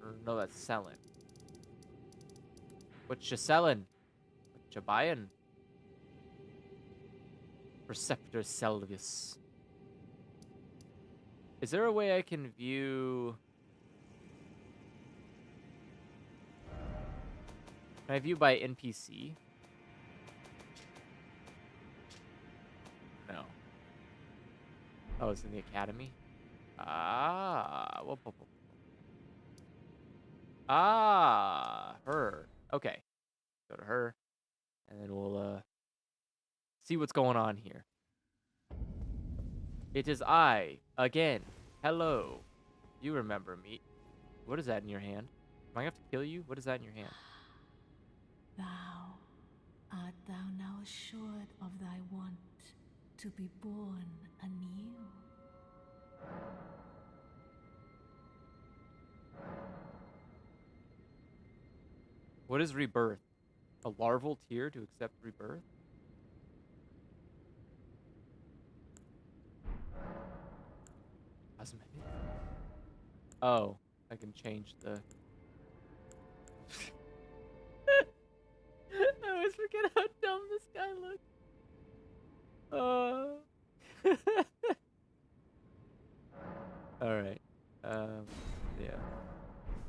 Or no, that's Selin. What you selling? What you buying? Preceptor Selvius. Is there a way I can view... Can I view by NPC? No. Oh, it's in the academy? Ah. Whoop, whoop, whoop. Ah. Her. Okay. Go to her. And then we'll, see what's going on here. It is I, again. Hello. You remember me. What is that in your hand? Am I gonna have to kill you? What is that in your hand? Thou, art thou now assured of thy want to be born anew? What is rebirth? A larval tear to accept rebirth? Cosmetic? Oh, I can change the... I always forget how dumb this guy looks. Alright. Yeah.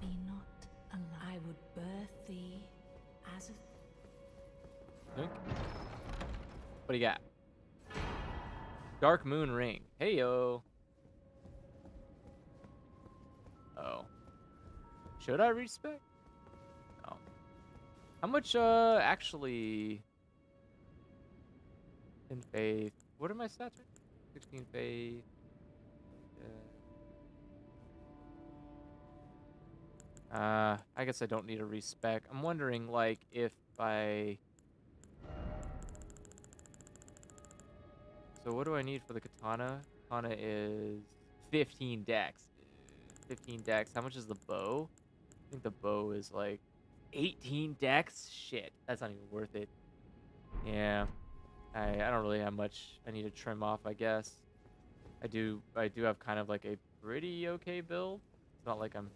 Be not alive. I would birth thee as a... Okay. What do you got? Dark Moon Ring. Heyo. Oh. Should I respec? No. How much, actually... In faith. What are my stats? 16 faith. I guess I don't need a respec. I'm wondering, like, if I... So what do I need for the katana? Katana is 15 dex. 15 dex. How much is the bow? I think the bow is like 18 dex. Shit, that's not even worth it. Yeah, I don't really have much I need to trim off, I guess. I do have kind of like a pretty okay build. It's not like I'm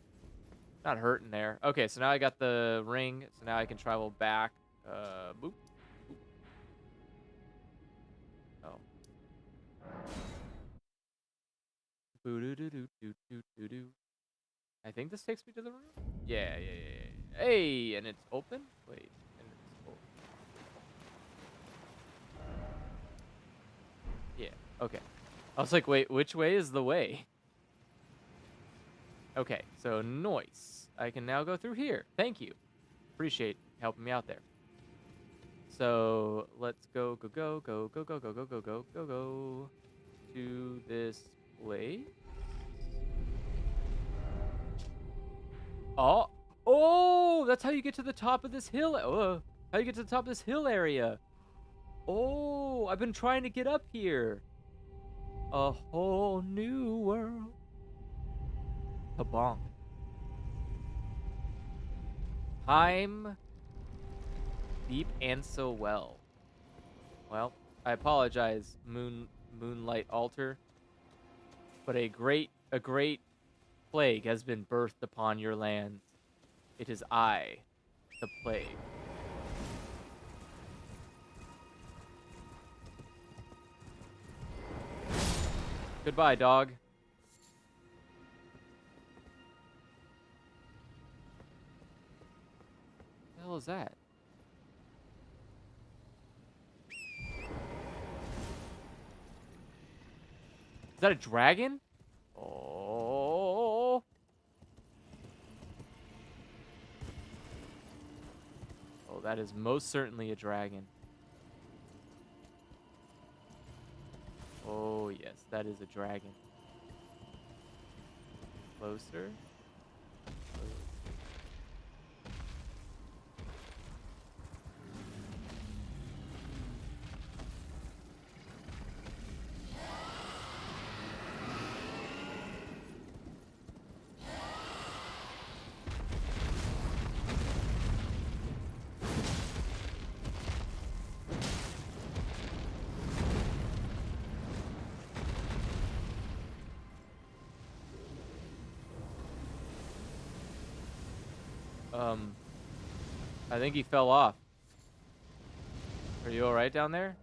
not hurting there. Okay, so now I got the ring, so now I can travel back. Boop. Boop. Oh. Boo-doo-doo-doo-doo-doo-doo. I think this takes me to the room? Yeah. Hey, and it's open? Wait, and it's open. Yeah, okay. I was like, wait, which way is the way? Okay, so noise. I can now go through here. Thank you. Appreciate helping me out there. So let's go to this place. Oh, that's how you get to the top of this hill. How you get to the top of this hill area. Oh, I've been trying to get up here. A whole new world. Kabong. Time deep and so well. Well, I apologize, Moonlight Altar, but a great plague has been birthed upon your lands. It is I, the plague. Goodbye, dog. What the hell is that? Is that a dragon? Oh. Oh, that is most certainly a dragon. Oh, yes, that is a dragon. Closer. I think he fell off. Are you alright down there?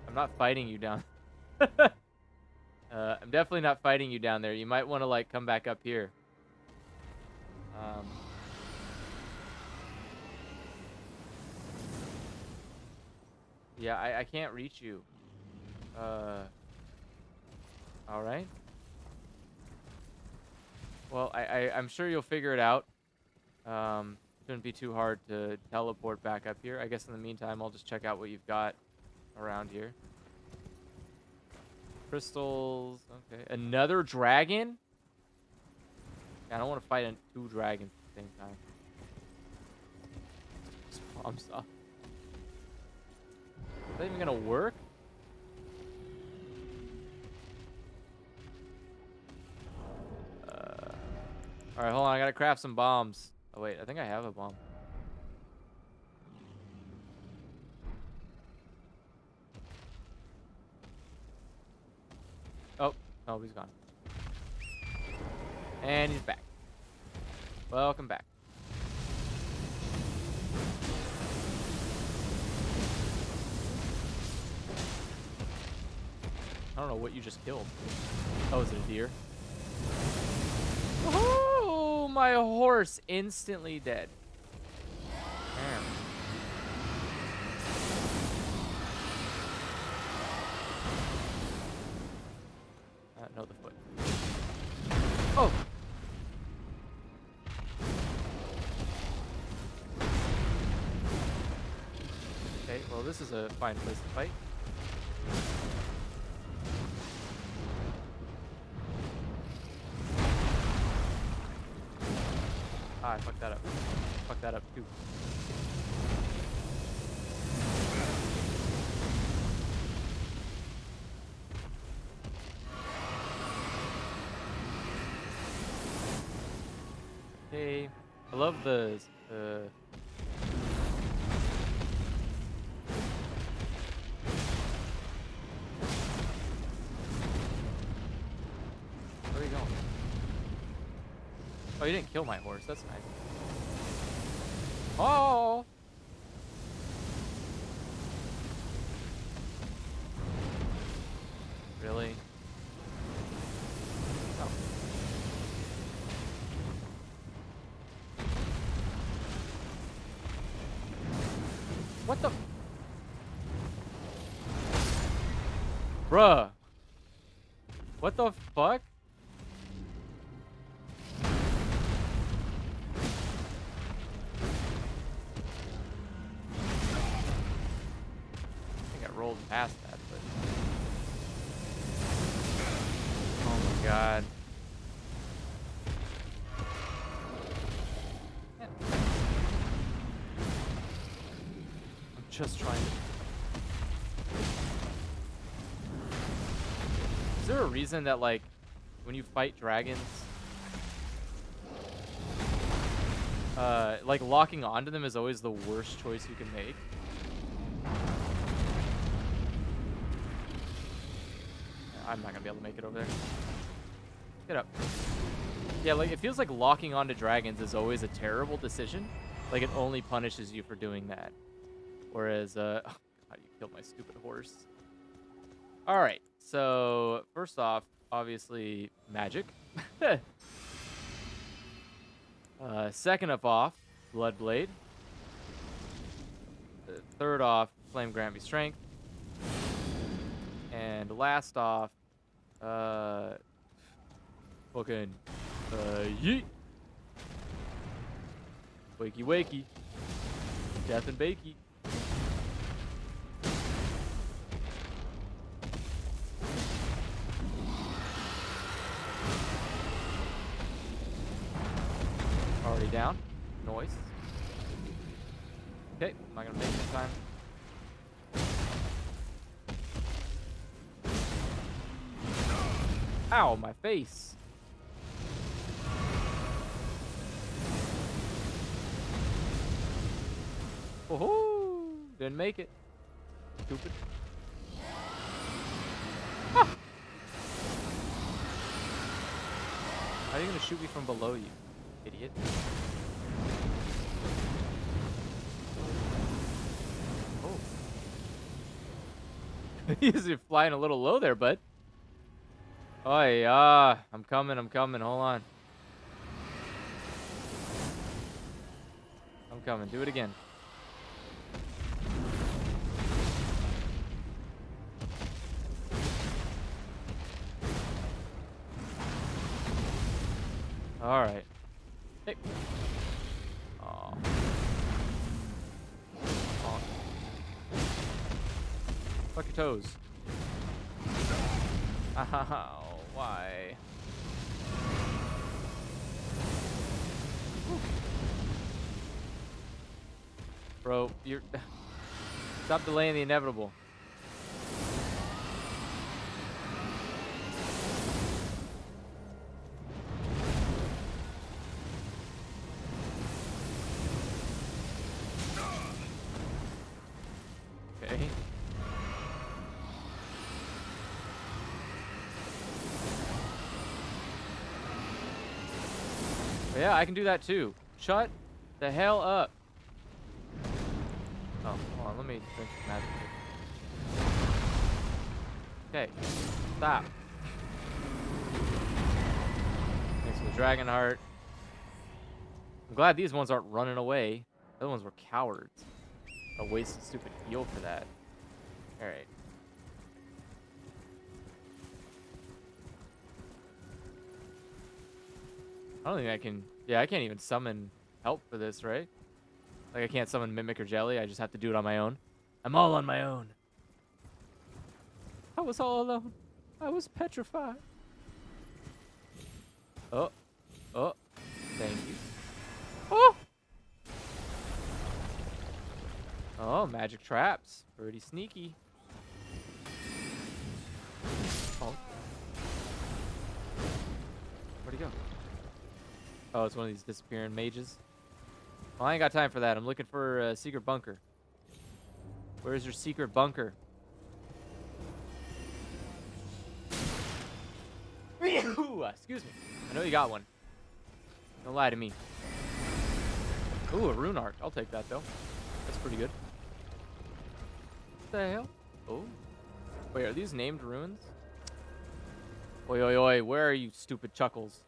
I'm not fighting you down. I'm definitely not fighting you down there. You might want to, like, come back up here. Yeah, I can't reach you. Alright. Well, I'm sure you'll figure it out. Shouldn't be too hard to teleport back up here. I guess in the meantime, I'll just check out what you've got around here. Crystals. Okay. Another dragon? Yeah, I don't want to fight two dragons at the same time. Bomb stuff. Is that even gonna work? Alright, hold on. I gotta craft some bombs. Oh, wait. I think I have a bomb. Oh, he's gone. And he's back. Welcome back. I don't know what you just killed. Oh, is it a deer? Oh, my horse instantly dead. Damn. No, the foot. Oh! Okay, well, this is a fine place to fight. I fucked that up. Fuck that up too. Hey, I love the where are you going? Oh, you didn't kill my horse. That's nice. Oh! Really? Oh. What the? Bruh. What the fuck? I think I rolled past that, but... Oh my god. I'm just trying to... Is there a reason that, like, when you fight dragons, like, locking onto them is always the worst choice you can make? I'm not gonna be able to make it over there. Get up. Yeah, like, it feels like locking onto dragons is always a terrible decision. Like, it only punishes you for doing that. Whereas, oh, God, you killed my stupid horse. Alright, so, first off, obviously, magic. Second of off, Bloodblade. Third off, Flame grant me strength. And last off, fucking, yeet. Wakey wakey. Death and bakey. Already down. Noise. Okay, I'm not gonna make it this time. Ow, my face. Oh, didn't make it. Stupid. Ah. How are you gonna shoot me from below, you idiot? Oh. You're flying a little low there, bud. Oh yeah, I'm coming, hold on. I'm coming, do it again. Alright. Hey. Aw. Aw. Fuck your toes. Ow, why? Bro, you're... Stop delaying the inevitable. Okay. But yeah, I can do that too. Shut the hell up. Oh, hold on, let me drink some magic. Okay, stop. Thanks for the dragon heart. I'm glad these ones aren't running away. The other ones were cowards. A wasted stupid heal for that. Alright. I don't think I can... Yeah, I can't even summon help for this, right? Like, I can't summon Mimic or Jelly. I just have to do it on my own. I'm all on my own. I was all alone. I was petrified. Oh. Oh. Thank you. Oh! Oh, magic traps. Pretty sneaky. Oh. Where'd he go? Oh, it's one of these disappearing mages. Well, I ain't got time for that. I'm looking for a secret bunker. Where's your secret bunker? Ooh, excuse me. I know you got one. Don't lie to me. Ooh, a rune arc. I'll take that, though. That's pretty good. What the hell? Oh. Wait, are these named runes? Oi, oi, oi. Where are you, stupid chuckles?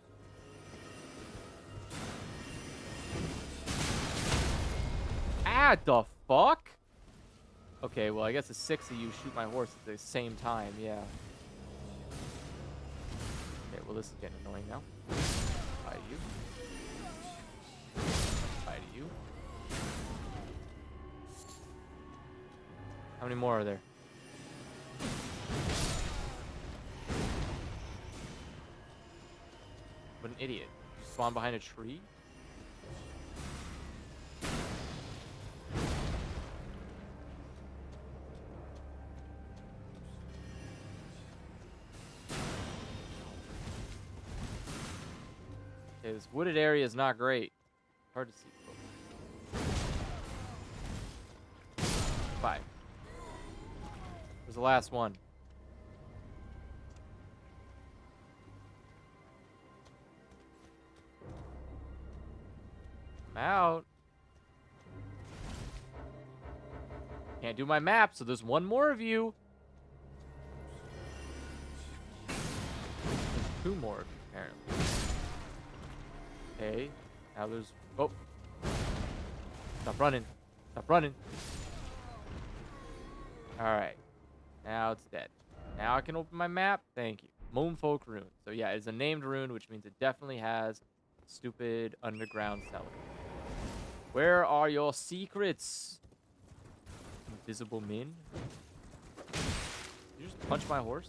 Ah, the fuck? Okay, well, I guess the 6 of you shoot my horse at the same time. Yeah. Okay, well, this is getting annoying now. Bye to you. Bye to you. How many more are there? What an idiot. You spawn behind a tree? Okay, this wooded area is not great. Hard to see. Bye. Where's the last one? I'm out. Can't do my map, so there's one more of you. There's 2 more of you, apparently. Okay, now there's... Oh. Stop running. Stop running. Alright. Now it's dead. Now I can open my map. Thank you. Moonfolk Rune. So yeah, it's a named rune, which means it definitely has stupid underground cellar. Where are your secrets? Invisible Min? Did you just punch my horse?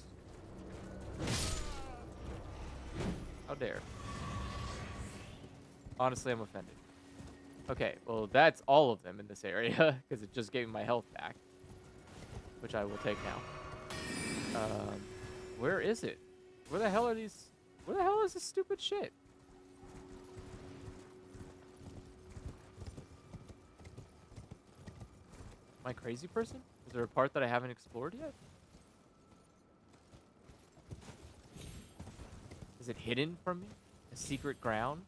How dare. Honestly, I'm offended. Okay, well, that's all of them in this area, because it just gave me my health back. Which I will take now. Where is it? Where the hell are these? Where the hell is this stupid shit? Am I a crazy person? Is there a part that I haven't explored yet? Is it hidden from me? A secret ground?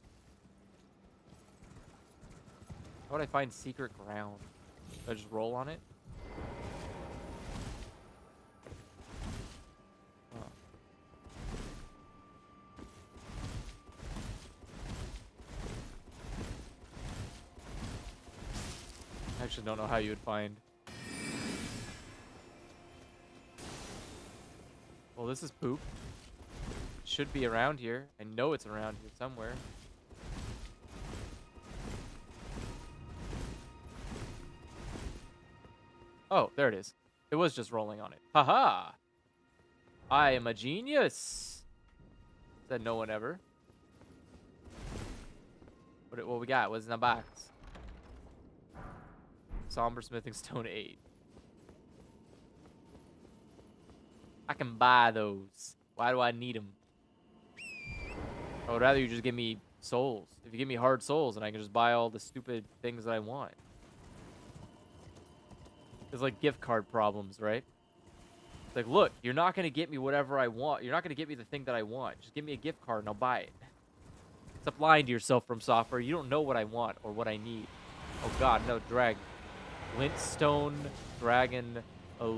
How would I find secret ground? Do I just roll on it? Oh. I actually don't know how you would find. Well, this is poop. It should be around here. I know it's around here somewhere. Oh, there it is. It was just rolling on it. Haha! I am a genius! Said no one ever. What we got? What's in the box? Somber Smithing Stone 8. I can buy those. Why do I need them? I would rather you just give me souls. If you give me hard souls, then I can just buy all the stupid things that I want. It's like gift card problems, right? It's like, look, you're not going to get me whatever I want. You're not going to get me the thing that I want. Just give me a gift card and I'll buy it. Stop lying to yourself, From Software. You don't know what I want or what I need. Oh, God, no, drag. Glintstone Dragon. This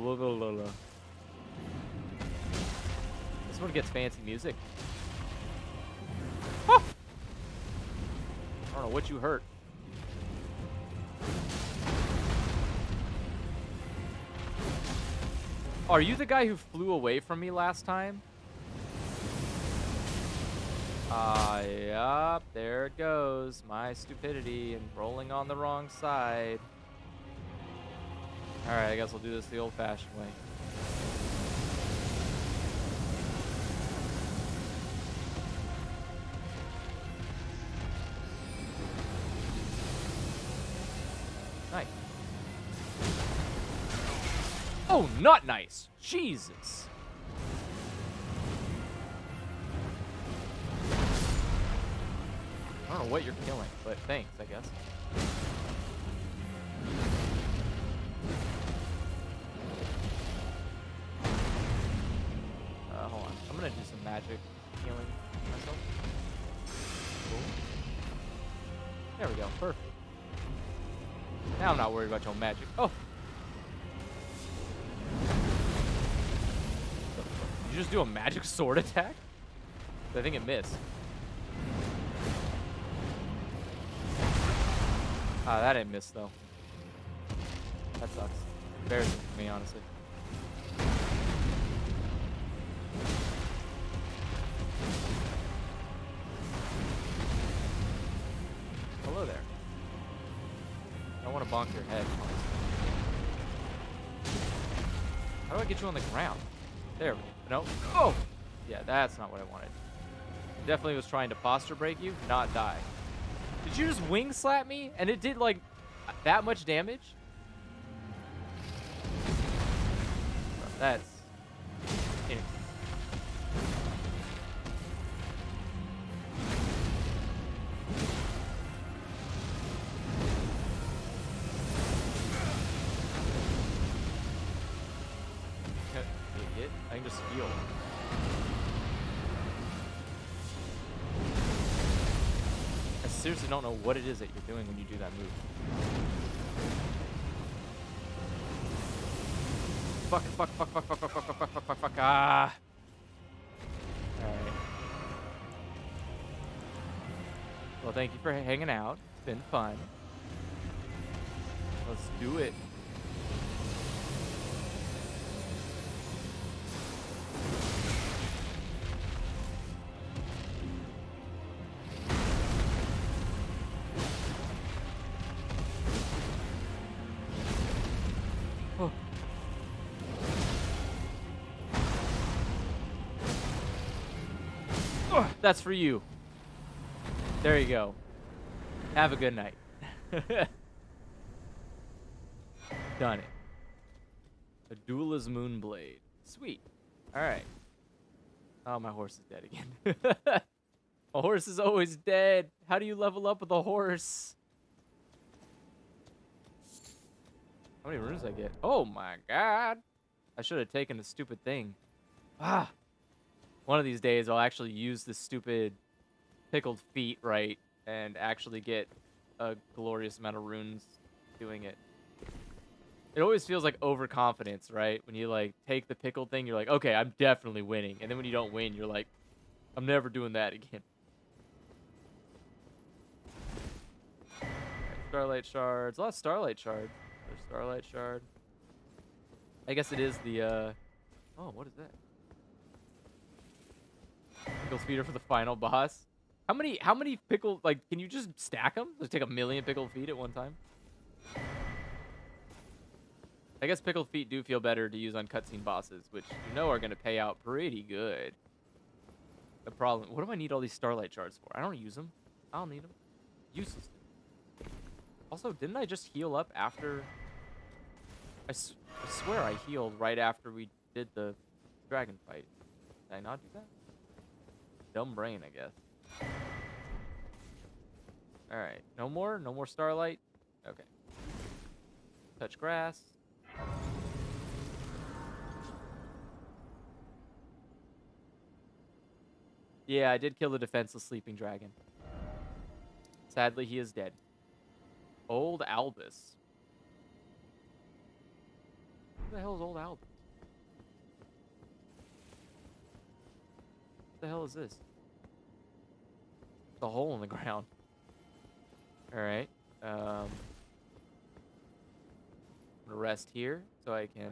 one gets fancy music. Oh! I don't know what you hurt. Oh, are you the guy who flew away from me last time? Yup, there it goes. My stupidity and rolling on the wrong side. Alright, I guess we'll do this the old-fashioned way. Oh, not nice. Jesus. I don't know what you're killing, but thanks, I guess. Hold on. I'm gonna do some magic healing myself. Cool. There we go. Perfect. Now I'm not worried about your magic. Oh! Did you just do a magic sword attack? I think it missed. Ah, that didn't miss, though. That sucks. Embarrassing for me, honestly. Hello there. I want to bonk your head, honestly. How do I get you on the ground? There we go. No. Oh! Yeah, that's not what I wanted. Definitely was trying to posture break you, not die. Did you just wing slap me? And it did, like, that much damage? Bro, that's... Idiot. I can just heal. I seriously don't know what it is that you're doing when you do that move. Fuck, fuck, fuck, fuck, fuck, fuck, fuck, fuck, fuck, fuck, fuck, fuck, ah. Alright. Well, thank you for hanging out. It's been fun. Let's do it. That's for you. There you go. Have a good night. Done it. A Duelist Moonblade. Sweet. Alright. Oh, my horse is dead again. My horse is always dead. How do you level up with a horse? How many runes I get? Oh my god. I should have taken the stupid thing. Ah. One of these days, I'll actually use this stupid pickled feet right and actually get a glorious amount of runes doing it. It always feels like overconfidence, right? When you, like, take the pickled thing, you're like, okay, I'm definitely winning. And then when you don't win, you're like, I'm never doing that again. Right, Starlight Shards. A lot of Starlight Shards. There's Starlight Shard. I guess it is the, Oh, what is that? Pickle feeder for the final boss. How many pickle, like, can you just stack them? Just take a million pickled feet at one time? I guess pickled feet do feel better to use on cutscene bosses, which you know are going to pay out pretty good. The problem, what do I need all these Starlight Shards for? I don't use them. I don't need them. Useless. Also, didn't I just heal up after? I swear I healed right after we did the dragon fight. Did I not do that? Dumb brain, I guess. Alright. No more? No more Starlight? Okay. Touch grass. Yeah, I did kill the defenseless sleeping dragon. Sadly, he is dead. Old Albus. Who the hell is Old Albus? What the hell is this? It's a hole in the ground. Alright. I'm gonna rest here so I can,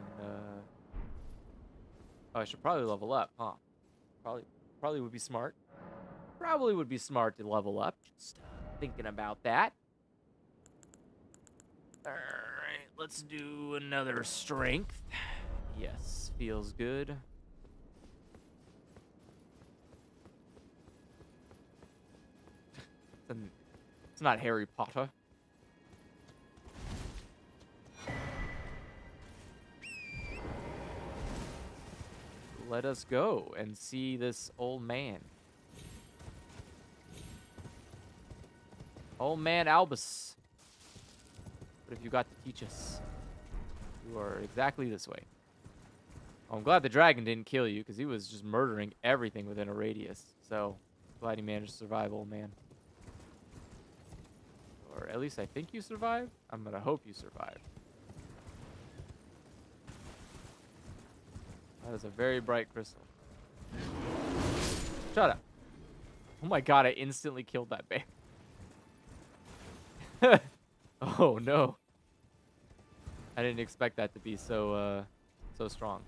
Oh, I should probably level up, huh? Probably would be smart. Probably would be smart to level up. Just thinking about that. Alright, let's do another strength. Yes, feels good. It's not Harry Potter. let us go and see this old man. Old man Albus. What have you got to teach us? You are exactly this way. Oh, I'm glad the dragon didn't kill you, because he was just murdering everything within a radius. So, glad you managed to survive, old man. Or at least I think you survived. I'm going to hope you survived. That is a very bright crystal. Shut up. Oh my god, I instantly killed that bear. Oh no. I didn't expect that to be so strong.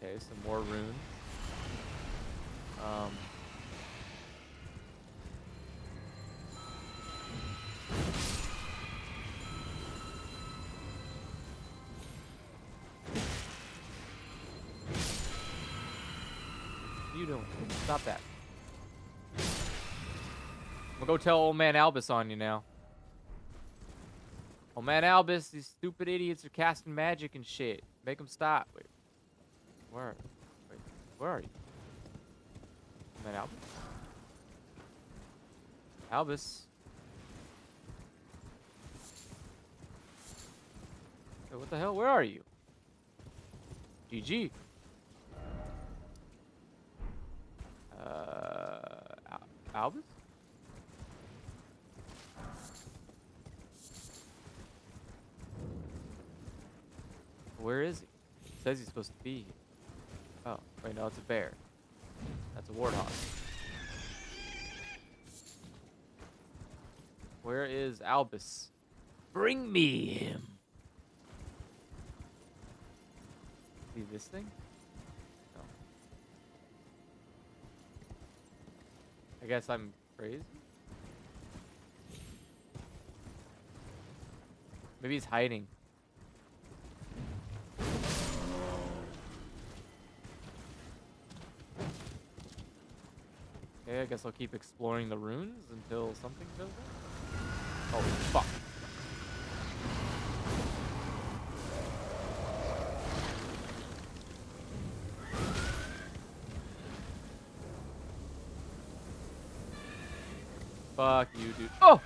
Okay, some more runes. What are you doing? Stop that. I'm gonna go tell old man Albus on you now. Old man Albus, these stupid idiots are casting magic and shit. Make them stop. Wait, where are you? Old man Albus? Albus? Hey, what the hell? Where are you? GG. Albus? Where is he? It says he's supposed to be here. Oh, wait, no, it's a bear. That's a warthog. Where is Albus? Bring me him. See this thing? No. I guess I'm crazy? Maybe he's hiding. Okay, I guess I'll keep exploring the runes until something shows up. Oh, fuck. Fuck you, dude. Oh!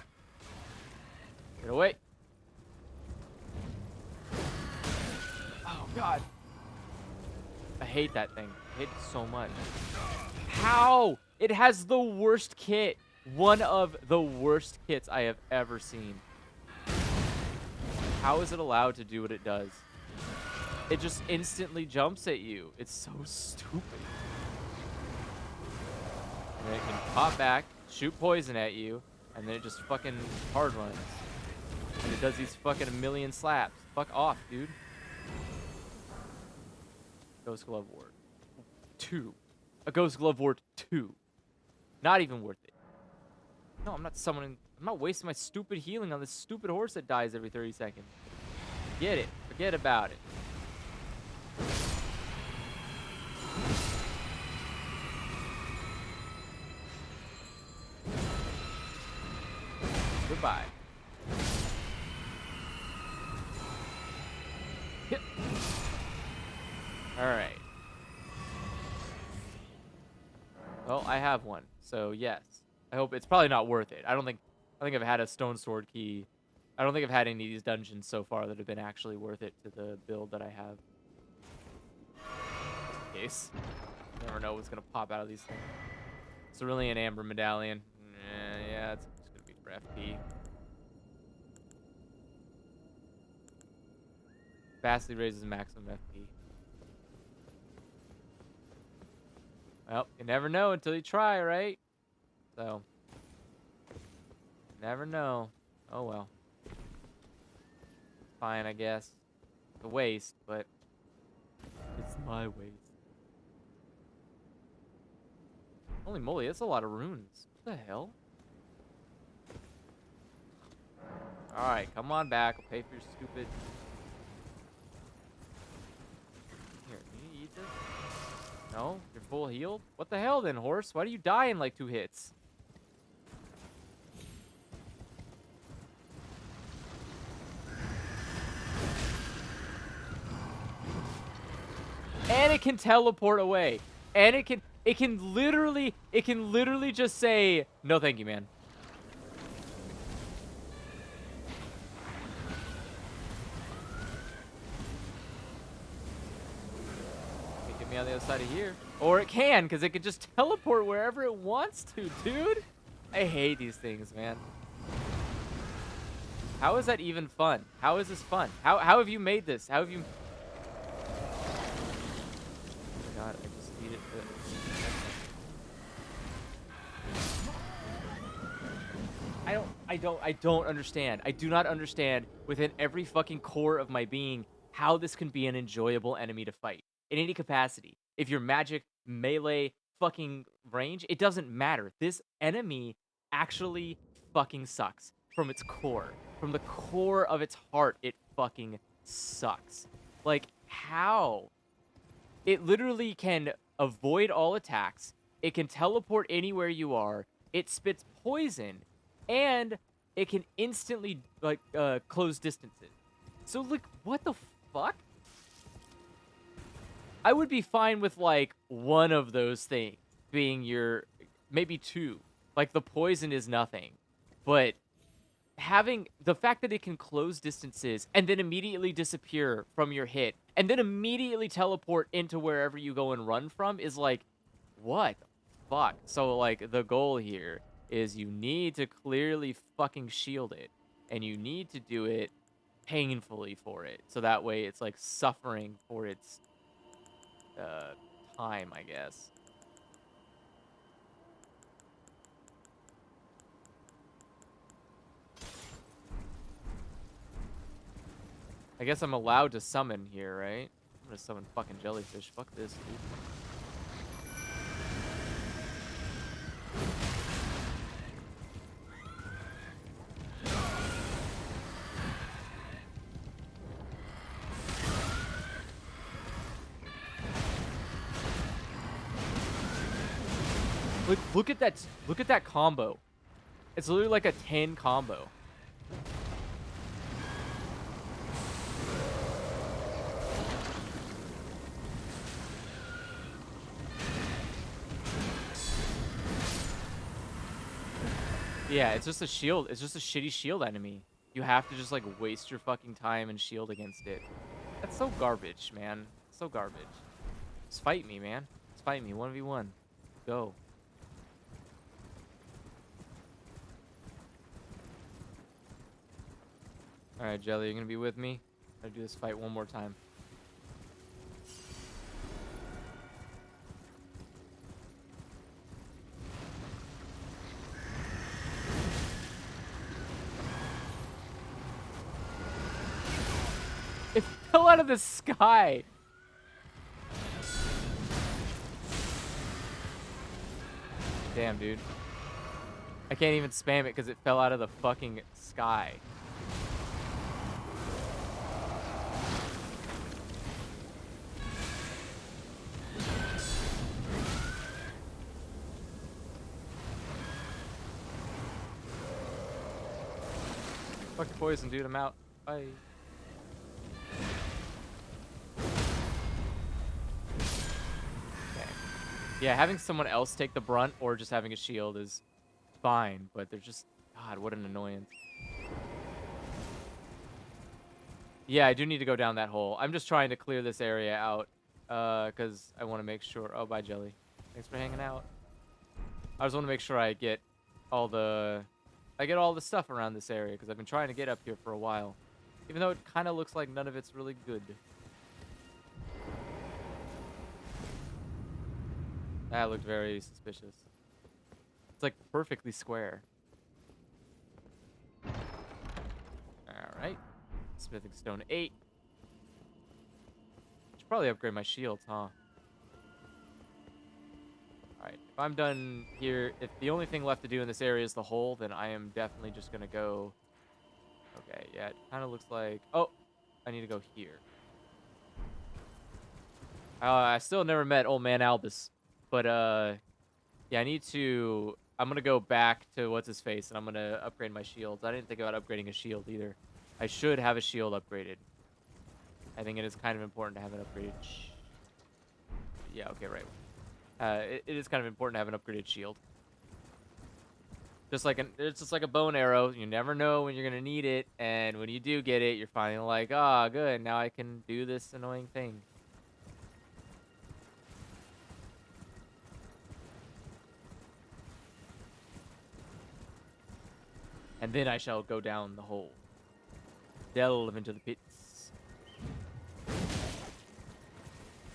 Get away. Oh, God. I hate that thing. I hate it so much. How? It has the worst kit. One of the worst kits I have ever seen. How is it allowed to do what it does? It just instantly jumps at you. It's so stupid. And it can pop back, shoot poison at you, and then it just fucking hard runs. And it does these fucking a million slaps. Fuck off, dude. Ghost Glove Ward 2. A Ghost Glove Ward 2. Not even worth it. No, I'm not summoning. I'm not wasting my stupid healing on this stupid horse that dies every 30 seconds. Forget it. Forget about it. Goodbye. Hit. All right. Well, I have one, so yes. I hope it's probably not worth it. I think I've had a stone sword key. I don't think I've had any of these dungeons so far that have been actually worth it to the build that I have. Just in case. You never know what's gonna pop out of these things. Cerulean Amber Medallion. Yeah, it's just gonna be for FP. Vastly raises maximum FP. Well, you never know until you try, right? So, never know. Oh well. Fine, I guess. It's a waste, but it's my waste. Holy moly, that's a lot of runes. What the hell? Alright, come on back. I'll pay for your stupid... Here, can you eat this? No? You're full healed? What the hell then, horse? Why do you die in like 2 hits? and it can teleport away, and it can literally just say no, thank you, man. Can't get me on the other side of here, or it can, because it can just teleport wherever it wants to, dude. I hate these things, man. How is that even fun? How is this fun? How have you made this? How have you? Oh my god, I just need it. I don't understand. I do not understand within every fucking core of my being how this can be an enjoyable enemy to fight in any capacity. If you're magic, melee, fucking range, it doesn't matter. This enemy actually fucking sucks from its core. From the core of its heart, it fucking sucks. Like, how? It literally can avoid all attacks. It can teleport anywhere you are. It spits poison. And it can instantly, like, close distances. So, like, what the fuck? I would be fine with, like, one of those things being your... Maybe two. Like, the poison is nothing. But having... The fact that it can close distances and then immediately disappear from your hit and then immediately teleport into wherever you go and run from is, like, what the fuck? So, like, the goal here is you need to clearly fucking shield it, and you need to do it painfully for it, so that way it's like suffering for its time, I guess. I guess I'm allowed to summon here, right? I'm gonna summon fucking jellyfish. Fuck this, dude. Look at that combo. It's literally like a 10 combo. Yeah, it's just a shield. It's just a shitty shield enemy. You have to just like waste your fucking time and shield against it. That's so garbage, man. So garbage. Just fight me, man. Just fight me. 1v1. Go. Alright, Jelly, you're gonna be with me? I'm gonna do this fight one more time. It fell out of the sky! Damn, dude. I can't even spam it because it fell out of the fucking sky. Fuck the poison, dude. I'm out. Bye. Okay. Yeah, having someone else take the brunt or just having a shield is fine, but they're just... God, what an annoyance. Yeah, I do need to go down that hole. I'm just trying to clear this area out, because I want to make sure... Oh, bye, Jelly. Thanks for hanging out. I just want to make sure I get all the... stuff around this area, because I've been trying to get up here for a while. Even though it kind of looks like none of it's really good. That looked very suspicious. It's like perfectly square. Alright. Smithing Stone 8. Should probably upgrade my shields, huh? Alright, if I'm done here, if the only thing left to do in this area is the hole, then I am definitely just gonna go... Okay, yeah, it kind of looks like... Oh! I need to go here. I still never met Old Man Albus. But, yeah, I need to... I'm gonna go back to What's-His-Face, and I'm gonna upgrade my shields. I didn't think about upgrading a shield, either. I should have a shield upgraded. I think it is kind of important to have it upgraded. Shh. Yeah, okay, right. It is kind of important to have an upgraded shield. It's just like a bow and arrow. You never know when you're gonna need it, and when you do get it, you're finally like, ah, good. Now I can do this annoying thing. And then I shall go down the hole, delve into the pits.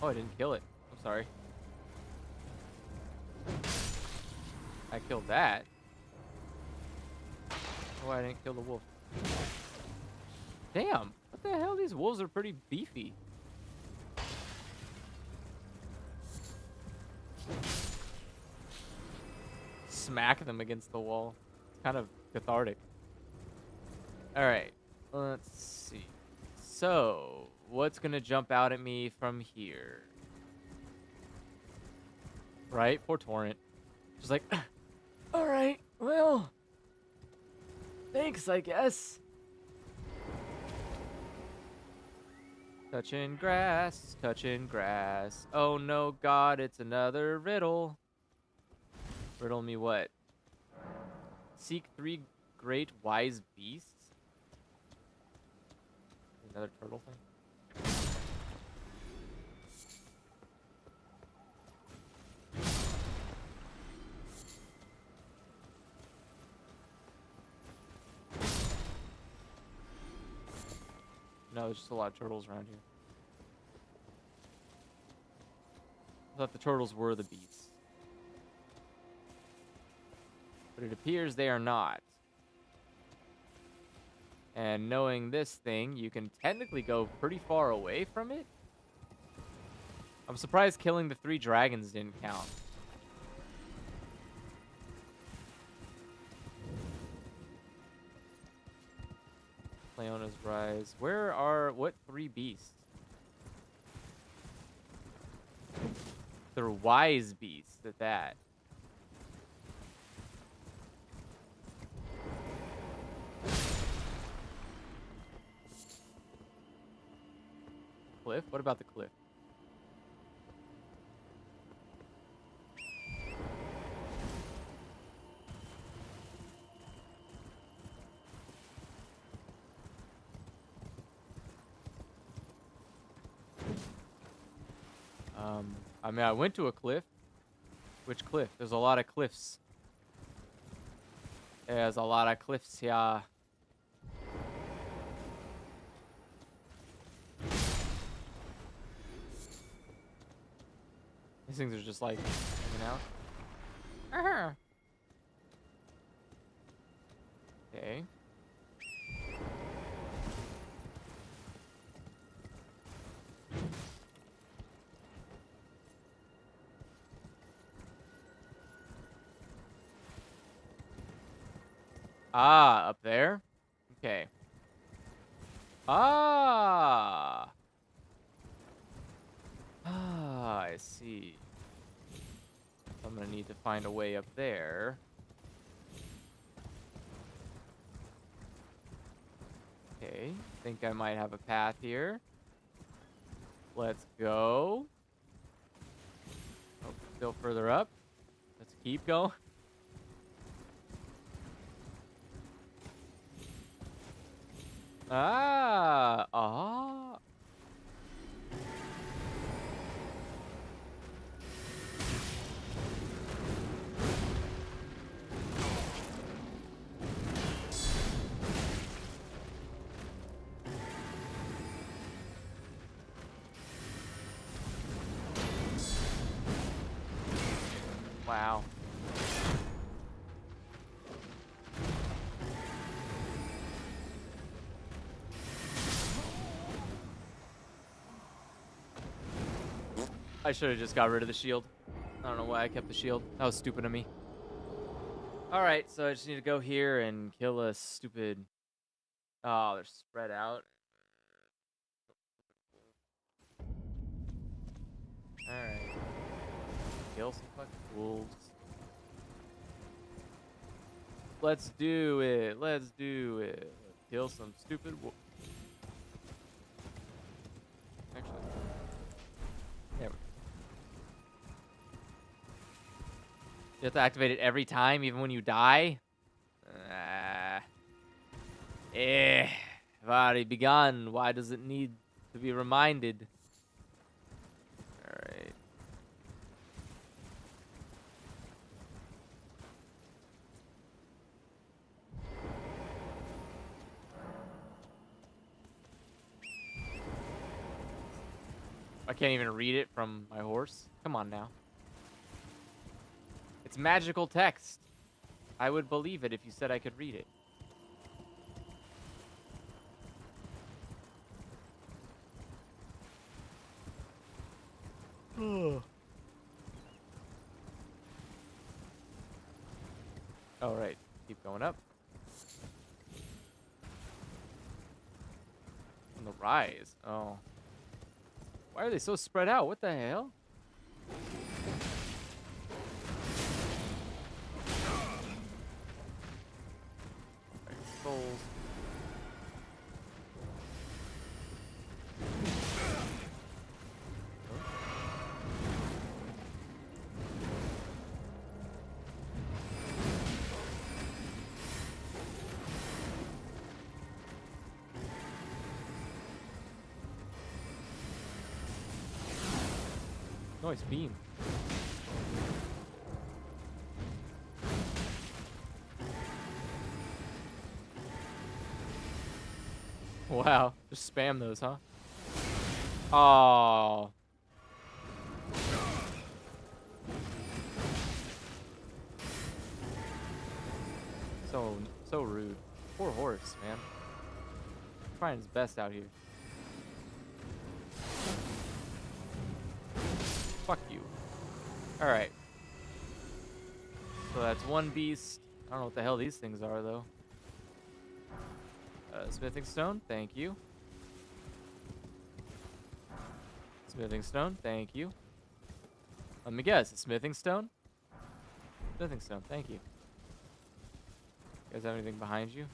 Oh, I didn't kill it. I'm sorry. I killed that. Oh, I didn't kill the wolf. Damn, what the hell? These wolves are pretty beefy. Smack them against the wall. It's kind of cathartic. Alright, let's see. So, what's gonna jump out at me from here? Right? Poor Torrent. Just like, alright, well, thanks, I guess. Touching grass, touching grass. Oh no, God, it's another riddle. Riddle me what? Seek 3 great wise beasts? Another turtle thing? No, there's just a lot of turtles around here. I thought the turtles were the beasts. But it appears they are not. And knowing this thing, you can technically go pretty far away from it. I'm surprised killing the 3 dragons didn't count. Leona's Rise. What 3 beasts? They're wise beasts at that. Cliff? What about the cliff? I mean, I went to a cliff. Which cliff? There's a lot of cliffs. There's a lot of cliffs here. These things are just like hanging out. Okay. Ah, up there? Okay. Ah! Ah, I see. I'm gonna need to find a way up there. Okay, think I might have a path here. Let's go. Oh, still further up. Let's keep going. Ah! Ah! Wow. I should have just got rid of the shield. I don't know why I kept the shield. That was stupid of me. Alright, so I just need to go here and kill a stupid... Oh, they're spread out. Alright. Kill some fucking wolves. Let's do it. Let's do it. Kill some stupid wolves. Actually. There we go. You have to activate it every time, even when you die? I've already begun. Why does it need to be reminded? Alright. I can't even read it from my horse. Come on now. It's magical text. I would believe it if you said I could read it. All right, keep going up. On the rise. Oh. Why are they so spread out? What the hell? Right, souls. Nice beam. Wow, just spam those, huh? Oh. So rude. Poor horse, man. Trying his best out here. Fuck you. Alright. So that's one beast. I don't know what the hell these things are, though. Smithing stone, thank you. Smithing stone, thank you. Let me guess, a smithing stone? Smithing stone, thank you. You guys have anything behind you?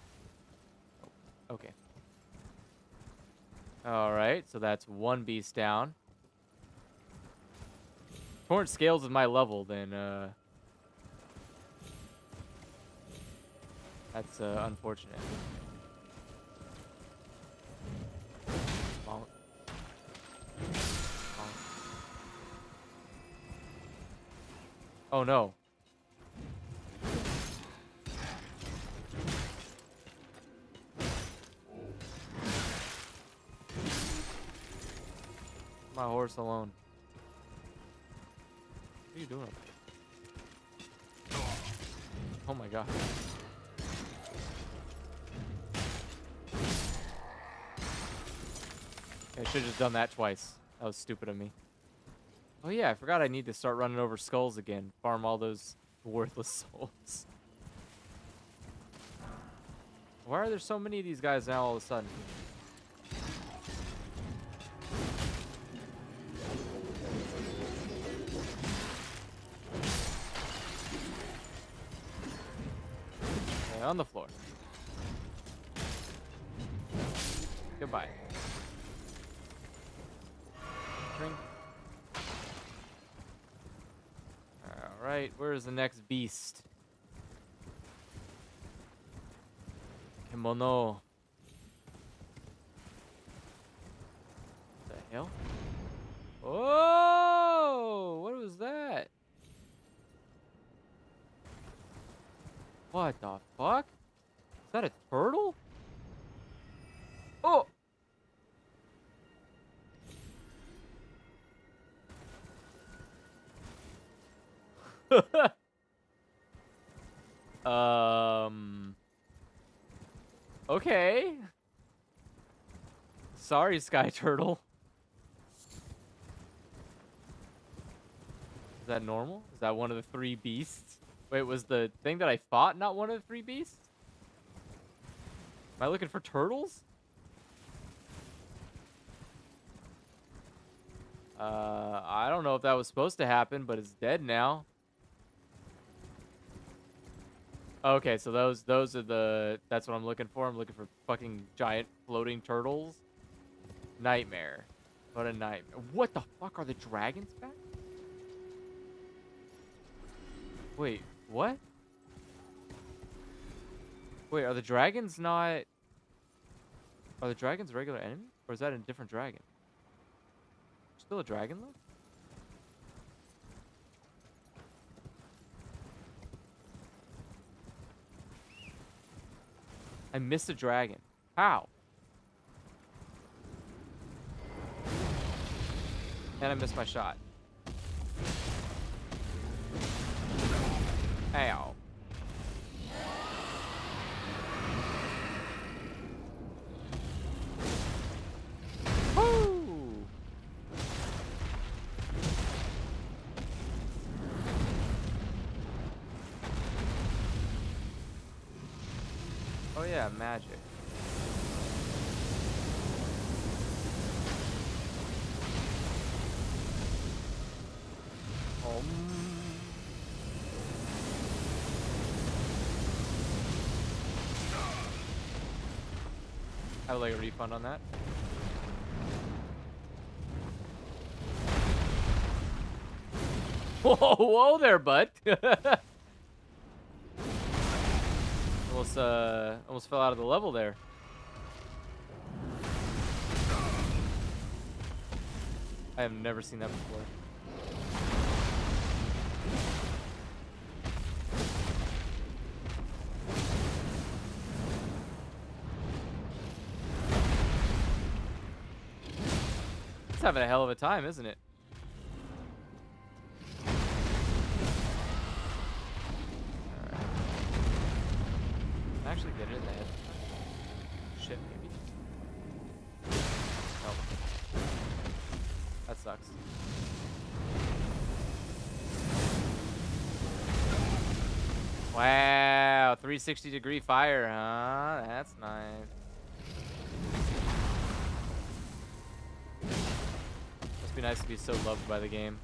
Oh, okay. Alright, so that's one beast down. Torrent scales with my level, then that's unfortunate. Bonk. Bonk. Oh no. My horse alone. What are you doing up there? Oh my god. I should have just done that twice. That was stupid of me. Oh yeah, I forgot I need to start running over skulls again. Farm all those worthless souls. Why are there so many of these guys now all of a sudden? Okay, on the floor. Goodbye. Drink. Alright, where's the next beast? Kimono. What the hell? Oh! What was that? What the fuck? Is that a turtle? Oh! Okay. Sorry, Sky Turtle. Is that normal? Is that one of the three beasts? Wait, was the thing that I fought not one of the three beasts? Am I looking for turtles? I don't know if that was supposed to happen, but it's dead now. Okay, so those are the... That's what I'm looking for. I'm looking for fucking giant floating turtles. Nightmare. What a nightmare. What the fuck? Are the dragons back? Wait, what? Wait, are the dragons not... Are the dragons regular enemies? Or is that a different dragon? Still a dragon, though? I missed a dragon. How? And I missed my shot. Ow. Woo! Oh yeah, magic. I would like a refund on that. Whoa, whoa there, bud. Almost fell out of the level there. I have never seen that before. It's having a hell of a time, isn't it? Alright. Actually get it in the head. Shit, maybe. Oh. That sucks. Wow, 360-degree fire, huh? That's nice. Must be nice to be so loved by the game.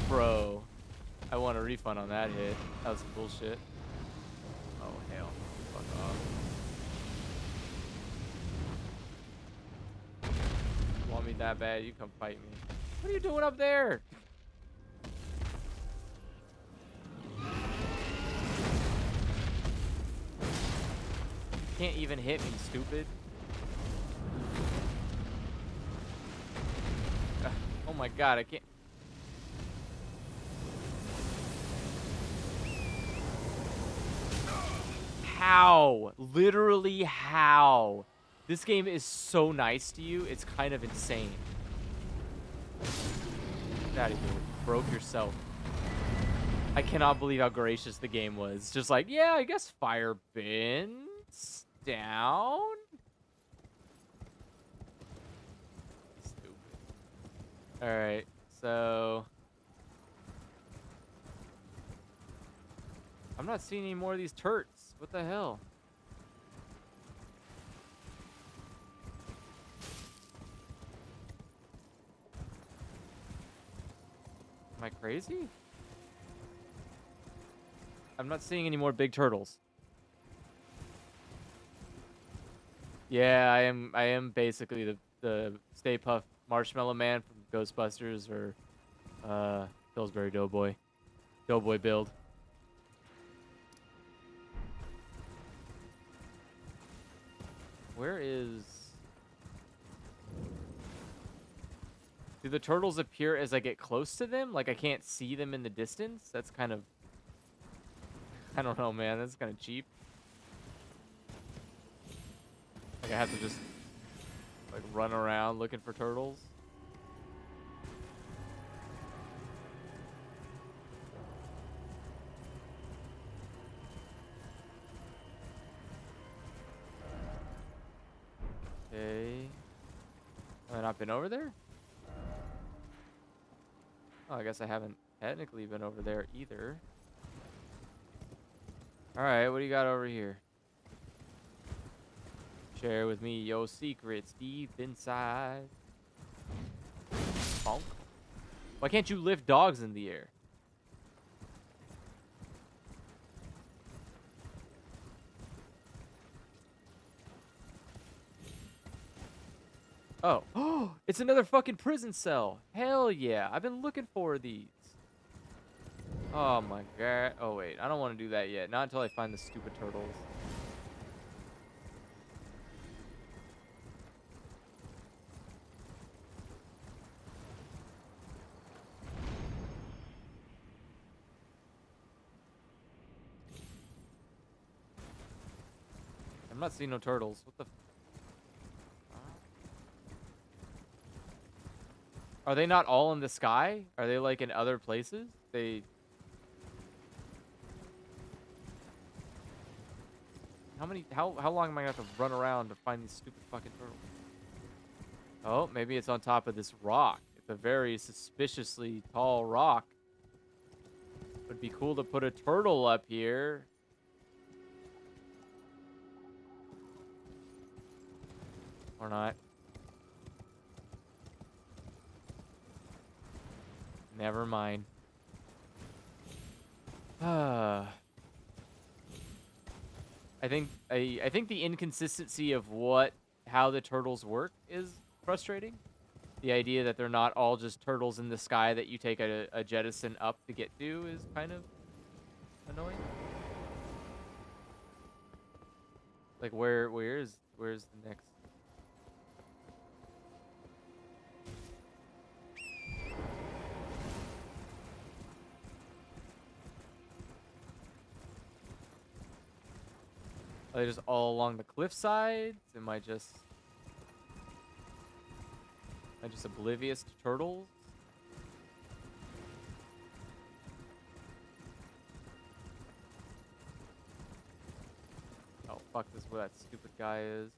Bro, I want a refund on that hit. That was some bullshit. Oh, hell. Fuck off. You want me that bad? You come fight me. What are you doing up there? Can't even hit me, stupid. Oh my god, I can't. How? Literally how? This game is so nice to you, it's kind of insane. Get out of here. Broke yourself. I cannot believe how gracious the game was. Just like, yeah, I guess fire bins down. Stupid. Alright, so... I'm not seeing any more of these turrets. What the hell? Am I crazy? I'm not seeing any more big turtles. Yeah, I am basically the Stay Puft Marshmallow Man from Ghostbusters or Pillsbury Doughboy. Doughboy build. Where is... Do the turtles appear as I get close to them? Like I can't see them in the distance? That's kind of... I don't know, man. That's kind of cheap. Like I have to just like run around looking for turtles. Okay. Have I not been over there? Oh, I guess I haven't technically been over there either. Alright, what do you got over here? Share with me your secrets deep inside. Bonk. Why can't you lift dogs in the air? Oh. Oh, it's another fucking prison cell. Hell yeah. I've been looking for these. Oh my god. Oh wait, I don't want to do that yet. Not until I find the stupid turtles. I'm not seeing no turtles. What the Are they not all in the sky? Are they like in other places? How long am I gonna have to run around to find these stupid fucking turtles? Oh, maybe it's on top of this rock. It's a very suspiciously tall rock. Would be cool to put a turtle up here. Or not. Never mind. I think the inconsistency of how the turtles work is frustrating. The idea that they're not all just turtles in the sky that you take a jettison up to get to is kind of annoying. Like where's the next? Are they just all along the cliff sides? Am I just oblivious to turtles? Oh, fuck, this is where that stupid guy is.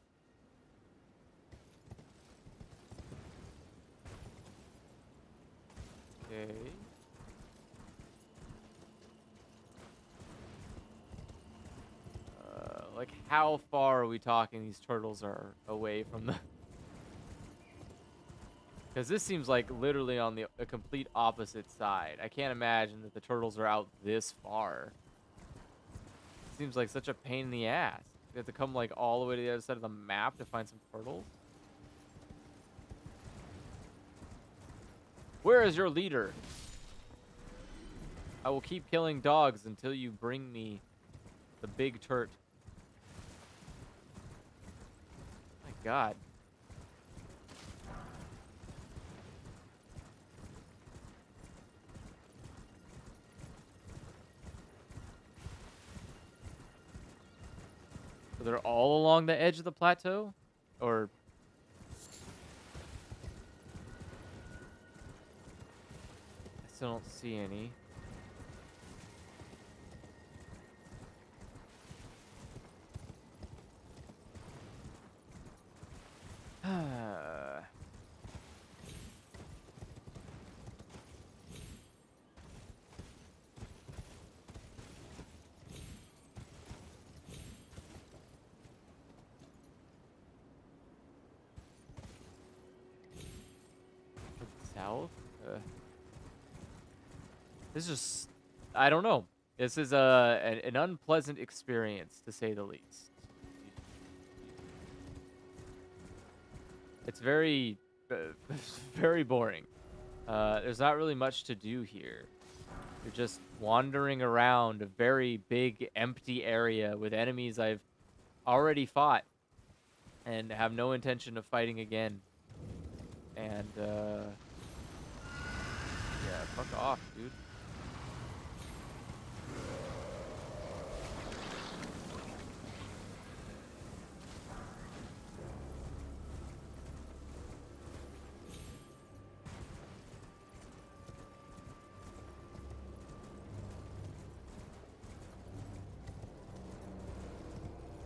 Okay. Like, how far are we talking these turtles are away from the... Because this seems like literally on the complete opposite side. I can't imagine that the turtles are out this far. Seems like such a pain in the ass. You have to come like all the way to the other side of the map to find some turtles. Where is your leader? I will keep killing dogs until you bring me the big turt. My God. So they're all along the edge of the plateau? Or... I still don't see any. South? This is just... I don't know. This is an unpleasant experience, to say the least. It's very, very boring. There's not really much to do here. You're just wandering around a very big, empty area with enemies I've already fought and have no intention of fighting again. And, yeah, fuck off, dude.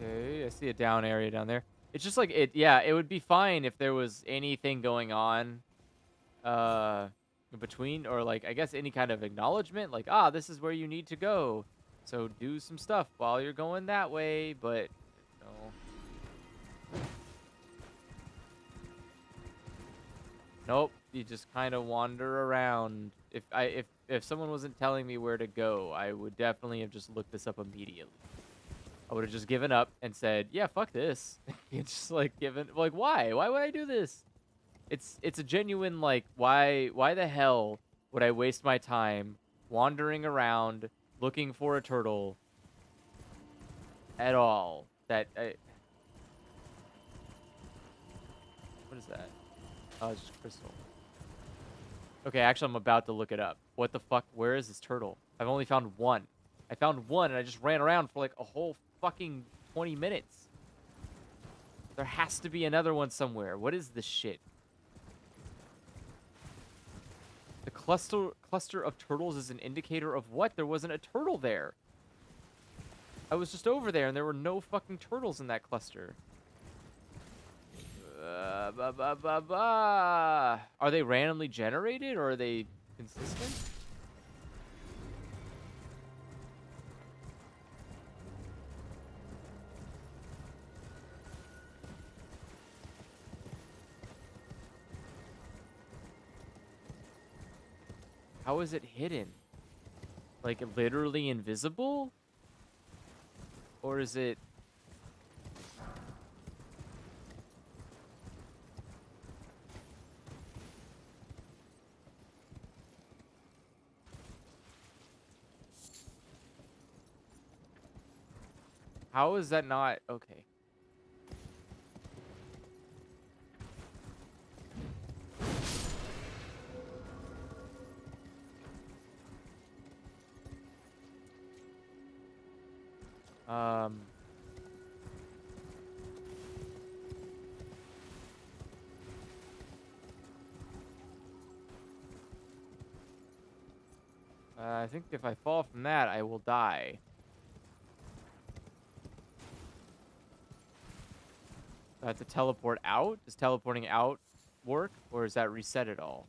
Okay, I see a down area down there. It's just like yeah, it would be fine if there was anything going on in between, or like I guess any kind of acknowledgement, like, ah, this is where you need to go. So do some stuff while you're going that way, but no. Nope, you just kind of wander around. If someone wasn't telling me where to go, I would definitely have just looked this up immediately. I would have just given up and said, yeah, fuck this. It's just like why? Why would I do this? It's a genuine like why the hell would I waste my time wandering around looking for a turtle at all? What is that? Oh, it's just crystal. Okay, actually I'm about to look it up. What the fuck? Where is this turtle? I've only found one. I found one and I just ran around for like a whole fucking 20 minutes. There has to be another one somewhere. What is this shit? The cluster of turtles is an indicator of what? There wasn't a turtle there. I was just over there and there were no fucking turtles in that cluster. Are they randomly generated or are they consistent? How is it hidden? Like literally invisible? Or is it... How is that not... Okay. I think if I fall from that, I will die. I have to teleport out? Does teleporting out work? Or does that reset it all?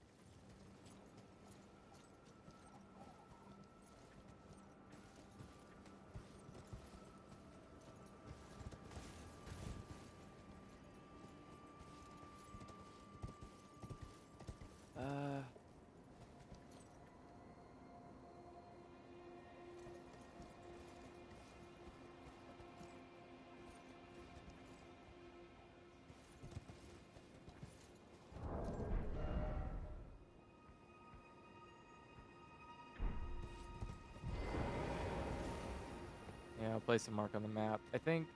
Yeah, I'll place a mark on the map. I think...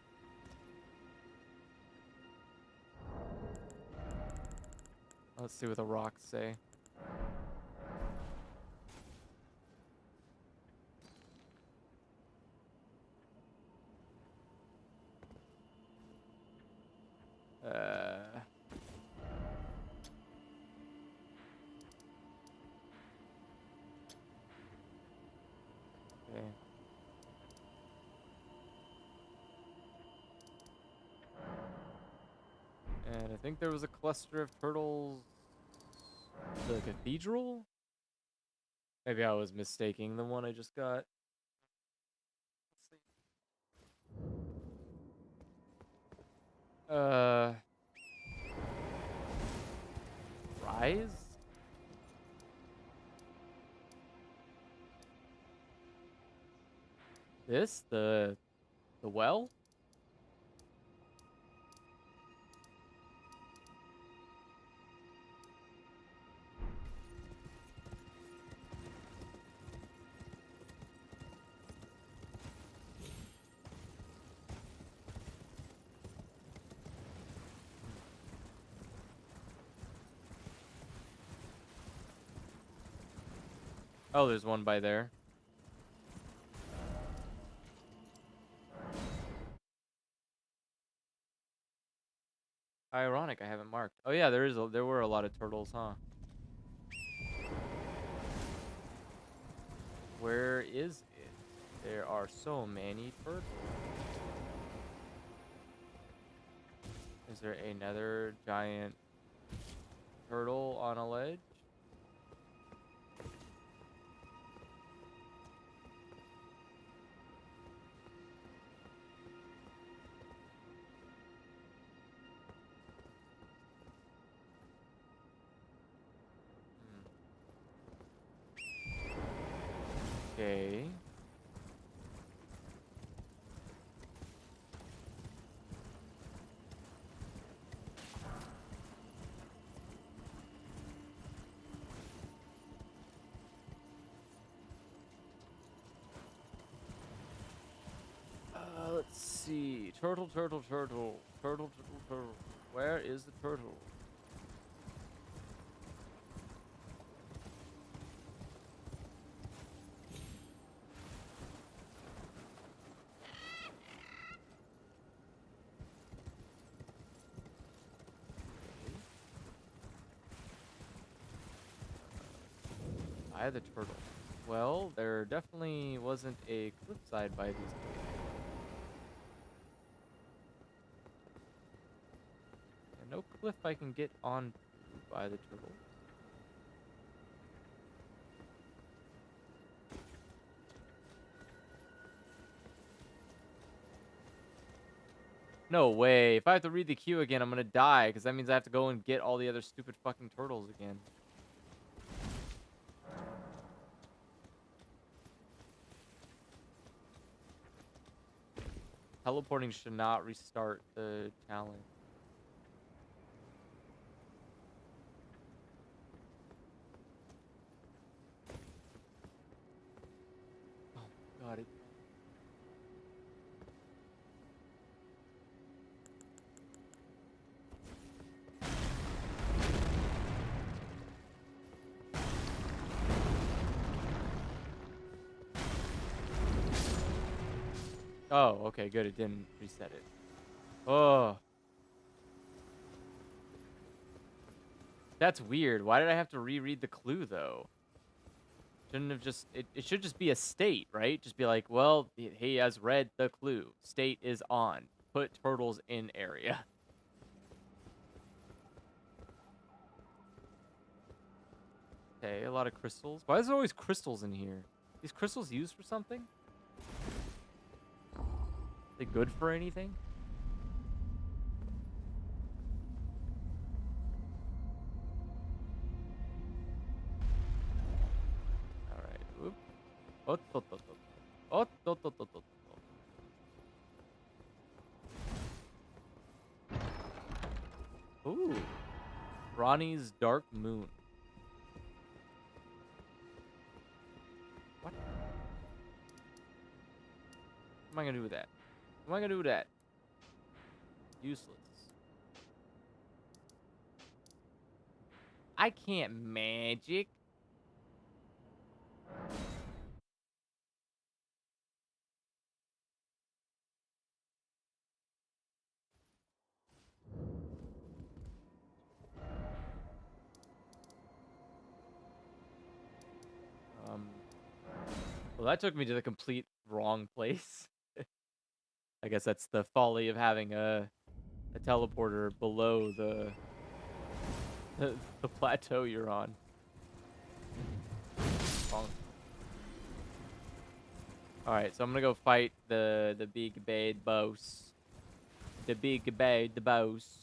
Let's see what the rocks say. Okay. And I think there was a cluster of turtles... The cathedral? Maybe I was mistaking the one I just got. Rise? This? The well? Oh, there's one by there. Ironic, I haven't marked. Oh yeah, there were a lot of turtles, huh? Where is it? There are so many turtles. Is there another giant turtle on a ledge? Okay. turtle, turtle, turtle. Turtle, turtle, turtle. Where is the turtle? By the turtle. Well, there definitely wasn't a cliffside by these turtles. And no cliff I can get on by the turtle. No way. If I have to read the queue again, I'm gonna die, because that means I have to go and get all the other stupid fucking turtles again. Teleporting should not restart the challenge. Oh my god, oh, okay, good. It didn't reset it. Oh. That's weird. Why did I have to reread the clue, though? Shouldn't have just... It should just be a state, right? Just be like, well, he has read the clue. State is on. Put turtles in area. Okay, a lot of crystals. Why is there always crystals in here? These crystals used for something? Are they good for anything? Alright, whoop. Ooh. Ronnie's Dark Moon. What? What am I gonna do with that? What am I gonna do with that? Useless. I can't magic. Well, that took me to the complete wrong place. I guess that's the folly of having a teleporter below the plateau you're on. Wrong. All right, so I'm gonna go fight the big bad boss. The big bad boss.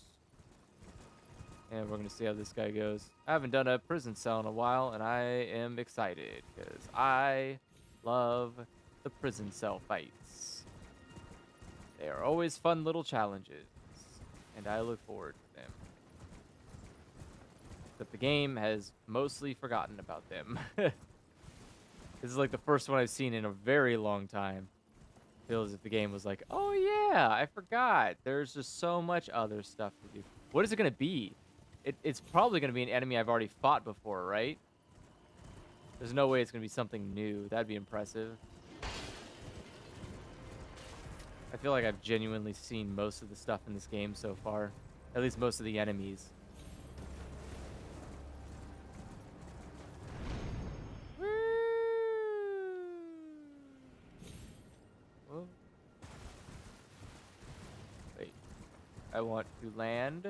And we're gonna see how this guy goes. I haven't done a prison cell in a while, and I am excited because I love the prison cell fights. They are always fun little challenges, and I look forward to them. But the game has mostly forgotten about them. This is like the first one I've seen in a very long time. Feels as if the game was like, oh yeah, I forgot. There's just so much other stuff to do. What is it gonna be? It's probably gonna be an enemy I've already fought before, right? There's no way it's gonna be something new. That'd be impressive. I feel like I've genuinely seen most of the stuff in this game so far. At least most of the enemies. Whoa. Wait. I want to land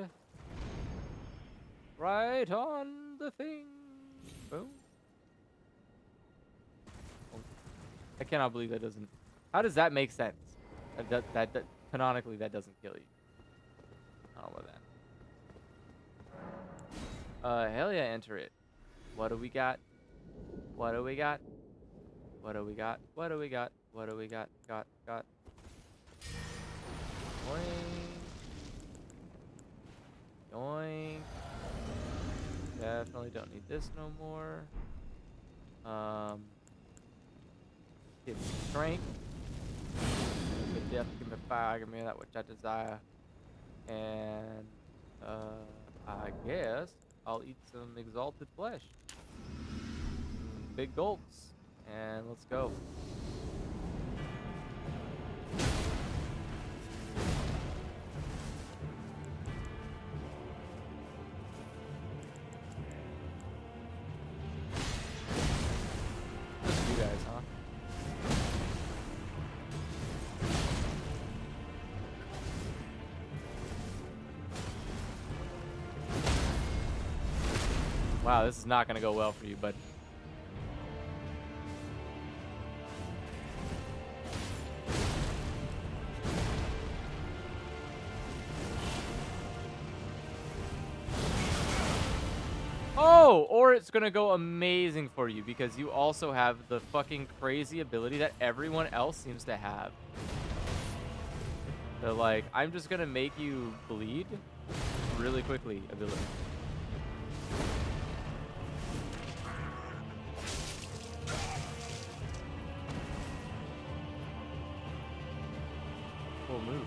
right on the thing. Boom. I cannot believe that doesn't... How does that make sense? That canonically, that doesn't kill you. I don't know about that. Hell yeah, enter it. What do we got? What do we got? What do we got? What do we got? What do we got? Got. Yoink. Yoink. Definitely don't need this no more. Get strength. Get death, give me fire, give me that which I desire. And I guess I'll eat some exalted flesh. Big gulps. And let's go. Just you guys, huh? Wow, this is not gonna go well for you, bud. Oh, or it's gonna go amazing for you because you also have the fucking crazy ability that everyone else seems to have. So like, I'm just gonna make you bleed really quickly ability. Cool move.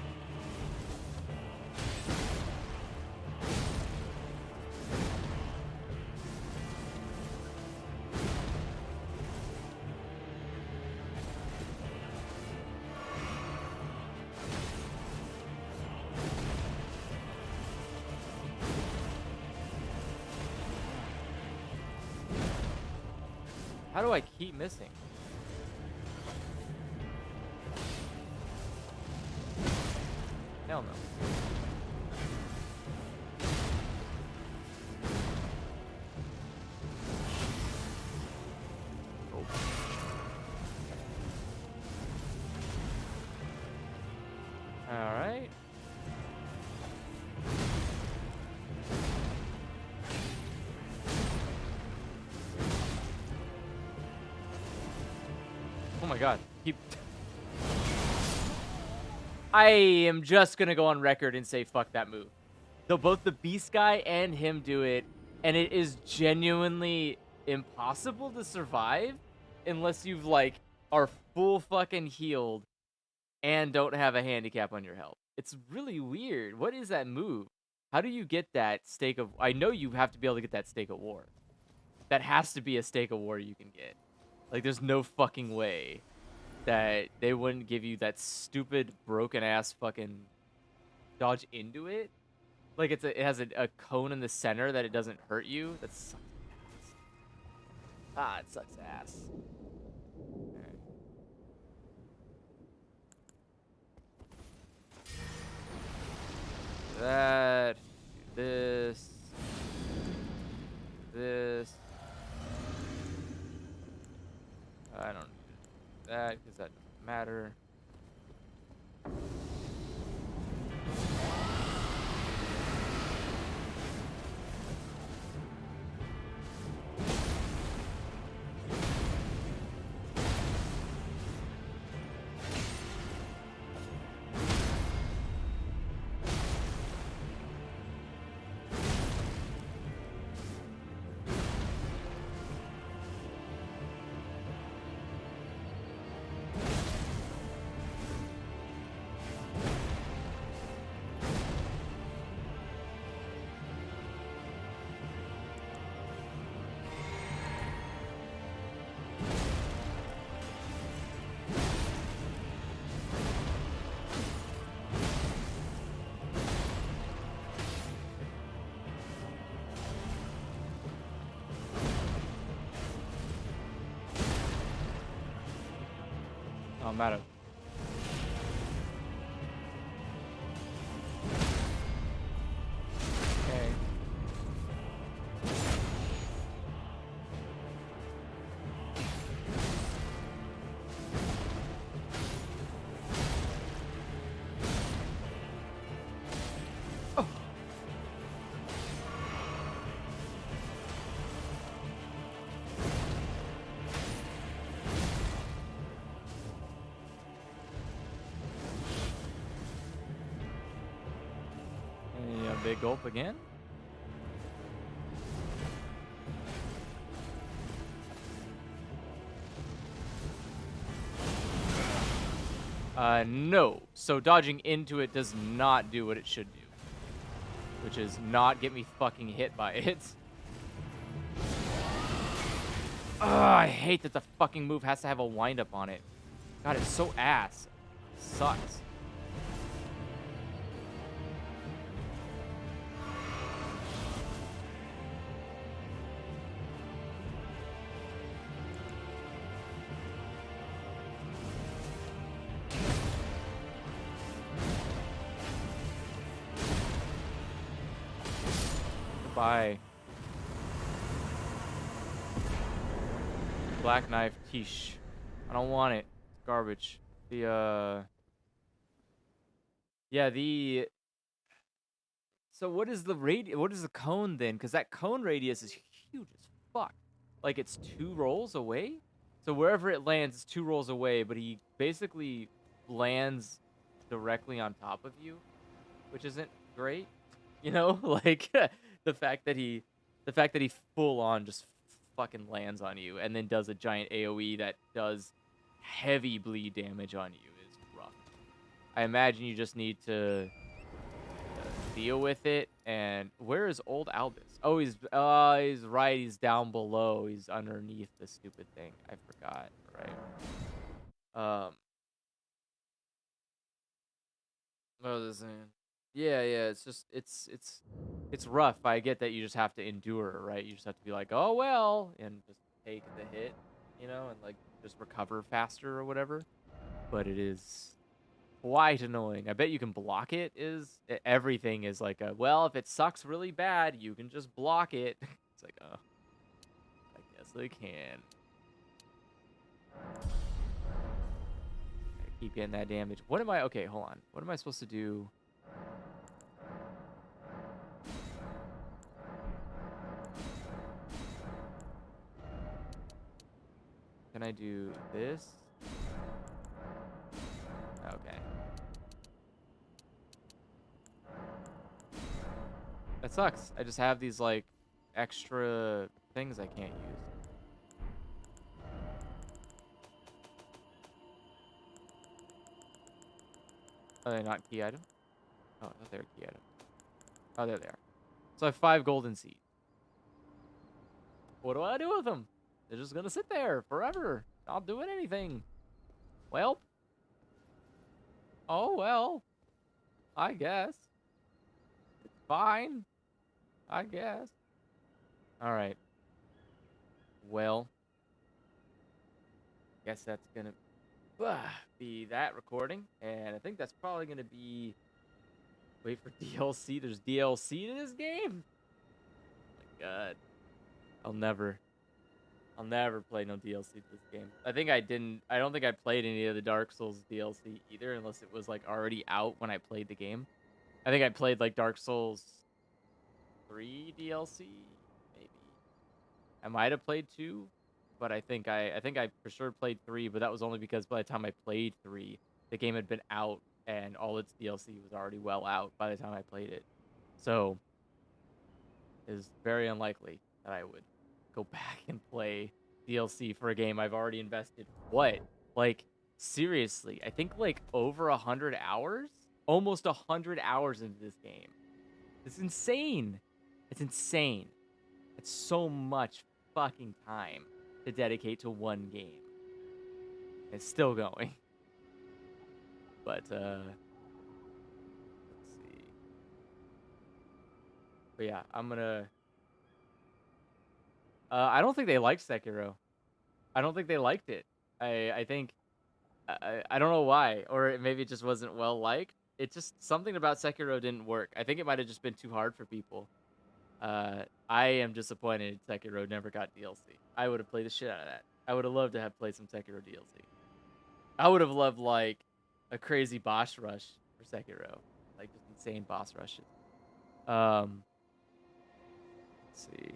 How do I keep missing? Hell no. Oh. All right. Oh my god. Keep. I am just gonna go on record and say fuck that move. So both the beast guy and him do it, and it is genuinely impossible to survive unless you've like are full fucking healed and don't have a handicap on your health. It's really weird. What is that move? How do you get that stake of... I know you have to be able to get that stake of war. That has to be a stake of war you can get. Like, there's no fucking way that they wouldn't give you that stupid, broken-ass fucking dodge into it. Like, it has a cone in the center that it doesn't hurt you. That sucks ass. Ah, it sucks ass. Alright. That, this, this. I don't do that because that doesn't matter. Oh, matter. Okay. Oh. A big gulp again. No. So dodging into it does not do what it should do, which is not get me fucking hit by it. Ugh, I hate that the fucking move has to have a wind-up on it. God, it's so ass. It sucks. Goodbye. Black knife, quiche. I don't want it. It's garbage. Yeah, so what is the what is the cone then? Because that cone radius is huge as fuck. Like, it's 2 rolls away? So wherever it lands, it's 2 rolls away, but he basically lands directly on top of you, which isn't great. You know? Like, the fact that he full on just fucking lands on you and then does a giant AoE that does heavy bleed damage on you is rough. I imagine you just need to deal with it. And where is old Albus? Oh, he's right. He's down below. He's underneath the stupid thing. I forgot. Right. What was I saying? Yeah. It's just it's rough. I get that you just have to endure, right? You just have to be like, oh well, and just take the hit, you know, and like just recover faster or whatever. But it is quite annoying. I bet you can block it. Everything is like a, well, if it sucks really bad, you can just block it. It's like, oh, I guess I can. I keep getting that damage. What am I? Okay, hold on. What am I supposed to do? Can I do this? Okay. That sucks. I just have these, like, extra things I can't use. Are they not key items? Oh, I thought they were key items. Oh, there they are. So I have 5 golden seeds. What do I do with them? They're just gonna sit there forever, not doing anything. Well. Oh, well. I guess. It's fine. I guess. Alright. Well. Guess that's gonna be that recording. And I think that's probably gonna be... Wait for DLC. There's DLC to this game? Oh my god. I'll never play no DLC to this game. I don't think I played any of the Dark Souls DLC either, unless it was like already out when I played the game. I think I played like Dark Souls 3 DLC, maybe. I might have played 2, but I think I for sure played 3, but that was only because by the time I played 3, the game had been out and all its DLC was already well out by the time I played it. So it is very unlikely that I would go back and play DLC for a game I've already invested. What? Like, seriously, I think like over 100 hours? Almost 100 hours into this game. It's insane. It's insane. It's so much fucking time to dedicate to one game. It's still going. But, let's see. But yeah, I'm gonna... I don't think they liked Sekiro. I don't think they liked it. I think... I don't know why. Or maybe it just wasn't well liked. It just... Something about Sekiro didn't work. I think it might have just been too hard for people. I am disappointed Sekiro never got DLC. I would have played the shit out of that. I would have loved to have played some Sekiro DLC. I would have loved, like, a crazy boss rush for Sekiro. Like, just insane boss rushes. Let's see.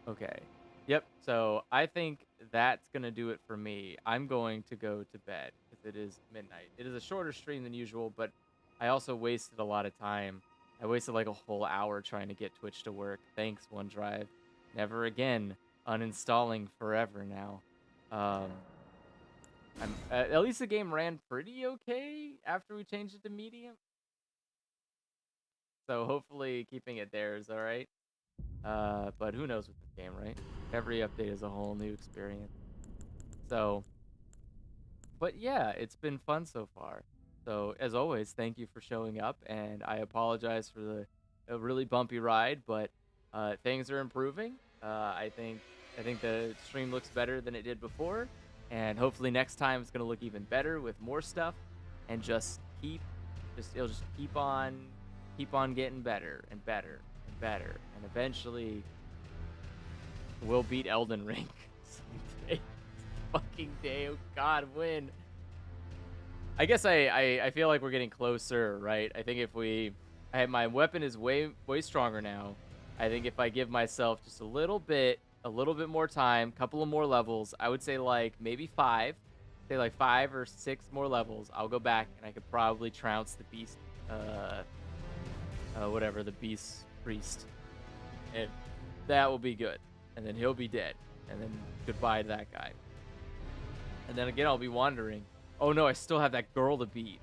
Okay. Yep. So I think that's going to do it for me. I'm going to go to bed because it is midnight. It is a shorter stream than usual, but I also wasted a lot of time. I wasted like a whole hour trying to get Twitch to work. Thanks, OneDrive. Never again. Uninstalling forever now. At least the game ran pretty okay after we changed it to medium. So hopefully keeping it there is all right. But who knows with this game, right? Every update is a whole new experience. So, but yeah, it's been fun so far. So as always, thank you for showing up, and I apologize for a really bumpy ride, but things are improving. I think the stream looks better than it did before, and hopefully next time it's gonna look even better with more stuff, and it'll just keep on getting better and better and better, and eventually we'll beat Elden Ring someday. Fucking day, oh God, when? I guess I feel like we're getting closer, right? I think my weapon is way stronger now. I think if I give myself just a little bit more time, couple of more levels, I would say like maybe 5, say like 5 or 6 more levels, I'll go back and I could probably trounce the beast, whatever, the beast priest, and that will be good. And then he'll be dead, and then goodbye to that guy. And then again, I'll be wandering. Oh no, I still have that girl to beat.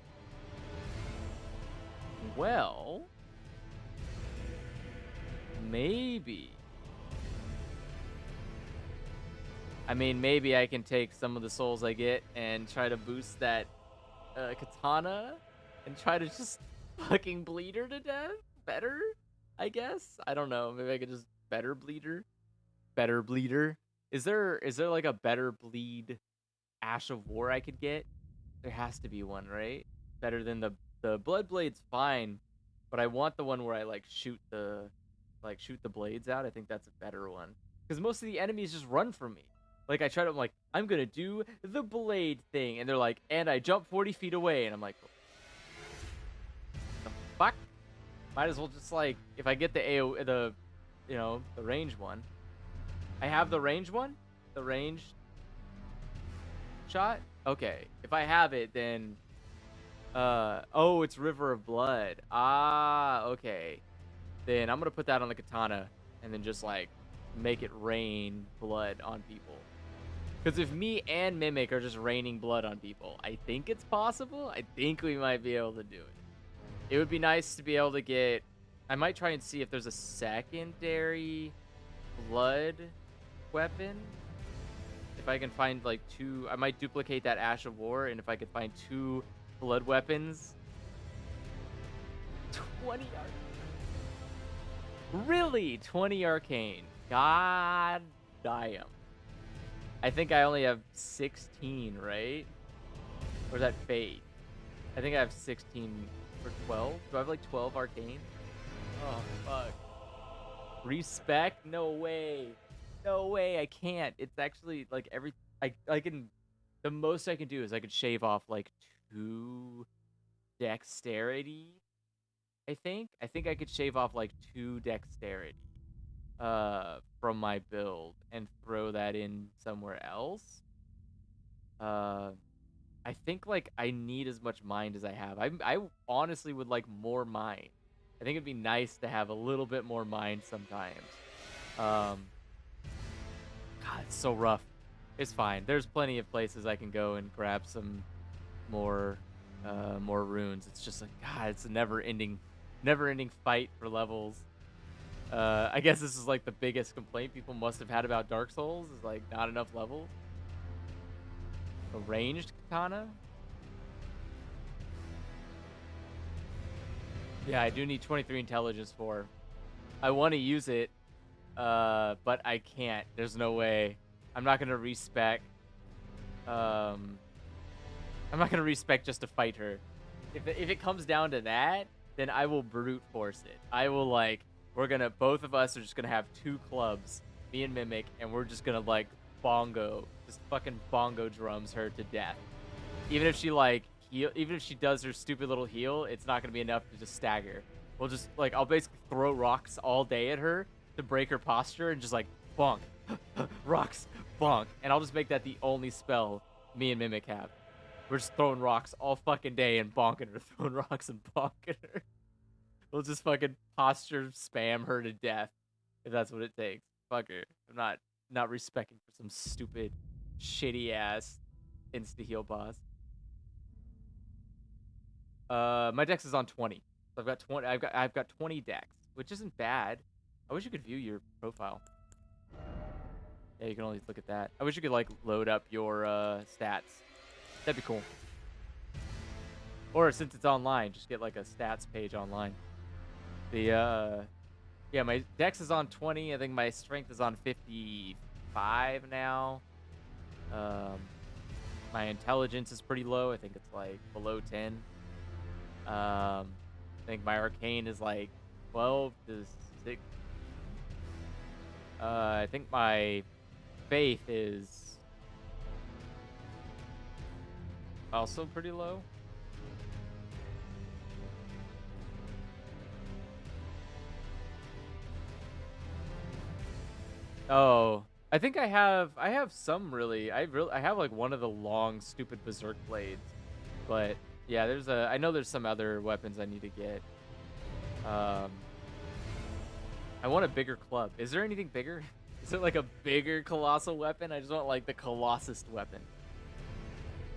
Well, maybe. I mean, maybe I can take some of the souls I get and try to boost that katana and try to just fucking bleed her to death better, I guess. I don't know. Maybe I could just better bleeder. Better bleeder. Is there like a better bleed Ash of War I could get? There has to be one, right? Better than the Blood Blade's fine, but I want the one where I shoot the blades out. I think that's a better one. Because most of the enemies just run from me. Like I try to, I'm like, I'm gonna do the blade thing, and they're like, and I jump 40 feet away, and I'm like, the fuck? Might as well just if I get the range one. I have the range one? The range shot? Okay. If I have it, then oh, it's River of Blood. Ah, okay. Then I'm gonna put that on the katana and then just make it rain blood on people. Because if me and Mimic are just raining blood on people, I think it's possible. I think we might be able to do it. It would be nice to be able to get... I might try and see if there's a secondary blood weapon. If I can find 2... I might duplicate that Ash of War, and if I could find 2 blood weapons... 20 arcane. Really? 20 arcane. God damn. I think I only have 16, right? Or is that Fate? I think I have 16 or 12. Do I have 12 arcane? Oh, fuck. Respect? No way. No way, I can't. It's actually I can... The most I can do is I could shave off 2 dexterity. I think I could shave off 2 dexterity from my build and throw that in somewhere else. I think I need as much mind as I have. I honestly would like more mind. I think it'd be nice to have a little bit more mind sometimes. God, it's so rough. It's fine. There's plenty of places I can go and grab some more runes. It's just God, it's a never-ending fight for levels. I guess this is the biggest complaint people must have had about Dark Souls is not enough levels. A ranged katana? Yeah, I do need 23 intelligence for. I want to use it, but I can't. There's no way. I'm not gonna respec. I'm not gonna respec just to fight her. If it comes down to that, then I will brute force it. I will both of us are just gonna have 2 clubs, me and Mimic, and we're just gonna just fucking bongo drums her to death. Even if she even if she does her stupid little heal, it's not gonna be enough to just stagger. We'll just I'll basically throw rocks all day at her to break her posture and just bonk, rocks, bonk, and I'll just make that the only spell me and Mimic have. We're just throwing rocks all fucking day and bonking her, throwing rocks and bonking her. We'll just fucking posture spam her to death if that's what it takes. Fuck her. I'm not respecting for some stupid, shitty ass insta heal boss. My dex is on 20. So I've got 20. I've got 20 dex, which isn't bad. I wish you could view your profile. Yeah, you can only look at that. I wish you could like load up your stats. That'd be cool. Or since it's online, just get like a stats page online. The yeah, my dex is on 20. I think my strength is on 55 now. My intelligence is pretty low. I think it's like below 10. I think my arcane is like 12 to 6. I think my faith is also pretty low. Oh, I think I have some really. I have like one of the long stupid berserk blades. But yeah, I know there's some other weapons I need to get. I want a bigger club. Is there anything bigger? Is it like a bigger colossal weapon? I just want like the Colossus weapon.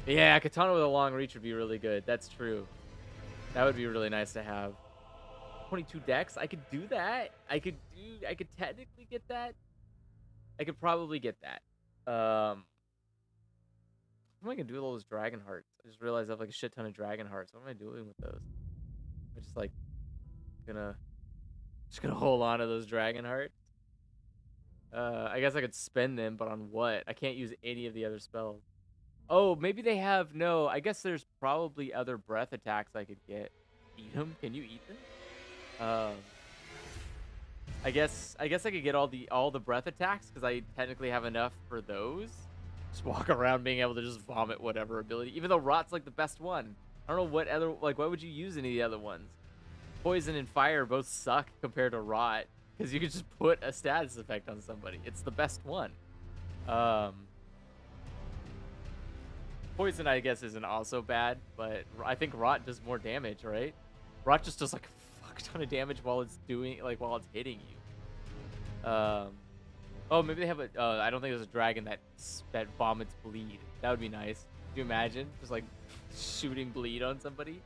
Yeah, katana with a long reach would be really good. That's true. That would be really nice to have. 22 dex? I could do that. I could technically get that. I could probably get that. What am I gonna do with all those dragon hearts? I just realized I have like a shit ton of dragon hearts. What am I doing with those? I'm just like gonna hold on to those dragon hearts. I guess I could spend them, but on what? I can't use any of the other spells. Oh, maybe they have no. I guess there's probably other breath attacks I could get. Eat them? Can you eat them? I guess I could get all the breath attacks because I technically have enough for those. Just walk around being able to just vomit whatever ability. Even though Rot's like the best one. I don't know what other why would you use any of the other ones? Poison and fire both suck compared to Rot because you could just put a status effect on somebody. It's the best one. Poison I guess isn't also bad, but I think Rot does more damage, right? Rot just does like a fuck ton of damage while it's hitting you. Oh, maybe they have a. I don't think there's a dragon that vomits bleed. That would be nice. Could you imagine just like shooting bleed on somebody?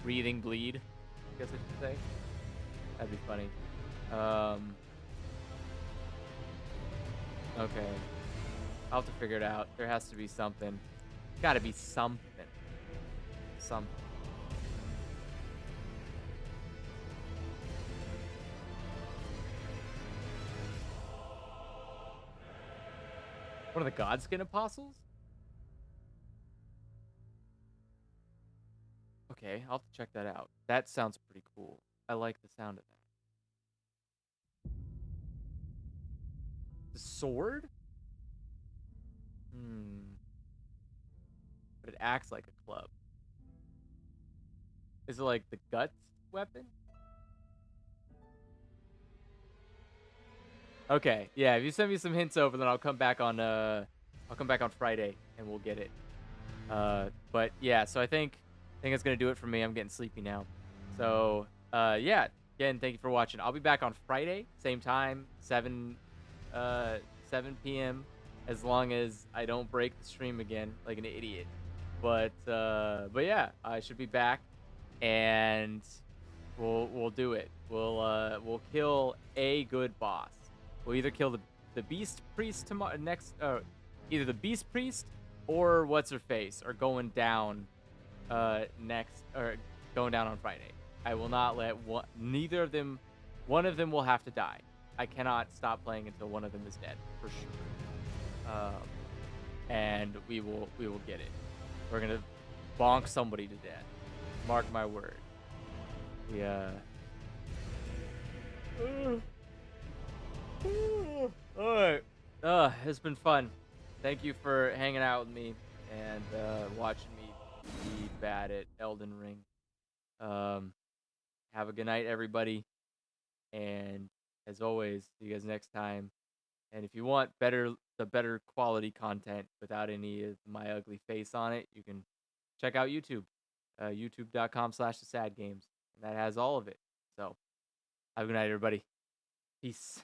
Breathing bleed, I guess I should say. That'd be funny. Okay, I'll have to figure it out. There has to be something. Gotta be something. Something. One of the Godskin Apostles? Okay, I'll have to check that out. That sounds pretty cool. I like the sound of that. The sword? But it acts like a club. Is it like the guts weapon? Okay, yeah. If you send me some hints over, then I'll come back on Friday and we'll get it. But yeah, so I think that's gonna do it for me. I'm getting sleepy now. So yeah. Again, thank you for watching. I'll be back on Friday, same time, 7 p.m. As long as I don't break the stream again like an idiot. But yeah, I should be back, and we'll do it. We'll kill a good boss. We'll either kill the Beast Priest tomorrow either the Beast Priest or what's her face are going down next or going down on Friday. I will not let neither of them. One of them will have to die. I cannot stop playing until one of them is dead for sure. And we will get it. We're gonna bonk somebody to death. Mark my word. Yeah. Alright. It's been fun. Thank you for hanging out with me and watching me be bad at Elden Ring. Have a good night, everybody. And as always, see you guys next time. And if you want the better quality content without any of my ugly face on it, you can check out YouTube. YouTube.com/thesadgames. That has all of it. So have a good night, everybody. Peace.